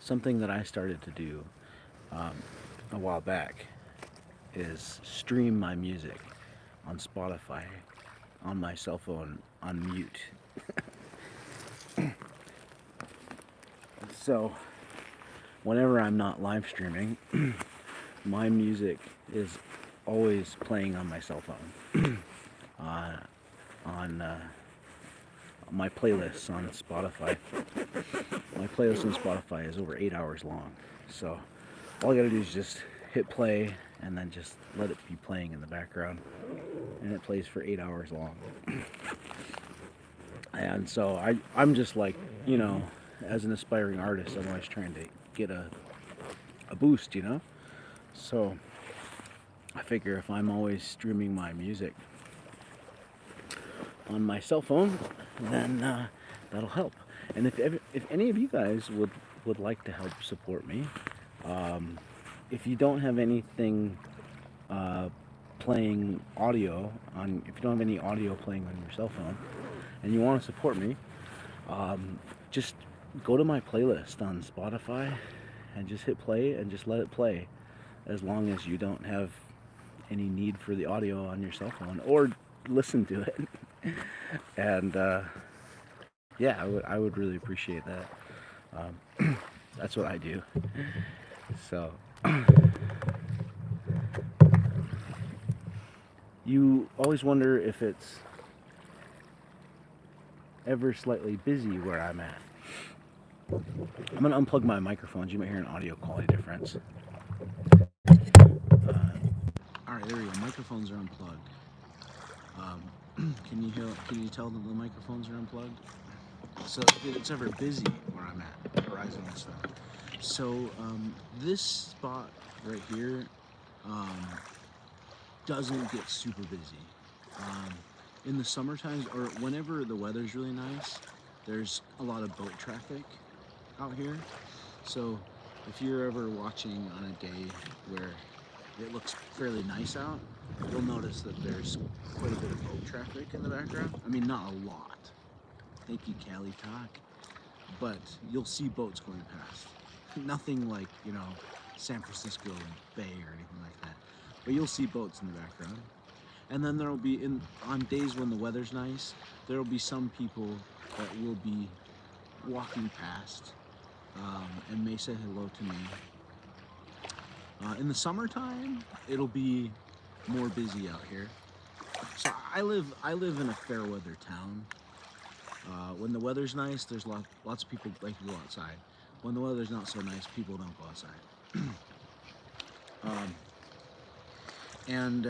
Speaker 1: something that I started to do a while back is stream my music on Spotify on my cell phone on mute. So whenever I'm not live streaming, my music is always playing on my cell phone on my playlists on Spotify. My playlist on Spotify is over 8 hours long, so all I gotta do is just hit play and then just let it be playing in the background, and it plays for 8 hours long. And so I'm just like, you know, as an aspiring artist, I'm always trying to get a boost, you know. So I figure if I'm always streaming my music on my cell phone, then that'll help. And if any of you guys would like to help support me, if you don't have anything playing audio on, if you don't have any audio playing on your cell phone, and you want to support me, just go to my playlist on Spotify and just hit play and just let it play, as long as you don't have any need for the audio on your cell phone, or listen to it. And yeah, I would really appreciate that. That's what I do. So you always wonder if it's ever slightly busy where I'm at. I'm going to unplug my microphones. You might hear an audio quality difference. Alright, there we go. Microphones are unplugged. Can you tell that the microphones are unplugged? So if it's ever busy where I'm at, Horizon and stuff. So this spot right here doesn't get super busy. In the summer times, or whenever the weather's really nice, there's a lot of boat traffic out here. So if you're ever watching on a day where it looks fairly nice out, you'll notice that there's quite a bit of boat traffic in the background. I mean, not a lot. Thank you, Cali Talk. But you'll see boats going past. Nothing like, you know, San Francisco Bay or anything like that. But you'll see boats in the background. And then there'll be, on days when the weather's nice, there'll be some people that will be walking past and may say hello to me. In the summertime, it'll be more busy out here. So I live in a fair weather town. When the weather's nice, there's lots of people like to go outside. When the weather's not so nice, people don't go outside. And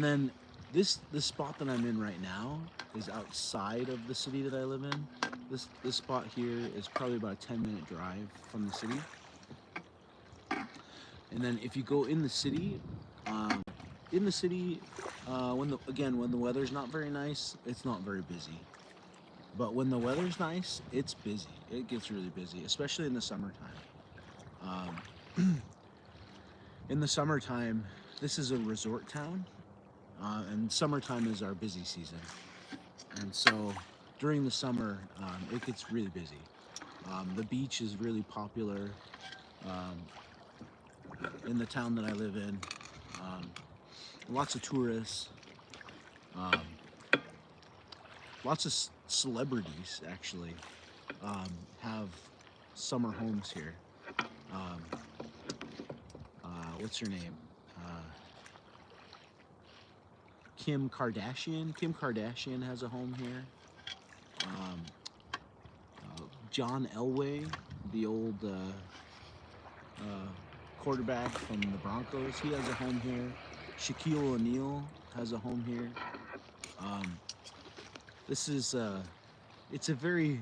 Speaker 1: then This spot that I'm in right now is outside of the city that I live in. This spot here is probably about a 10-minute drive from the city. And then if you go in the city, when the weather's not very nice, it's not very busy. But when the weather's nice, it's busy. It gets really busy, especially in the summertime. In the summertime, this is a resort town, and summertime is our busy season. And so during the summer, it gets really busy. The beach is really popular in the town that I live in. Lots of tourists, lots of celebrities actually have summer homes here. What's her name? Kim Kardashian. Kim Kardashian has a home here. John Elway, the old quarterback from the Broncos, he has a home here. Shaquille O'Neal has a home here. It's a very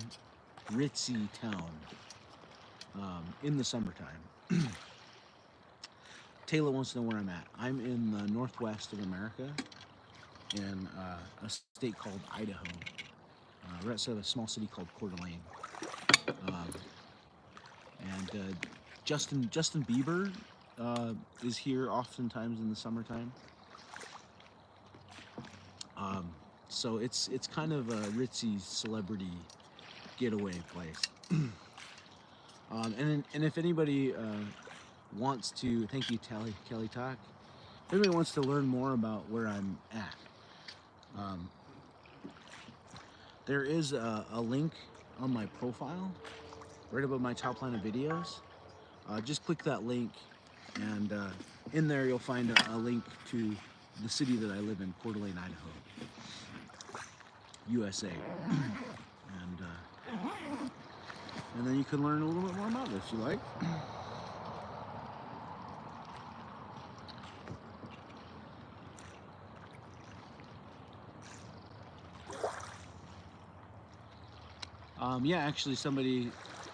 Speaker 1: ritzy town in the summertime. Taylor wants to know where I'm at. I'm in the northwest of America, in a state called Idaho. We're outside of a small city called Coeur d'Alene. Justin Bieber is here oftentimes in the summertime. So it's kind of a ritzy celebrity getaway place. And if anybody wants to, thank you, Kelly Talk. If anybody wants to learn more about where I'm at, there is a link on my profile, right above my top line of videos. Just click that link, and in there you'll find a link to the city that I live in, Coeur d'Alene, Idaho, USA. And then you can learn a little bit more about it if you like. Yeah, actually somebody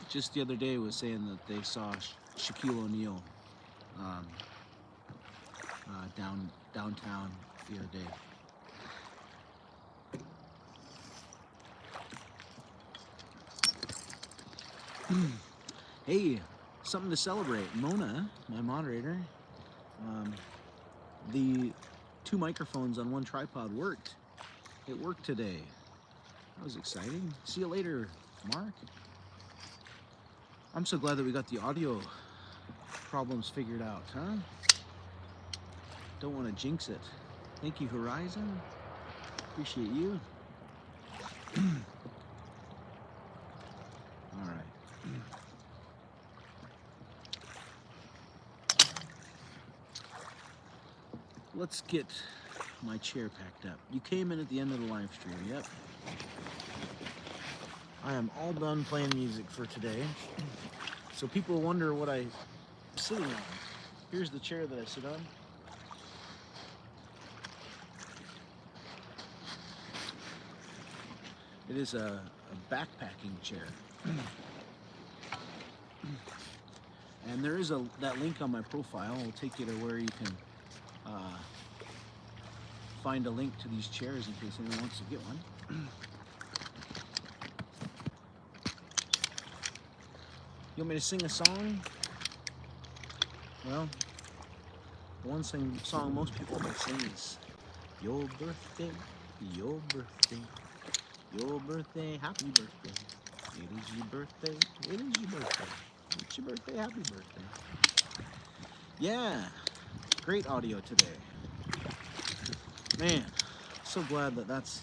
Speaker 1: just the other day was saying that they saw Shaquille O'Neal downtown the other day. Hey, something to celebrate. Mona, my moderator, the 2 microphones on 1 tripod worked. It worked today. That was exciting. See you later, Mark. I'm so glad that we got the audio problems figured out, huh? Don't want to jinx it. Thank you, Horizon. Appreciate you. All right. Let's get my chair packed up. You came in at the end of the live stream, yep. I am all done playing music for today. So people wonder what I'm sitting on. Here's the chair that I sit on. It is a backpacking chair. And there is that link on my profile. Will take you to where you can find a link to these chairs in case anyone wants to get one. You want me to sing a song? Well, the one song most people might sing is Your Birthday, Your Birthday, Your Birthday, Happy Birthday. It is your birthday, it is your birthday. It's your birthday, happy birthday. Yeah, great audio today. Man, so glad that that's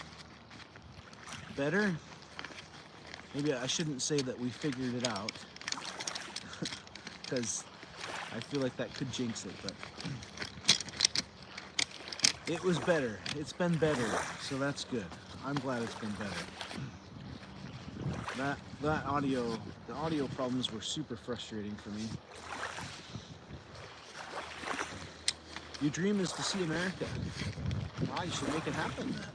Speaker 1: better. Maybe I shouldn't say that we figured it out, because I feel like that could jinx it, but it was better. It's been better, so that's good. I'm glad it's been better. The audio problems were super frustrating for me. Your dream is to see America. Wow, you should make it happen then.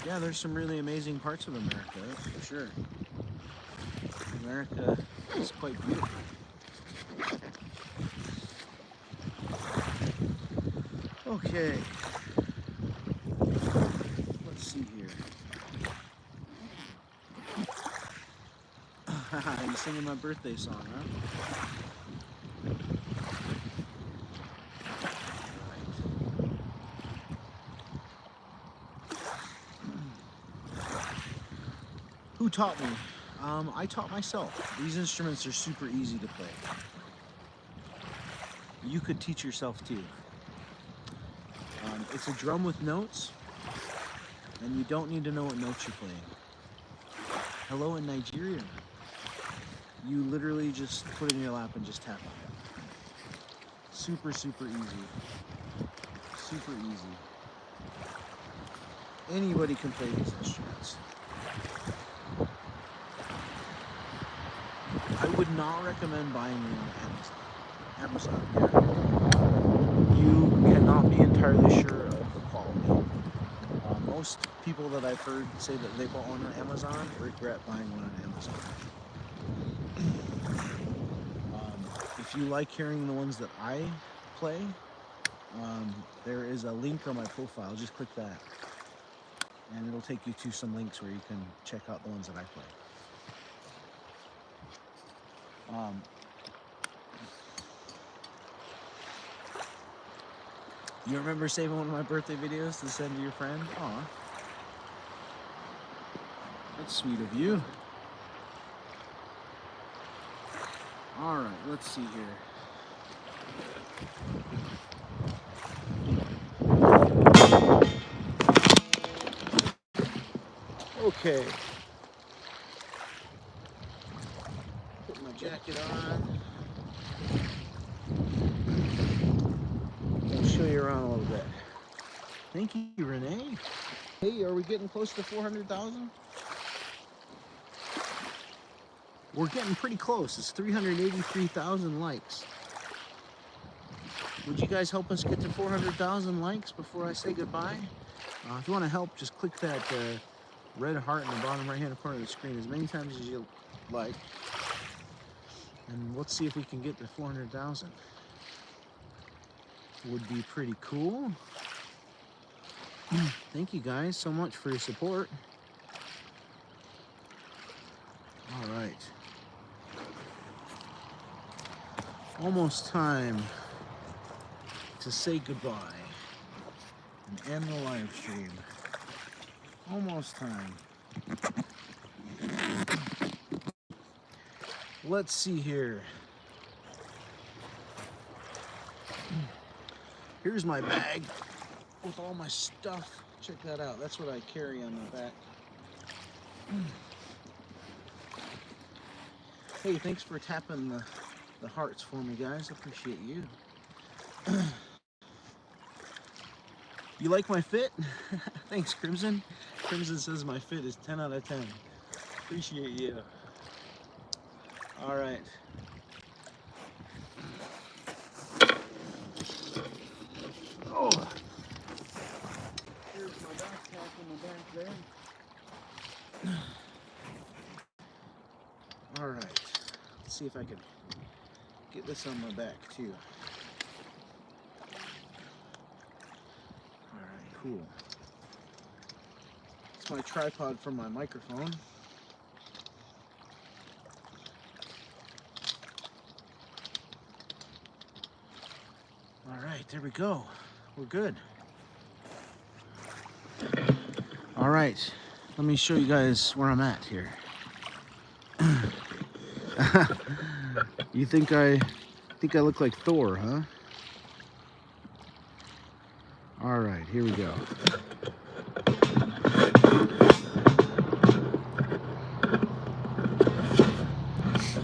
Speaker 1: Yeah, there's some really amazing parts of America, that's for sure. America is quite beautiful. Okay. Let's see here. You singing my birthday song, huh? Who taught me? I taught myself. These instruments are super easy to play. You could teach yourself too. It's a drum with notes, and you don't need to know what notes you're playing. Hello in Nigeria. You literally just put it in your lap and just tap on it. Super, super easy. Super easy. Anybody can play these instruments. I would not recommend buying it on Amazon. You cannot be entirely sure of the quality. Most people that I've heard say that they bought one on Amazon regret buying one on Amazon. If you like hearing the ones that I play, there is a link on my profile. Just click that, and it'll take you to some links where you can check out the ones that I play. You remember saving one of my birthday videos to send to your friend? Aw. That's sweet of you. Alright, let's see here. Okay. Put my jacket on. I'll show you around a little bit. Thank you, Renee. Hey, are we getting close to 400,000? We're getting pretty close. It's 383,000 likes. Would you guys help us get to 400,000 likes before I say goodbye? If you want to help, just click that red heart in the bottom right-hand corner of the screen as many times as you like. And let's see if we can get to 400,000. Would be pretty cool. Thank you guys so much for your support. All right. Almost time to say goodbye and end the live stream. Almost time. Let's see here. Here's my bag with all my stuff. Check that out. That's what I carry on my back. Hey, thanks for tapping the hearts for me, guys. I appreciate you. You like my fit? Thanks, Crimson. Crimson says my fit is 10 out of 10. Appreciate you. All right. Oh. Here's my backpack in the back there. All right. Let's see if I can get this on my back too. All right, cool. It's my tripod for my microphone. All right, there we go. We're good. All right, let me show you guys where I'm at here. You think I look like Thor, huh? All right, here we go.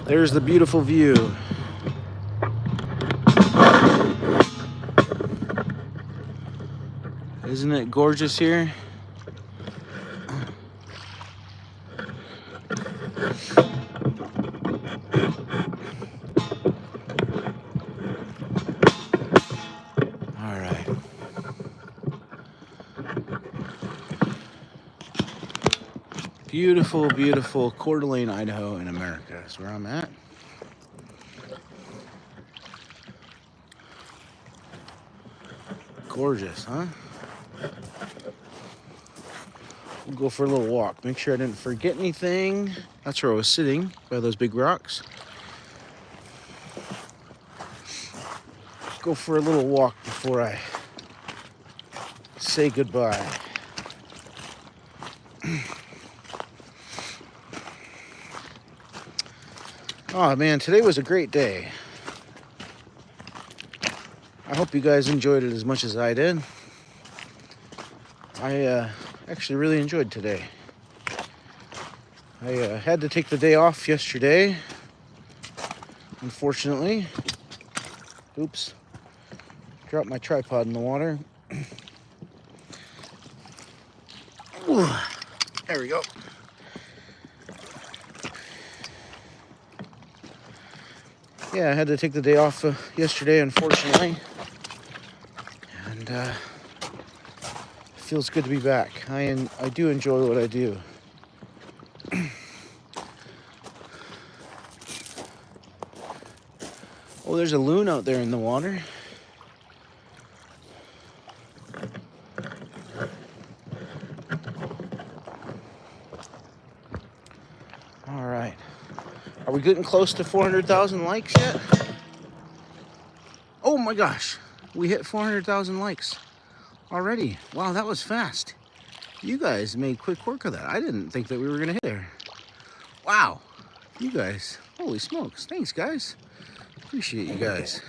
Speaker 1: There's the beautiful view. Isn't it gorgeous here? Beautiful, beautiful Coeur d'Alene, Idaho in America is where I'm at. Gorgeous, huh? We'll go for a little walk. Make sure I didn't forget anything. That's where I was sitting, by those big rocks. Go for a little walk before I say goodbye. Oh man, today was a great day. I hope you guys enjoyed it as much as I did. I actually really enjoyed today. I had to take the day off yesterday, unfortunately. Oops. Dropped my tripod in the water. There we go. Yeah, I had to take the day off yesterday, unfortunately. And it feels good to be back. I do enjoy what I do. Oh, there's a loon out there in the water. All right. Are we getting close to 400,000 likes yet? Oh my gosh. We hit 400,000 likes already. Wow, that was fast. You guys made quick work of that. I didn't think that we were going to hit there. Wow. You guys. Holy smokes. Thanks, guys. Appreciate you guys.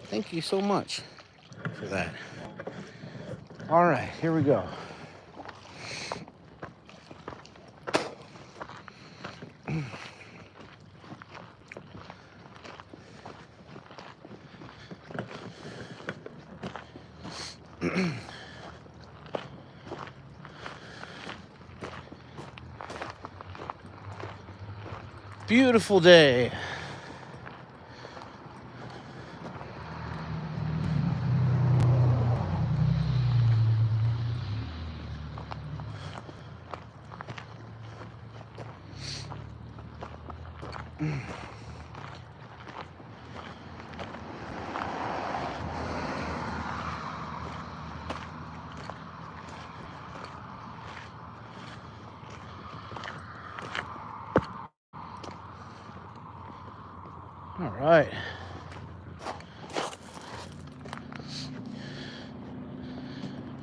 Speaker 1: Thank you so much for that. All right, here we go. Beautiful day. All right.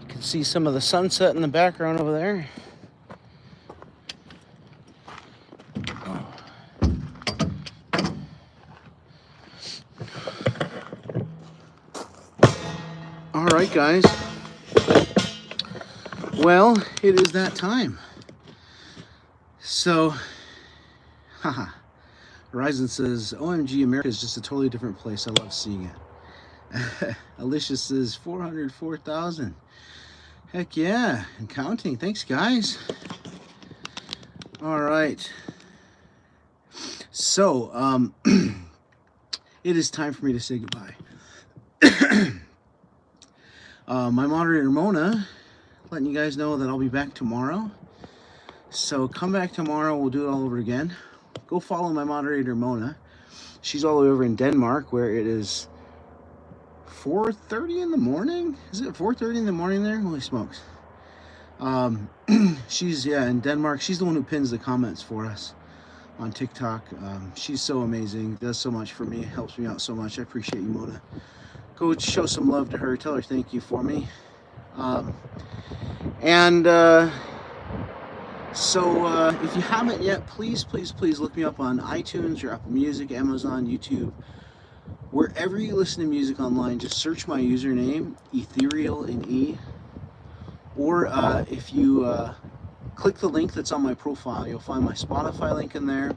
Speaker 1: You can see some of the sunset in the background over there. All right, guys. Well, it is that time. So, haha. Horizon says, OMG, America is just a totally different place. I love seeing it. Alicia says, 404,000. Heck yeah, and counting. Thanks, guys. All right. So, it is time for me to say goodbye. My moderator, Mona, letting you guys know that I'll be back tomorrow. So come back tomorrow. We'll do it all over again. Go follow my moderator, Mona. She's all the way over in Denmark, where it is 4:30 in the morning. Is it 4:30 in the morning there? Holy smokes. She's, in Denmark. She's the one who pins the comments for us on TikTok. She's so amazing. Does so much for me. Helps me out so much. I appreciate you, Mona. Go show some love to her. Tell her thank you for me. So if you haven't yet, please look me up on iTunes or Apple Music, Amazon, YouTube. Wherever you listen to music online, just search my username, Ethereal In E. Or if you click the link that's on my profile, you'll find my Spotify link in there,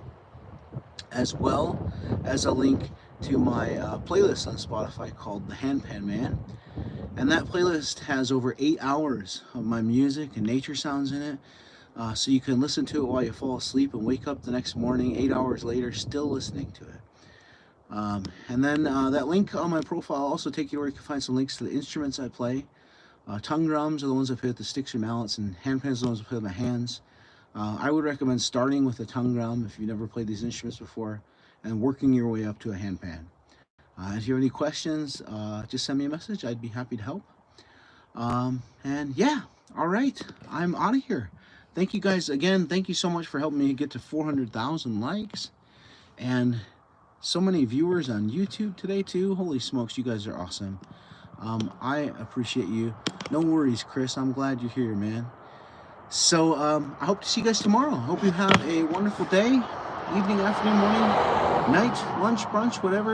Speaker 1: as well as a link to my playlist on Spotify called the Handpan Man. And that playlist has over 8 hours of my music and nature sounds in it. So you can listen to it while you fall asleep and wake up the next morning 8 hours later still listening to it. And then that link on my profile will also take you where you can find some links to the instruments I play. Tongue drums are the ones I play with the sticks or mallets, and handpans are the ones I play with my hands. I would recommend starting with a tongue drum if you've never played these instruments before, and working your way up to a handpan. If you have any questions, just send me a message. I'd be happy to help. And yeah, all right, I'm out of here. Thank you guys again. Thank you so much for helping me get to 400,000 likes and so many viewers on YouTube today too. Holy smokes, you guys are awesome. I appreciate you. No worries, Chris. I'm glad you're here, man. So I hope to see you guys tomorrow. Hope you have a wonderful day, evening, afternoon, morning, night, lunch, brunch, whatever.